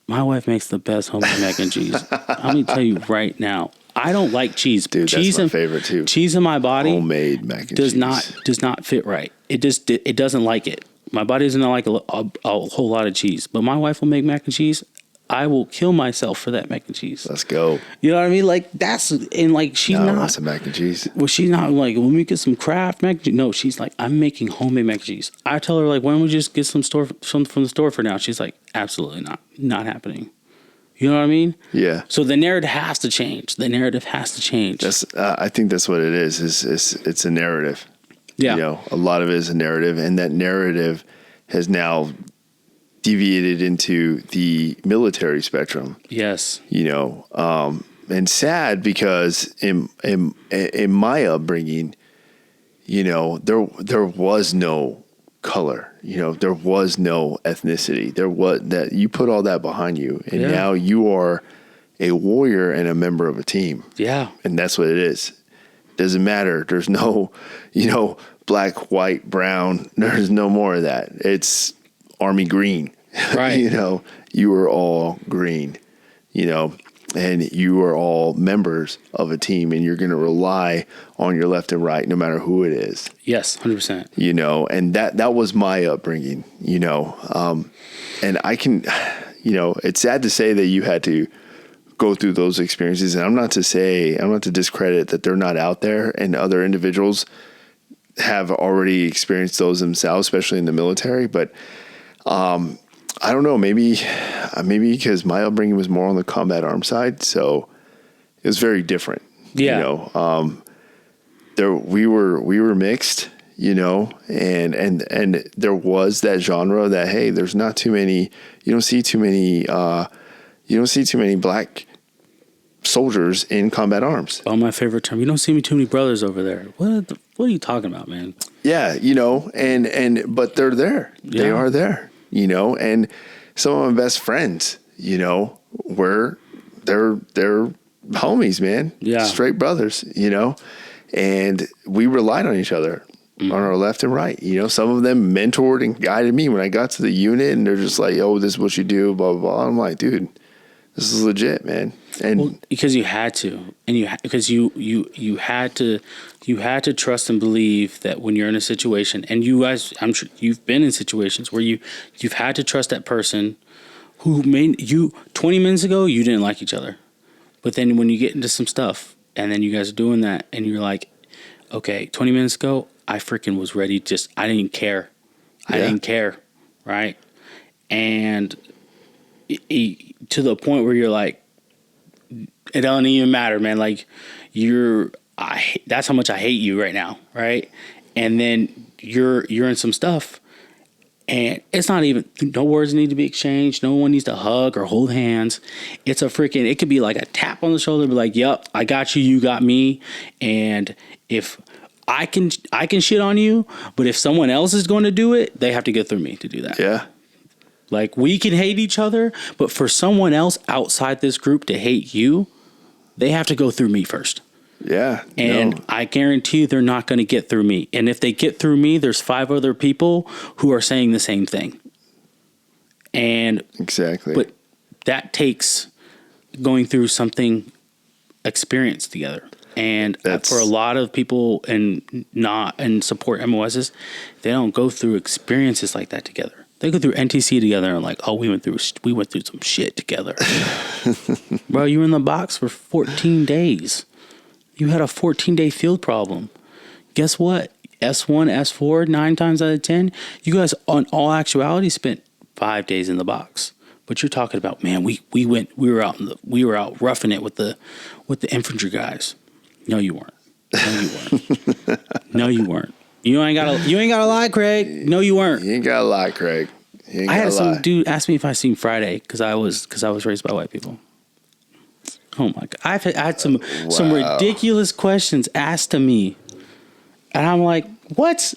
My wife makes the best homemade mac and cheese. Let me tell you right now. I don't like cheese. Dude, cheese that's my favorite too. Cheese in my body, homemade mac and cheese, does not fit right. It doesn't like it. My body doesn't like a whole lot of cheese. But my wife will make mac and cheese. I will kill myself for that mac and cheese. Let's go. You know what I mean? Like she's not. I want some mac and cheese. Well, she's not like, let me get some Kraft mac and cheese. No, she's like, I'm making homemade mac and cheese. I tell her, like, why don't we just get some from the store for now? She's like, absolutely not happening. You know what I mean? Yeah. So the narrative has to change. I think that's what it is it's a narrative. Yeah. A lot of it is a narrative, and that narrative has now deviated into the military spectrum. Yes. And sad, because in my upbringing, there was no color, there was no ethnicity. There was that, you put all that behind you, and now you are a warrior and a member of a team. Yeah. And that's what it is. Doesn't matter. There's no, black, white, brown. There's no more of that. It's Army green. Right. You are all green, and you are all members of a team, and you're going to rely on your left and right, no matter who it is. Yes, 100%. And that was my upbringing, and I can, it's sad to say that you had to go through those experiences. And I'm not to discredit that they're not out there, and other individuals have already experienced those themselves, especially in the military. But I don't know, maybe because my upbringing was more on the combat arms side, so it was very different. Yeah. We were mixed, and there was that genre that, hey, there's not too many. You don't see too many black soldiers in combat arms. Oh, my favorite term. You don't see me too many brothers over there. What are you talking about, man? Yeah, but they're there. Yeah. They are there, and some of my best friends, they're homies, man. Yeah. Straight brothers, and we relied on each other on our left and right. Some of them mentored and guided me when I got to the unit, and they're just like, oh, this is what you do, blah, blah, blah. I'm like, dude, this is legit, man. And because you had to, and because you had to trust and believe that when you're in a situation, and you guys, I'm sure you've been in situations where you've had to trust that person who made you 20 minutes ago, you didn't like each other. But then when you get into some stuff and then you guys are doing that and you're like, okay, 20 minutes ago, I freaking was ready. I didn't care. I didn't care. Right. And to the point where you're like, it don't even matter, man. Like that's how much I hate you right now. Right. And then you're in some stuff and it's not even, no words need to be exchanged. No one needs to hug or hold hands. It's it could be like a tap on the shoulder, be like, yep, I got you. You got me. And if I can shit on you, but if someone else is going to do it, they have to go through me to do that. Yeah. Like, we can hate each other, but for someone else outside this group to hate you, they have to go through me first. Yeah. And I guarantee you they're not going to get through me. And if they get through me, there's 5 other people who are saying the same thing. And exactly. But that takes going through something experience together. And for a lot of people and support MOSs, they don't go through experiences like that together. They go through NTC together and like, oh, we went through some shit together. Bro, you were in the box for 14 days. You had a 14-day field problem. Guess what? S1, S4, 9 times out of 10, you guys, on all actuality, spent 5 days in the box. But you're talking about, man, we were out roughing it with the infantry guys. No, you weren't. No, you weren't. You ain't gotta lie, Craig. No, you weren't. You ain't gotta lie, Craig. I had some dude ask me if I seen Friday because I was raised by white people. Oh my God. I've had some ridiculous questions asked to me. And I'm like, what?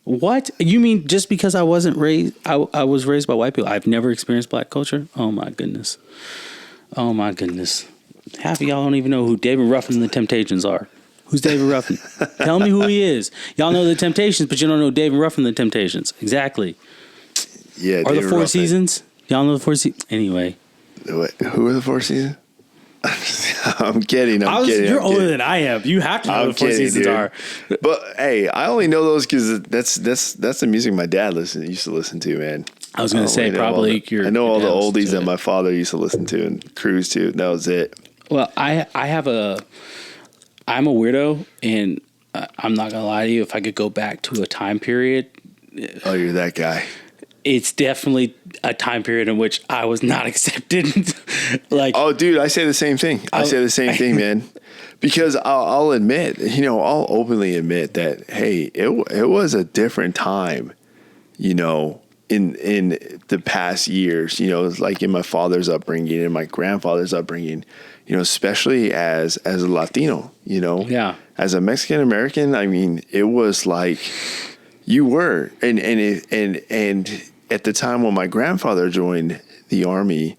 What? You mean just because I wasn't raised, I was raised by white people, I've never experienced black culture? Oh my goodness. Half of y'all don't even know who David Ruffin and the Temptations are. Who's David Ruffin? Tell me who he is. Y'all know the Temptations, but you don't know David Ruffin and the Temptations. Exactly. Yeah. Are the Four Seasons? Y'all know the Four Seasons? Anyway. Wait, who are the Four Seasons? I'm kidding. You're older than I am. You have to know what the Four Seasons are. But hey, I only know those because that's the music my dad used to listen to, man. I was going to say probably I know all the oldies that my father used to listen to and cruise to. That was it. Well, I'm a weirdo, and I'm not going to lie to you. If I could go back to a time period. Oh, you're that guy. It's definitely a time period in which I was not accepted. Like, oh, dude, I say the same thing. I say the same thing, man. Because I'll admit, I'll openly admit that, hey, it was a different time, in the past years, like in my father's upbringing and my grandfather's upbringing, especially as a Latino, Yeah. As a Mexican American, I mean, it was like you were. And at the time when my grandfather joined the Army,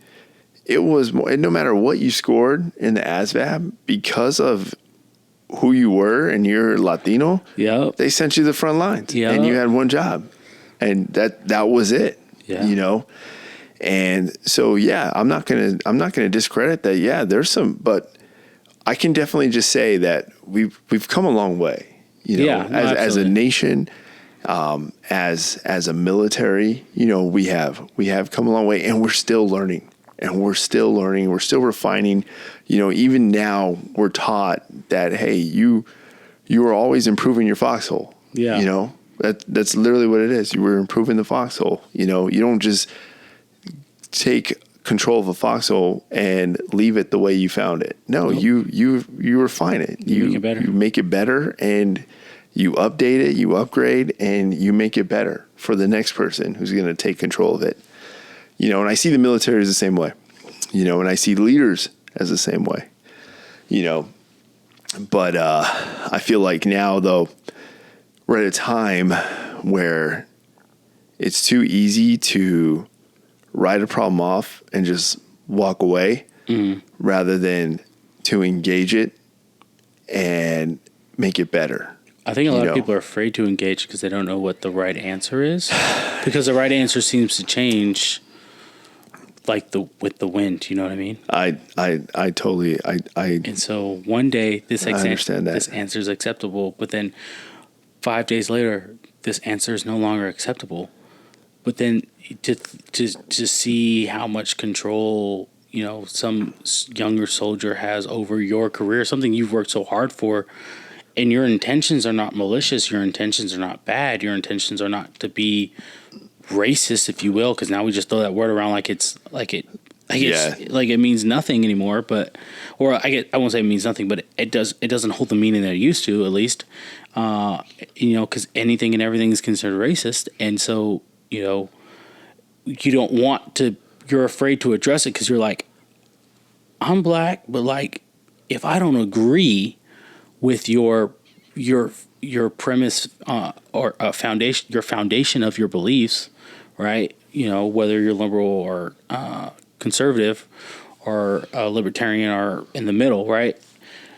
it was more, no matter what you scored in the ASVAB, because of who you were and you're Latino, Yep. they sent you to the front lines and you had one job, and that was it. Yeah. You know? And so, yeah, I'm not going to discredit that. Yeah, there's some, but I can definitely just say that we've come a long way, you know, Yeah, no, as a nation, as a military, you know, we have come a long way, and we're still learning. We're still refining. You know, even now we're taught that, hey, you are always improving your foxhole. Yeah. You know, that's literally what it is. You were improving the foxhole. You know, you don't just take control of a foxhole and leave it the way you found it. No, nope. you refine it. You make it better. You make it better, and you update it, you upgrade, and you make it better for the next person who's going to take control of it. You know, and I see the military as the same way, you know, and I see leaders as the same way, you know, but I feel like now, though, we're at a time where it's too easy to write a problem off and just walk away rather than to engage it and make it better. I think a lot of people are afraid to engage because they don't know what the right answer is, because the right answer seems to change with the wind, you know what I mean? I totally. And so one day this understand that. This answer is acceptable, but then 5 days later this answer is no longer acceptable. But then to see how much control, you know, some younger soldier has over your career, something you've worked so hard for, and your intentions are not malicious, your intentions are not bad, your intentions are not to be racist, if you will, because now we just throw that word around like it means nothing anymore. But I won't say it means nothing, but it doesn't hold the meaning that it used to, at least. You know, because anything and everything is considered racist, and so, you know, you don't want to. You're afraid to address it because you're like, I'm black, but like, if I don't agree with your premise or foundation, your foundation of your beliefs, right? You know, whether you're liberal or conservative or libertarian or in the middle, right?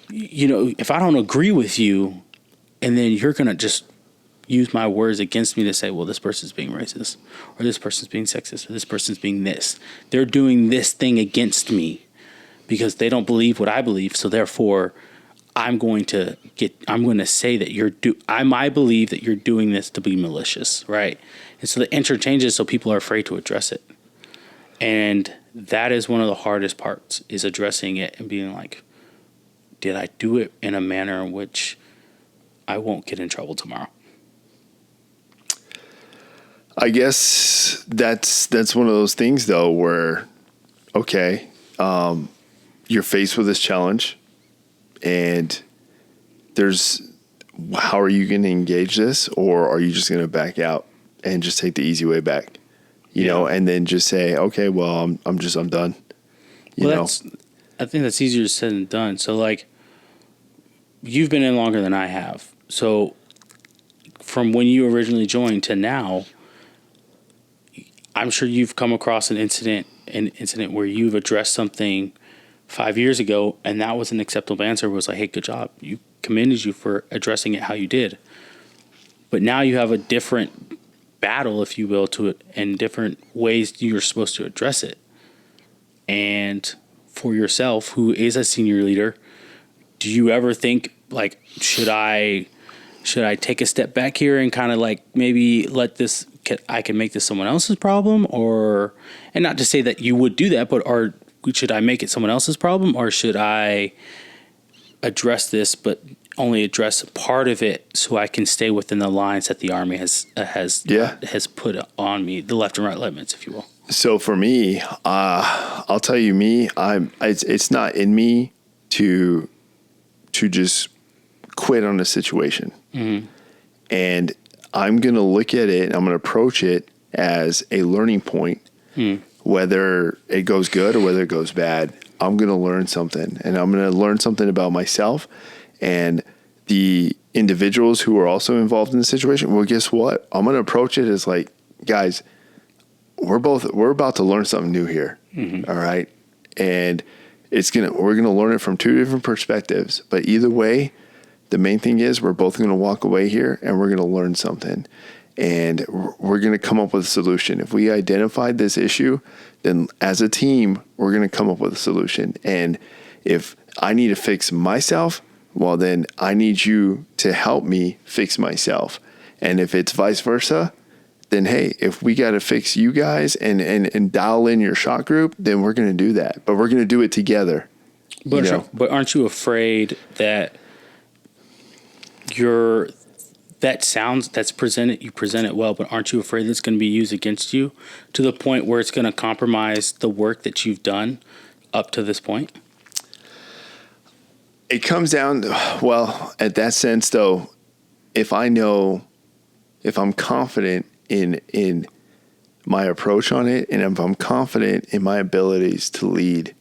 You know, if I don't agree with you, and then you're gonna just use my words against me to say, well, this person's being racist, or this person's being sexist, or this person's being this. They're doing this thing against me because they don't believe what I believe. So therefore, I'm going to say that I believe that you're doing this to be malicious, right? And so the answer changes, so people are afraid to address it. And that is one of the hardest parts, is addressing it and being like, did I do it in a manner in which I won't get in trouble tomorrow? I guess that's one of those things, though, where, okay, you're faced with this challenge, and how are you going to engage this, or are you just going to back out and just take the easy way back, you know, and then just say, okay, well, I'm done. You know, I think that's easier said than done. So like, you've been in longer than I have. So from when you originally joined to now, I'm sure you've come across an incident where you've addressed something 5 years ago, and that was an acceptable answer. Was like, hey, good job. You commended you for addressing it how you did. But now you have a different battle, if you will, to it, and different ways you're supposed to address it. And for yourself, who is a senior leader, do you ever think, like, should I take a step back here and kind of like maybe I can make this someone else's problem, and not to say that you would do that, but should I make it someone else's problem, or should I address this but only address part of it so I can stay within the lines that the Army has put on me, the left and right limits, if you will? So for me, I'll tell you, it's not in me to just quit on a situation. Mm-hmm. And I'm going to look at it, I'm going to approach it as a learning point. Whether it goes good or whether it goes bad, I'm going to learn something, and I'm going to learn something about myself and the individuals who are also involved in the situation. Well, guess what? I'm going to approach it as like, guys, we're about to learn something new here. Mm-hmm. All right. And we're going to learn it from two different perspectives, but either way, The main thing is we're both going to walk away here and we're going to learn something. And we're going to come up with a solution. If we identified this issue, then as a team, we're going to come up with a solution. And if I need to fix myself, well, then I need you to help me fix myself. And if it's vice versa, then hey, if we got to fix you guys and dial in your shot group, then we're going to do that. But we're going to do it together. But aren't you afraid that you present it well, but aren't you afraid that it's going to be used against you to the point where it's going to compromise the work that you've done up to this point? It comes down to, well, at that sense though, if I'm confident in my approach on it, and if I'm confident in my abilities to lead,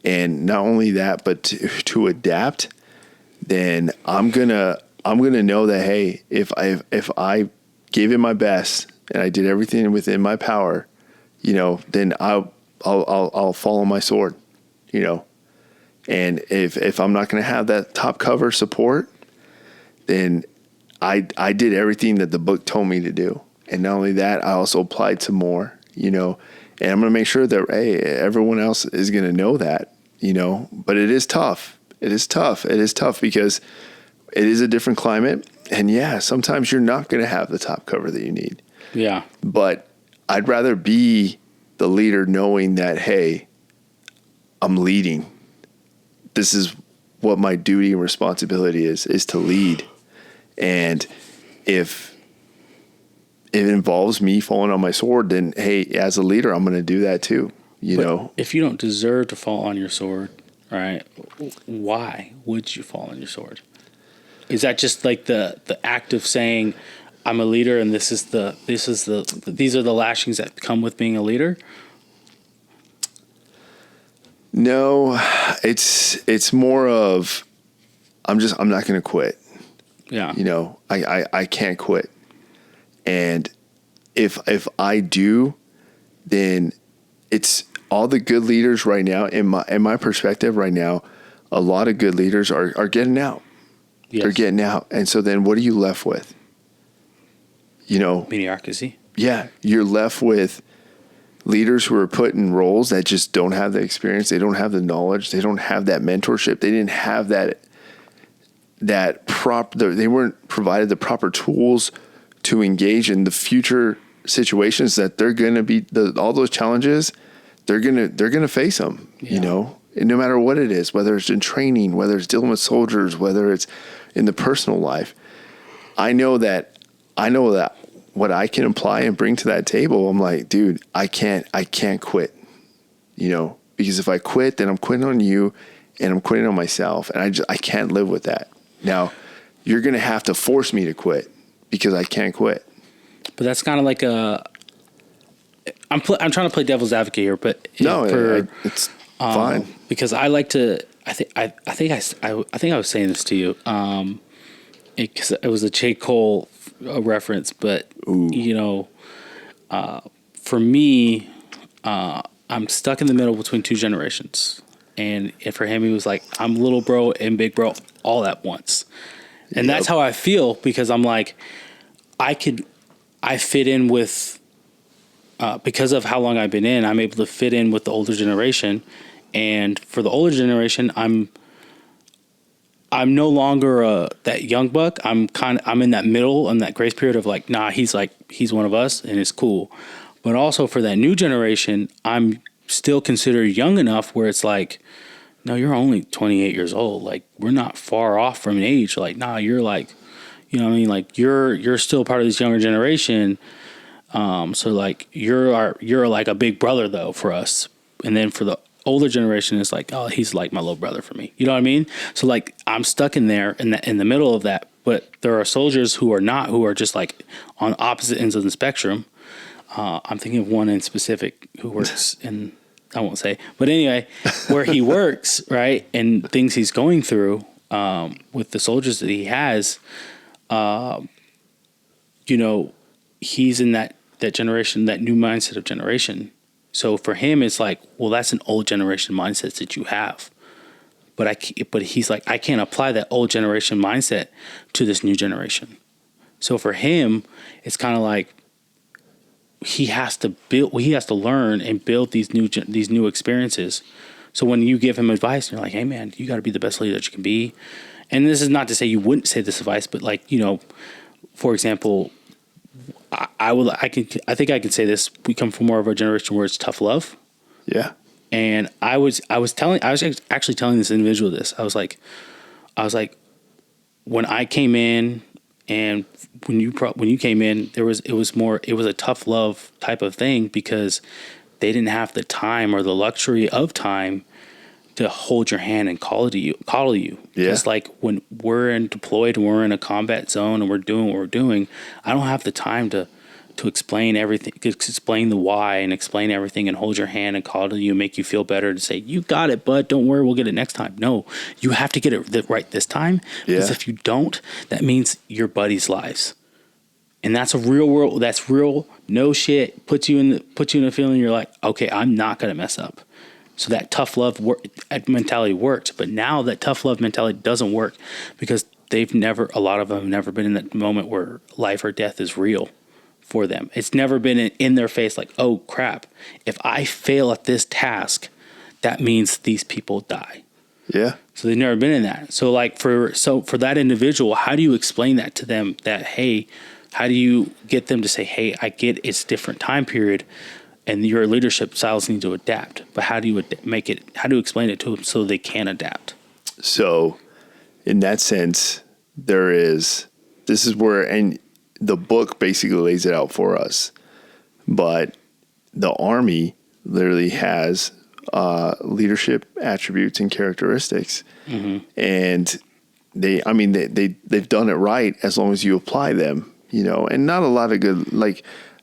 and not only that, but to adapt, then I'm gonna know that, hey, if I gave it my best and I did everything within my power, then I'll follow my sword, and if I'm not going to have that top cover support, then I did everything that the book told me to do. And not only that, I also applied some more, and I'm going to make sure that, hey, everyone else is going to know that, but it is tough. It is tough because it is a different climate. And yeah, sometimes you're not going to have the top cover that you need. Yeah. But I'd rather be the leader knowing that, hey, I'm leading. This is what my duty and responsibility is to lead. And if it involves me falling on my sword, then hey, as a leader, I'm going to do that too. If you don't deserve to fall on your sword, right? Why would you fall on your sword? Is that just like the act of saying, I'm a leader and these are the lashings that come with being a leader? No, it's more of, I'm not going to quit. Yeah. I can't quit. And if I do, then it's all the good leaders right now, in my perspective right now, a lot of good leaders are getting out. Yes. They're getting out. And so then what are you left with? Mediocrity. Yeah. You're left with leaders who are put in roles that just don't have the experience. They don't have the knowledge. They don't have that mentorship. They didn't have they weren't provided the proper tools to engage in the future situations that they're going to be, all those challenges, they're going to face them, and no matter what it is, whether it's in training, whether it's dealing with soldiers, whether it's in the personal life. I know that what I can apply and bring to that table, I'm like, dude, I can't quit, because if I quit, then I'm quitting on you and I'm quitting on myself. And I can't live with that. Now you're going to have to force me to quit because I can't quit. But that's kind of like I'm trying to play devil's advocate here, but it's fine because I like to. I think I was saying this to you. Because it was a J. Cole reference, but for me, I'm stuck in the middle between two generations, and for him, he was like, I'm little bro and big bro all at once, and that's how I feel because I'm like, I fit in with. Because of how long I've been in, I'm able to fit in with the older generation, and for the older generation, I'm no longer that young buck. I'm in that middle, in that grace period of like, nah, he's one of us, and it's cool. But also for that new generation, I'm still considered young enough where it's like, no, you're only 28 years old. Like, we're not far off from an age. Like, nah, you're like, what I mean? Like, you're still part of this younger generation. So like you're like a big brother though for us. And then for the older generation, it's like, oh, he's like my little brother for me. You know what I mean? So like I'm stuck in there in the middle of that. But there are soldiers who are just like on opposite ends of the spectrum. I'm thinking of one in specific who works in, I won't say, but anyway, where he works, right, and things he's going through with the soldiers that he has, he's in that generation, that new mindset of generation. So for him, it's like, well, that's an old generation mindset that you have. but he's like, I can't apply that old generation mindset to this new generation. So for him, it's kind of like he has to learn and build these new experiences. So when you give him advice, you're like, hey man, you got to be the best leader that you can be. And this is not to say you wouldn't say this advice, but like, for example, I think I can say this. We come from more of a generation where it's tough love. Yeah. And I was actually telling this individual this. I was like, when I came in, and when you came in, it was a tough love type of thing, because they didn't have the time or the luxury of time to hold your hand and call to you. Yeah. Just like when we're deployed and we're in a combat zone and we're doing what we're doing, I don't have the time to explain everything, explain the why and explain everything and hold your hand and call to you, make you feel better, to say, you got it, bud, don't worry, we'll get it next time. No, you have to get it right this time. Because if you don't, that means your buddies' lives. And that's a real world, that's real, no shit, puts you in a feeling you're like, okay, I'm not going to mess up. So that tough love mentality worked. But now that tough love mentality doesn't work, because a lot of them have never been in that moment where life or death is real for them. It's never been in their face like, oh crap, if I fail at this task, that means these people die. Yeah. So they've never been in that. So like for that individual, how do you explain that to them, that, hey, how do you get them to say, hey, I get it's a different time period and your leadership styles need to adapt, but how do you explain it to them so they can adapt? So in that sense, this is where, and the book basically lays it out for us, but the Army literally has leadership attributes and characteristics, and they've done it right as long as you apply them, and not a lot of good,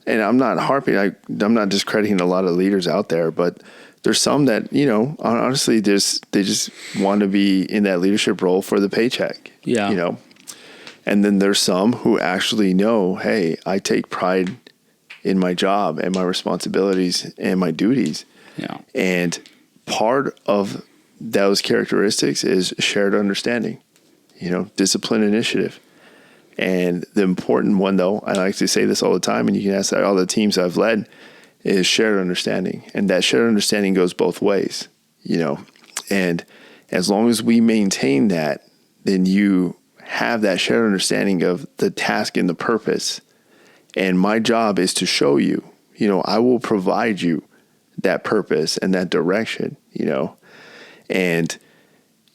and I'm not I'm not discrediting a lot of leaders out there, but there's some that, honestly, they just want to be in that leadership role for the paycheck. Yeah. And then there's some who actually know, hey, I take pride in my job and my responsibilities and my duties. Yeah. And part of those characteristics is shared understanding, discipline, initiative. And the important one, though, I like to say this all the time, and you can ask that all the teams I've led, is shared understanding. And that shared understanding goes both ways, and as long as we maintain that, then you have that shared understanding of the task and the purpose. And my job is to show you, I will provide you that purpose and that direction, and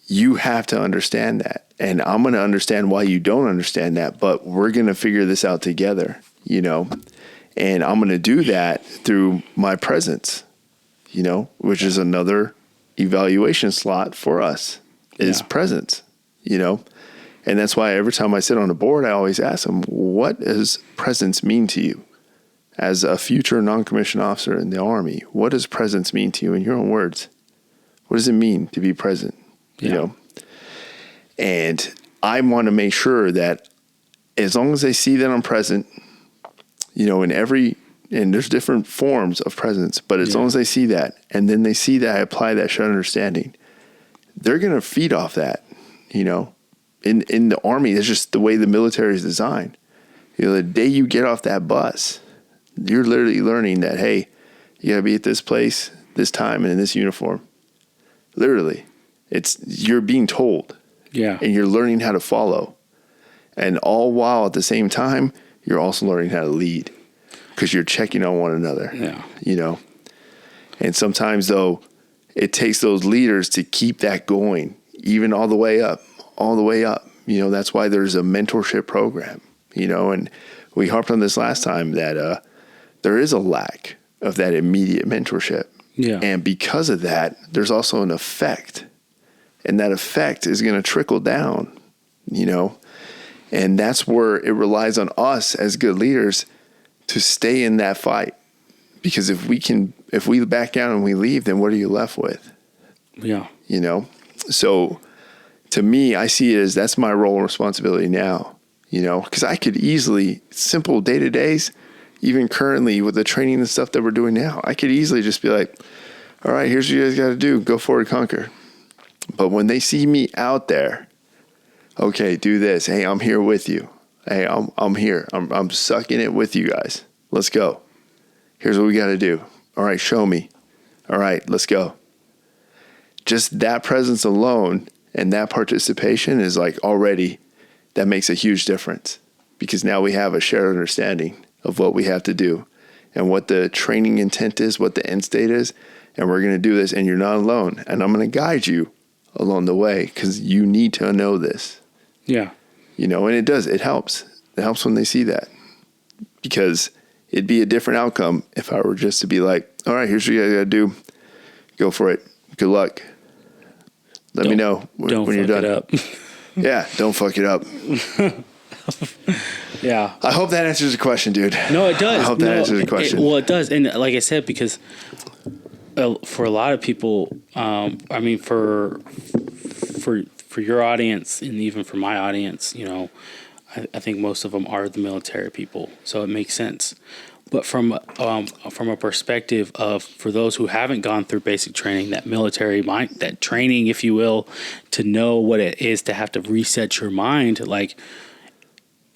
you have to understand that. And I'm going to understand why you don't understand that, but we're going to figure this out together, and I'm going to do that through my presence, which is another evaluation slot for us is presence, And that's why every time I sit on a board, I always ask them, what does presence mean to you? As a future non-commissioned officer in the Army, what does presence mean to you in your own words? What does it mean to be present? And I want to make sure that as long as they see that I'm present, and there's different forms of presence, but as long as they see that, and then they see that I apply that shared understanding, they're going to feed off that, In the Army, it's just the way the military is designed. The day you get off that bus, you're literally learning that, hey, you got to be at this place, this time, and in this uniform. Literally. You're being told. Yeah. And you're learning how to follow. And all while at the same time, you're also learning how to lead, because you're checking on one another. Yeah. And sometimes, though, it takes those leaders to keep that going, even all the way up. That's why there's a mentorship program, and we harped on this last time that there is a lack of that immediate mentorship. Yeah. And because of that, there's also an effect, and that effect is going to trickle down, and that's where it relies on us as good leaders to stay in that fight. Because if we back down and we leave, then what are you left with? Yeah. So to me, I see it as that's my role and responsibility now, because I could easily, simple day-to-days, even currently with the training and stuff that we're doing now, I could easily just be like, all right, here's what you guys got to do. Go forward, conquer. But when they see me out there, okay, do this. Hey, I'm here with you. Hey, I'm here. I'm sucking it with you guys. Let's go. Here's what we got to do. All right, show me. All right, let's go. Just that presence alone and that participation is like already, that makes a huge difference, because now we have a shared understanding of what we have to do and what the training intent is, what the end state is, and we're going to do this, and you're not alone. And I'm going to guide you along the way because you need to know this. Yeah. And it does. It helps. It helps when they see that, because it'd be a different outcome if I were just to be like, all right, here's what you got to do. Go for it. Good luck. Let me know when you're done. Don't fuck it up. Yeah, don't fuck it up. Yeah. I hope that answers the question, dude. No, it does. I hope that answers the question. It does. And like I said, because for a lot of people, for your audience and even for my audience, I think most of them are the military people, so it makes sense. But from a perspective of, for those who haven't gone through basic training, that military mind, that training, if you will, to know what it is to have to reset your mind, like,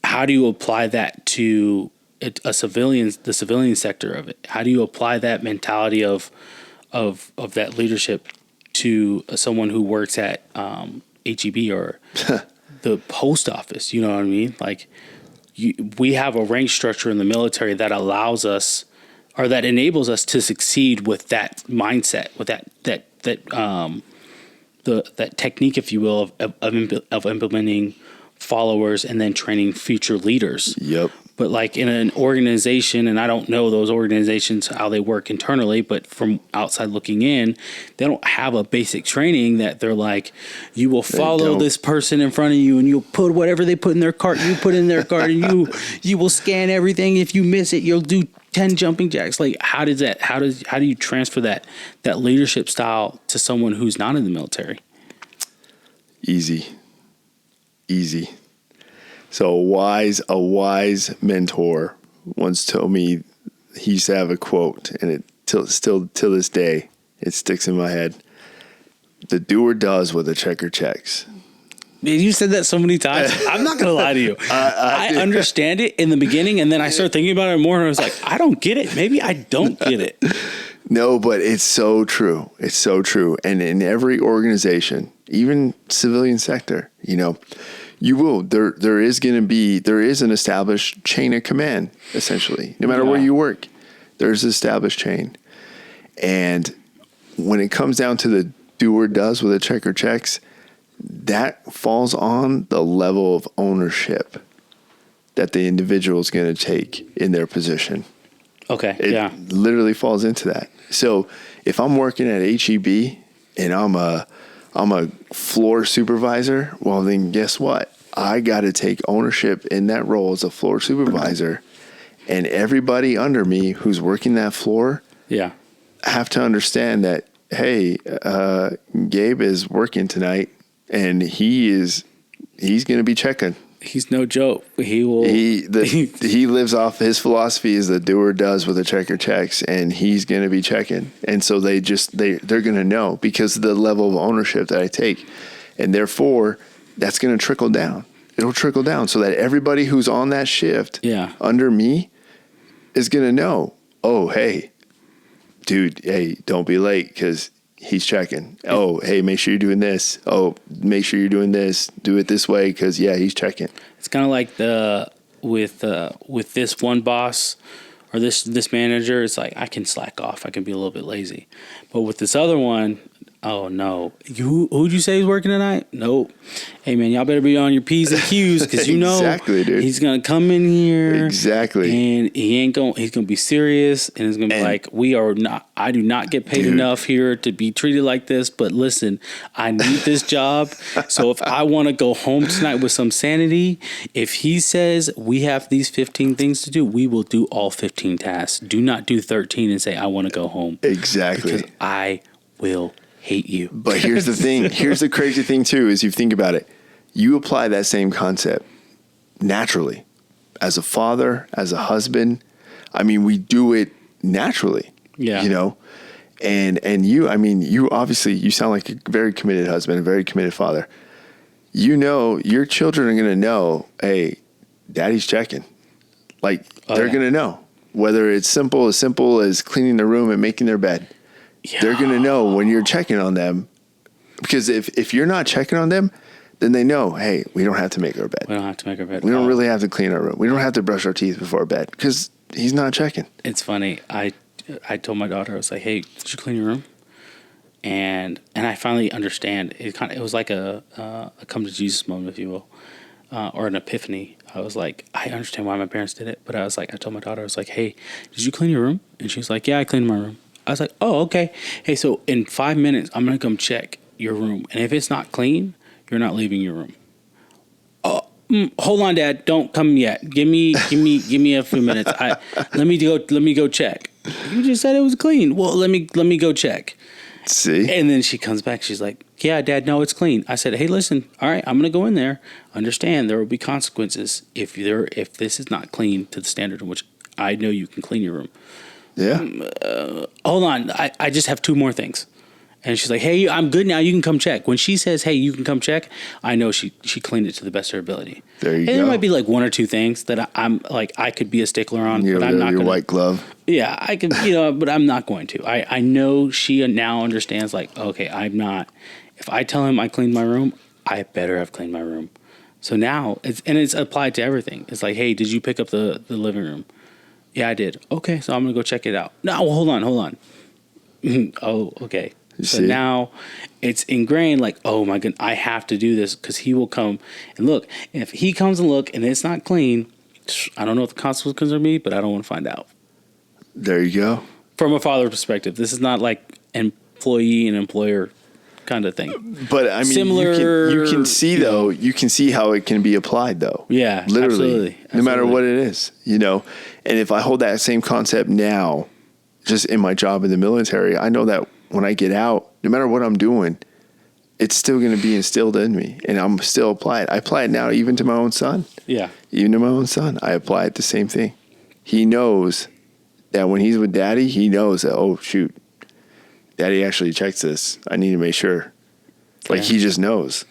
how do you apply that to the civilian sector of it? How do you apply that mentality of that leadership to someone who works at HEB or the post office? You know what I mean? Like, we have a rank structure in the military that allows us, or that enables us to succeed with that mindset, with that technique, if you will, of implementing followers and then training future leaders. Yep. But like in an organization, and I don't know those organizations, how they work internally, but from outside looking in, they don't have a basic training that they're like, you will follow this person in front of you and you'll put whatever they put in their cart, you put in their cart, and you will scan everything. If you miss it, you'll do 10 jumping jacks. Like, how do you transfer that leadership style to someone who's not in the military? Easy. So a wise mentor once told me, he used to have a quote, and it still till this day, it sticks in my head. The doer does what the checker checks. Man, you said that so many times. I'm not going to lie to you. I understand it in the beginning, and then I started thinking about it more, and I was like, I don't get it. Maybe I don't get it. No, but it's so true. It's so true. And in every organization, even civilian sector, you will. There is an established chain of command, essentially. No matter where you work, there's an established chain. And when it comes down to the doer does what the checker checks, that falls on the level of ownership that the individual is going to take in their position. Okay. It literally falls into that. So if I'm working at HEB and I'm a floor supervisor, well, then guess what? I got to take ownership in that role as a floor supervisor, and everybody under me who's working that floor have to understand that, hey, Gabe is working tonight, and he's going to be checking. He's no joke. He will. He lives off, his philosophy is the doer does what the checker checks, and he's going to be checking. And so they're going to know because of the level of ownership that I take, and therefore that's going to trickle down. It'll trickle down so that everybody who's on that shift under me is going to know. Oh, hey, dude, hey, don't be late because he's checking. Oh, hey, make sure you're doing this. Oh, make sure you're doing this. Do it this way because, he's checking. It's kind of like with this one boss or this manager, it's like I can slack off. I can be a little bit lazy. But with this other one, oh, no. Who'd you say is working tonight? Nope. Hey, man, y'all better be on your P's and Q's because exactly, dude. He's going to come in here. Exactly. And he's going to be serious, and it's going to be like, I do not get paid enough here to be treated like this, but listen, I need this job. So if I want to go home tonight with some sanity, if he says we have these 15 things to do, we will do all 15 tasks. Do not do 13 and say, I want to go home. Exactly. Because I will hate you. But here's the thing. Here's the crazy thing too, is you think about it. You apply that same concept naturally as a father, as a husband. I mean, we do it naturally, And you, I mean, you obviously, you sound like a very committed husband, a very committed father. You know, your children are going to know, hey, daddy's checking. Like, they're going to know. Whether it's simple as cleaning their room and making their bed. Yeah. They're going to know when you're checking on them. Because if you're not checking on them, then they know, hey, we don't have to make our bed. We don't have to make our bed. We don't really have to clean our room. We don't have to brush our teeth before bed because he's not checking. It's funny. I told my daughter, I was like, hey, did you clean your room? And I finally understand. It was like a come to Jesus moment, if you will, or an epiphany. I was like, I understand why my parents did it, but I was like, I told my daughter, I was like, hey, did you clean your room? And she was like, yeah, I cleaned my room. I was like, oh, okay. Hey, so in 5 minutes, I'm gonna come check your room, and if it's not clean, you're not leaving your room. Oh, hold on, Dad, don't come yet. Give me a few minutes. Let me go check. You just said it was clean. Well, let me go check. See? And then she comes back. She's like, yeah, Dad, no, it's clean. I said, hey, listen, all right, I'm going to go in there. Understand there will be consequences if this is not clean to the standard in which I know you can clean your room. Yeah. Hold on. I just have 2 more things. And she's like, hey, I'm good now. You can come check. When she says, hey, you can come check, I know she cleaned it to the best of her ability. There you go. And there might be like 1 or 2 things that I'm like, I could be a stickler on, but I'm not going to. Your white glove. Yeah, I can, but I'm not going to. I know she now understands, like, okay, I'm not. If I tell him I cleaned my room, I better have cleaned my room. So now, it's applied to everything. It's like, hey, did you pick up the living room? Yeah, I did. Okay, so I'm going to go check it out. No, well, hold on. Oh, okay. So now it's ingrained, like, oh my goodness, I have to do this because he will come and look. And if he comes and look and it's not clean, I don't know what the consequences are be, but I don't want to find out. There you go. From a father perspective, this is not like employee and employer kind of thing. But I mean, similar, you can see though, you can see how it can be applied though. Yeah, literally, absolutely. No matter what it is, And if I hold that same concept now, just in my job in the military, I know that when I get out, no matter what I'm doing, it's still going to be instilled in me, and I'm still apply it. I apply it now, even to my own son. Yeah, even to my own son, I apply it the same thing. He knows that when he's with Daddy, he knows that, oh shoot, Daddy actually checks this. I need to make sure. Like he just knows,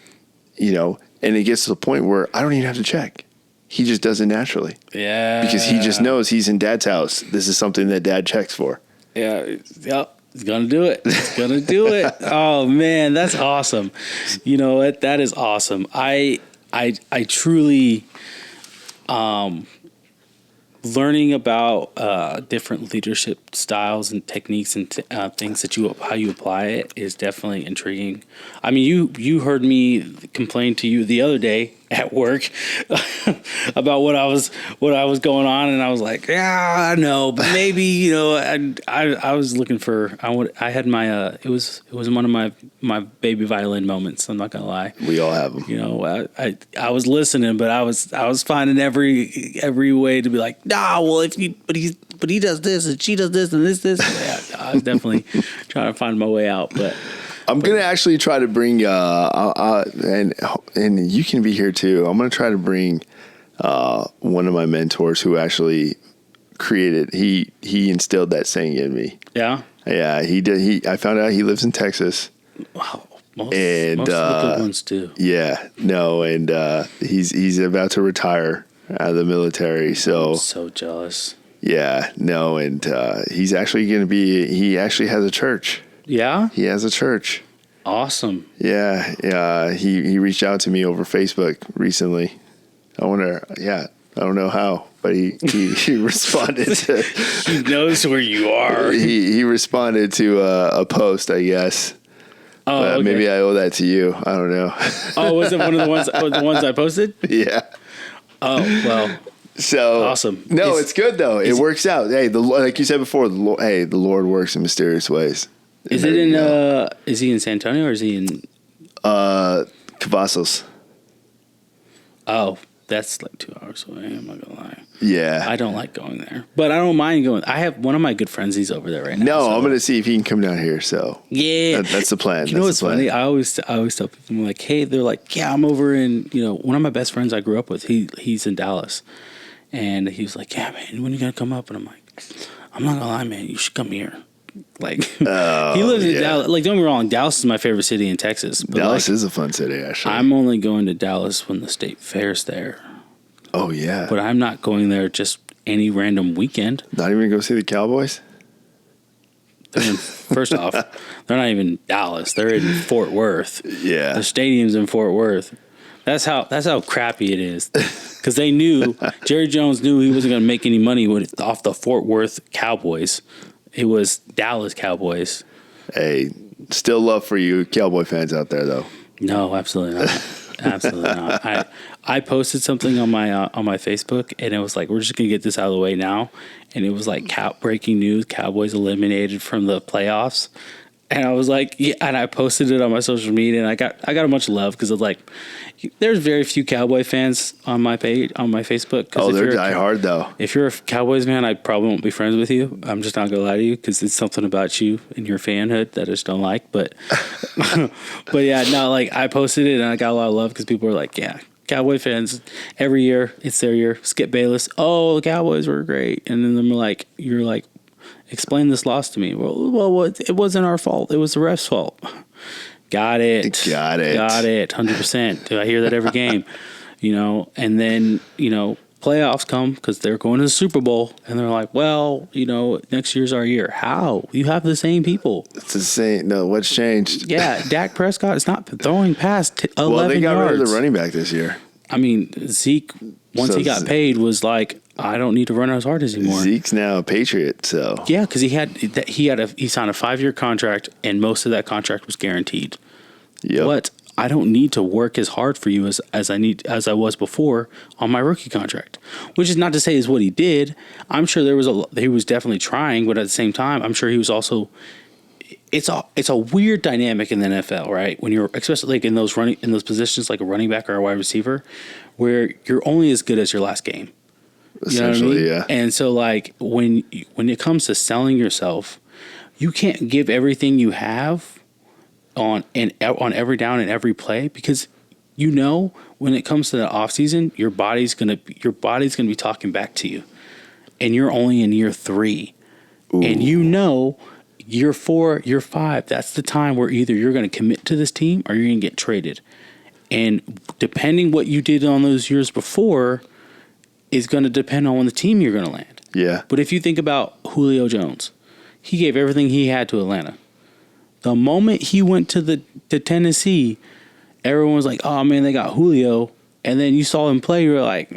and it gets to the point where I don't even have to check. He just does it naturally. Yeah, because he just knows he's in Dad's house. This is something that Dad checks for. Yeah. Yep. It's gonna do it. It's gonna do it. Oh man, that's awesome. You know what? That is awesome. I truly, learning about different leadership styles and techniques and things that how you apply it is definitely intriguing. I mean, you heard me complain to you the other day at work about what I was going on, and I was like, yeah, I know, but maybe I was looking for I had my it was one of my baby violin moments. I'm not gonna lie. We all have them. I was listening, but I was finding every way to be like, nah, well but he does this and she does this and this. Yeah, I was definitely trying to find my way out, but. I'm going to actually try to bring, and you can be here too. I'm going to try to bring one of my mentors who actually created, he instilled that saying in me. Yeah? Yeah, he did. I found out he lives in Texas. Wow. Most of the good ones do. Yeah, no, and he's about to retire out of the military. So I'm so jealous. Yeah, no, and he's actually going to he actually has a church. Yeah? He has a church. Awesome. Yeah. He reached out to me over Facebook recently. I don't know how, but he responded to... He knows where you are. He responded to a post, I guess. Oh, okay. Maybe I owe that to you. I don't know. Oh, was it one of the ones I posted? Yeah. Oh, well... So awesome. No, it's good though. It works out. Hey, like you said before, the Lord works in mysterious ways. Is it in? Is he in San Antonio or is he in? Cavazos. Oh, that's like 2 hours away. I'm not gonna lie. Yeah, I don't like going there, but I don't mind going. I have one of my good friends. He's over there right now. No, so. I'm gonna see if he can come down here. So yeah, that's the plan. You know what's funny? I always tell people, I'm like, hey, they're like, yeah, I'm over in one of my best friends I grew up with. He's in Dallas. And he was like, yeah, man, when are you going to come up? And I'm like, I'm not going to lie, man, you should come here. Like he lives in Dallas. Like, don't get me wrong, Dallas is my favorite city in Texas. But Dallas is a fun city, actually. I'm only going to Dallas when the state fair's there. Oh yeah, but I'm not going there just any random weekend. Not even go see the Cowboys. First off, they're not even in Dallas. They're in Fort Worth. Yeah, the stadium's in Fort Worth. That's how crappy it is. Because they knew Jerry Jones knew he wasn't going to make any money off the Fort Worth Cowboys. It was Dallas Cowboys. Hey, still love for you Cowboy fans out there, though. No, absolutely not. Absolutely not. I posted something on my Facebook, and it was like, we're just gonna get this out of the way now. And it was like breaking news: Cowboys eliminated from the playoffs. And I was like, yeah, and I posted it on my social media, and I got a bunch of love because of like, there's very few Cowboy fans on my page on my Facebook. Oh, they're diehard though. If you're a Cowboys fan, I probably won't be friends with you. I'm just not gonna lie to you because it's something about you and your fanhood that I just don't like. But, but yeah, no, like I posted it and I got a lot of love because people were like, yeah, Cowboy fans every year it's their year. Skip Bayless, oh, the Cowboys were great, and then they're like, you're like, explain this loss to me. Well, it wasn't our fault. It was the ref's fault. Got it. 100%. Do I hear that every game? And then, playoffs come because they're going to the Super Bowl and they're like, well, next year's our year. How? You have the same people. It's the same. No, what's changed? Yeah, Dak Prescott is not throwing past 11 yards. Well, they got rid of the running back this year. I mean, Zeke, once he got paid, was like, I don't need to run as hard as anymore. Zeke's now a Patriot, so yeah, because he signed a 5-year contract, and most of that contract was guaranteed. Yep. But I don't need to work as hard for you as I was before on my rookie contract. Which is not to say is what he did. I'm sure he was definitely trying, but at the same time, I'm sure he was also. It's a weird dynamic in the NFL, right? When you're especially like in those positions like a running back or a wide receiver, where you're only as good as your last game. Essentially, yeah. And so, like, when it comes to selling yourself, you can't give everything you have on every down and every play because when it comes to the off season, your body's gonna be talking back to you, and you're only in year 3, Ooh. And year 4, year 5, that's the time where either you're gonna commit to this team or you're gonna get traded, and depending what you did on those years before. Is going to depend on when the team you're going to land. Yeah. But if you think about Julio Jones, he gave everything he had to Atlanta. The moment he went to Tennessee, everyone was like, "Oh man, they got Julio." And then you saw him play, you're like, I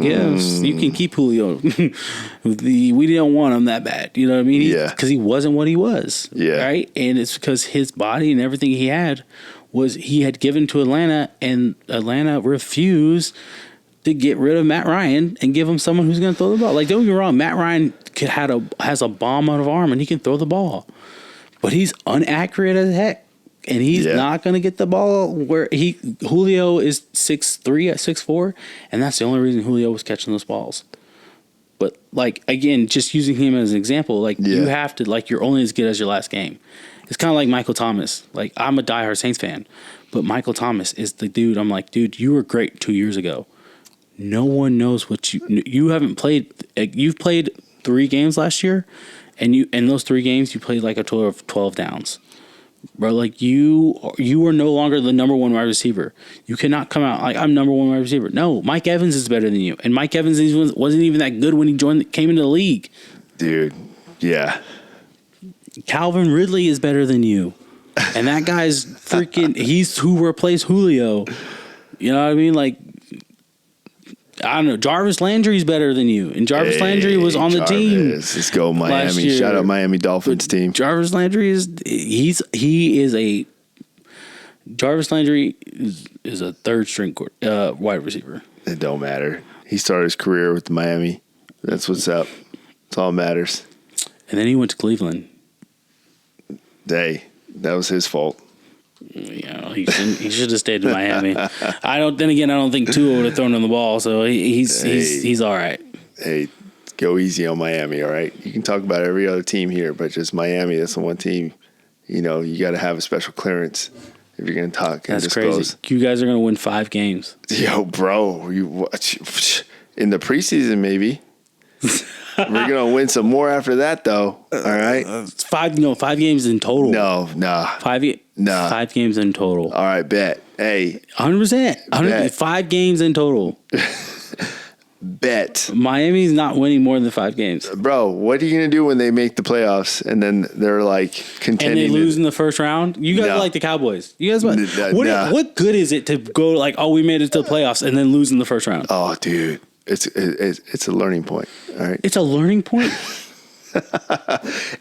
guess you can keep Julio. We didn't want him that bad. You know what I mean? Because he wasn't what he was. Yeah. Right? And it's because his body and everything he had given to Atlanta, and Atlanta refused to get rid of Matt Ryan and give him someone who's going to throw the ball. Like, don't get me wrong, Matt Ryan has a bomb out of arm and he can throw the ball, but he's inaccurate as heck, and he's not going to get the ball where Julio is 6'3" at 6'4", and that's the only reason Julio was catching those balls. But like again, just using him as an example, like you have to you're only as good as your last game. It's kind of like Michael Thomas. Like, I'm a diehard Saints fan, but Michael Thomas is the dude. I'm like, dude, you were great 2 years ago. No one knows what you haven't played. You've played 3 games last year, and in those 3 games you played like a total of 12 downs, bro. Like you are no longer the number 1 wide receiver. You cannot come out like I'm number 1 wide receiver. No, Mike Evans is better than you, and Mike Evans wasn't even that good when he came into the league. Dude, yeah. Calvin Ridley is better than you, and that guy's freaking. He's who replaced Julio. You know what I mean? Like, I don't know. Jarvis Landry's better than you, and Jarvis Landry was on the team. Let's go Miami! Shout out Miami Dolphins team. Jarvis Landry Jarvis Landry is a 3rd string wide receiver. It don't matter. He started his career with Miami. That's what's up. That's all that matters. And then he went to Cleveland. Hey, that was his fault. He should have stayed in Miami. I don't think Tua would have thrown him the ball, so he's all right. Hey, go easy on Miami, all right? You can talk about every other team here, but just Miami, that's the one team, you got to have a special clearance if you're going to talk. That's crazy. You guys are going to win 5 games. Yo, bro, in the preseason maybe. We're gonna win some more after that, though. All right. It's 5 games in total. No. 5 games in total. All right, bet. Hey, 100%. 5 games in total. bet. Miami's not winning more than 5 games. Bro, what are you going to do when they make the playoffs and then they're like contending? And they lose in the first round? You guys are like the Cowboys. You guys, what good is it to go like, oh, we made it to the playoffs and then lose in the first round? Oh, dude. It's a learning point. All right. It's a learning point?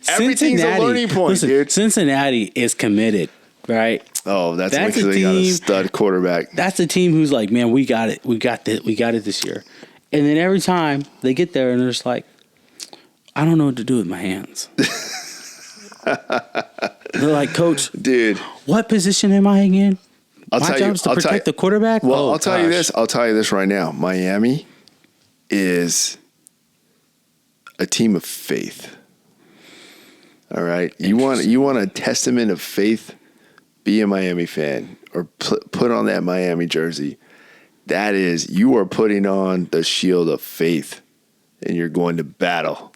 Everything's a learning point, dude. Cincinnati is committed, right? Oh, that's because they got a stud quarterback. That's a team who's like, man, we got it. We got it this year. And then every time they get there and they're just like, I don't know what to do with my hands. They're like, Coach, dude, what position am I again? My job is to protect the quarterback? Well, I'll tell you this. I'll tell you this right now. Miami is a team of faith. All right. You want a testament of faith? Be a Miami fan or put on that Miami jersey. That is, you are putting on the shield of faith and you're going to battle.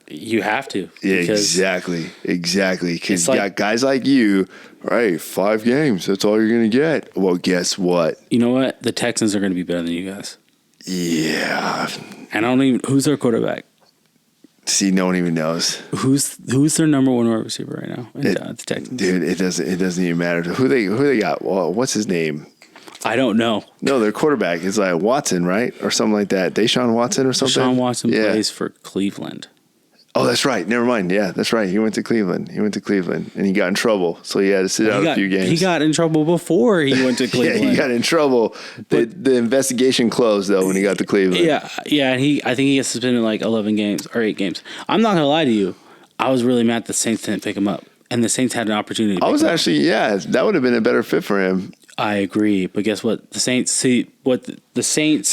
You have to. Yeah, exactly. Because you got guys like you, right? 5 games. That's all you're going to get. Well, guess what? You know what? The Texans are going to be better than you guys. Yeah. And who's their quarterback? See, no one even knows. Who's their number 1 wide receiver right now? The Texans. Dude, it doesn't even matter. Who they got? Well, what's his name? I don't know. No, their quarterback is like Watson, right? Or something like that. Deshaun Watson or something? Deshaun Watson plays for Cleveland. Oh, that's right. Never mind. Yeah, that's right. He went to Cleveland. And he got in trouble. So he had to sit out a few games. He got in trouble before he went to Cleveland. Yeah, he got in trouble. The investigation closed, though, when he got to Cleveland. Yeah. And I think he got suspended like 11 games or 8 games. I'm not going to lie to you. I was really mad the Saints didn't pick him up. And the Saints had an opportunity to pick him up. That would have been a better fit for him. I agree, but guess what? The Saints Saints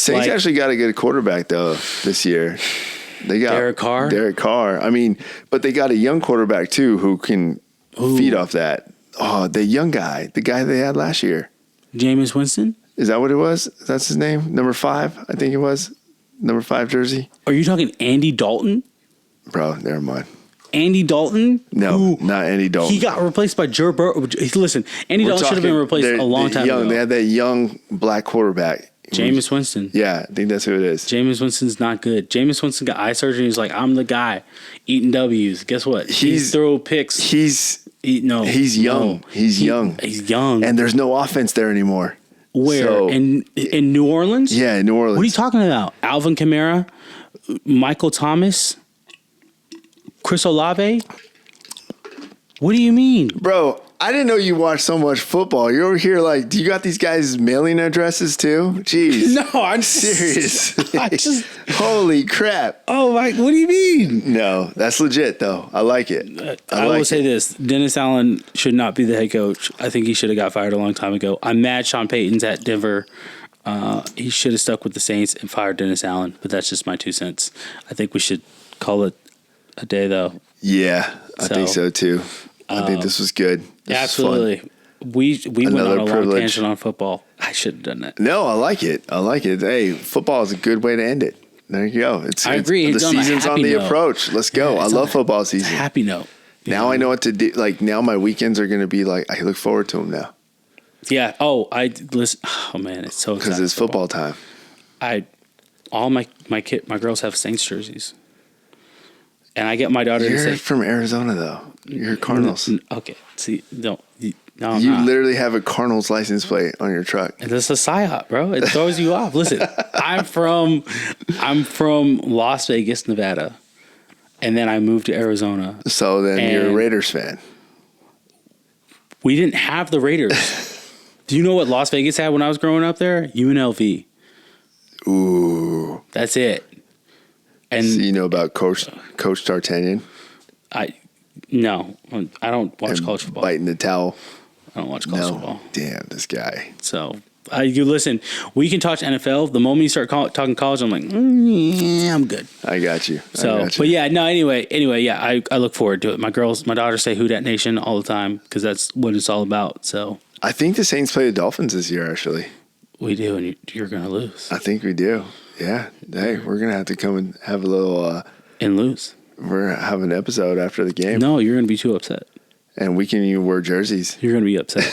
actually got a good quarterback though this year. They got Derek Carr. I mean, but they got a young quarterback too who can feed off that. Oh, the young guy, the guy they had last year. Jameis Winston? Is that what it was? That's his name? Number 5, I think it was. Number 5 jersey. Are you talking Andy Dalton? Bro, never mind. Andy Dalton? No, not Andy Dalton. He got replaced by Joe Burrow. Listen, Andy Dalton should have been replaced a long time ago. They had that young black quarterback. Jameis Winston. Yeah, I think that's who it is. Jameis Winston's not good. Jameis Winston got eye surgery. He's like, I'm the guy eating W's. Guess what? He's throw picks. He's young. He's young. He's young. And there's no offense there anymore. Where? In New Orleans? Yeah, in New Orleans. What are you talking about? Alvin Kamara? Michael Thomas? Chris Olave? What do you mean? Bro, I didn't know you watched so much football. You're over here like, do you got these guys' mailing addresses too? Jeez. No, I'm serious. Holy crap. Oh, my, what do you mean? No, that's legit though. I like it. I will say this. Dennis Allen should not be the head coach. I think he should have got fired a long time ago. I'm mad Sean Payton's at Denver. He should have stuck with the Saints and fired Dennis Allen, but that's just my 2 cents. I think we should call it a day though. Yeah, I think so too. I think this was good. This absolutely. We went on a long tangent on football. I should have done that. No, I like it. Hey, football is a good way to end it. There you go. I agree. The season's on the approach. Let's go. Yeah, I love football season. Happy note. Now I know what to do. Like now my weekends are going to be like, I look forward to them now. Yeah. Oh, listen. Oh man, it's so exciting. Because it's football time. All my girls have Saints jerseys. And I get my daughter to say... You're from Arizona, though. You're Cardinals. Okay. See, no, you literally have a Cardinals license plate on your truck. And this is a psyop, bro. It throws you off. Listen, I'm from Las Vegas, Nevada. And then I moved to Arizona. So then you're a Raiders fan. We didn't have the Raiders. Do you know what Las Vegas had when I was growing up there? UNLV. Ooh. That's it. And so you know about Coach D'Artagnan? No, I don't watch college football. Biting the towel. I don't watch college football. Damn, this guy. So you listen. We can talk NFL. The moment you start talking college, I'm like, yeah, I'm good. I got you. But yeah, no. Anyway, yeah, I look forward to it. My daughters say "Who Dat Nation" all the time because that's what it's all about. So I think the Saints play the Dolphins this year. Actually, we do, and you're gonna lose. I think we do. Yeah. Hey, we're going to have to come and have a little And lose. We're having an episode after the game. No, you're going to be too upset. And we can even wear jerseys. You're going to be upset.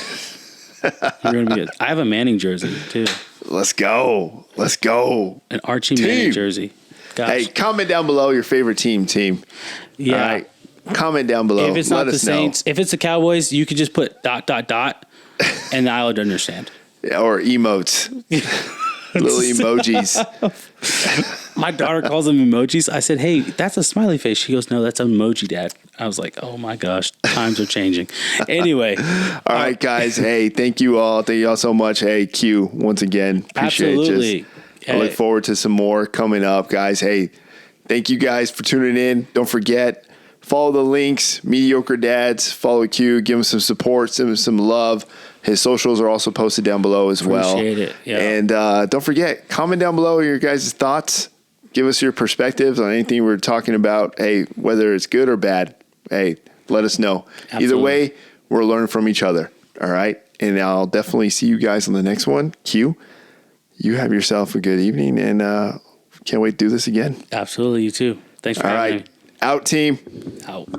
I have a Manning jersey, too. Let's go. An Archie Manning jersey. Gosh. Hey, comment down below your favorite team. Yeah. All right. Comment down below. If it's not the Saints, if it's the Cowboys, you could just put ... and I would understand. Yeah, or emotes. Little emojis. My daughter calls them emojis. I said, hey, that's a smiley face. She goes, no, that's an emoji, Dad. I was like, oh my gosh, times are changing. Anyway. All right, guys. Hey, thank you all. Thank you all so much. Hey, Q, once again. Appreciate absolutely. I look forward to some more coming up, guys. Hey, thank you guys for tuning in. Don't forget, follow the links, Mediocre Dads, follow Q, give him some support, give him some love. His socials are also posted down below as well. Appreciate it. Yeah. And don't forget, comment down below your guys' thoughts. Give us your perspectives on anything we're talking about. Hey, whether it's good or bad, hey, let us know. Absolutely. Either way, we're learning from each other. All right? And I'll definitely see you guys on the next one. Q, you have yourself a good evening, and can't wait to do this again. Absolutely. You too. Thanks for having me. Out, team. Out.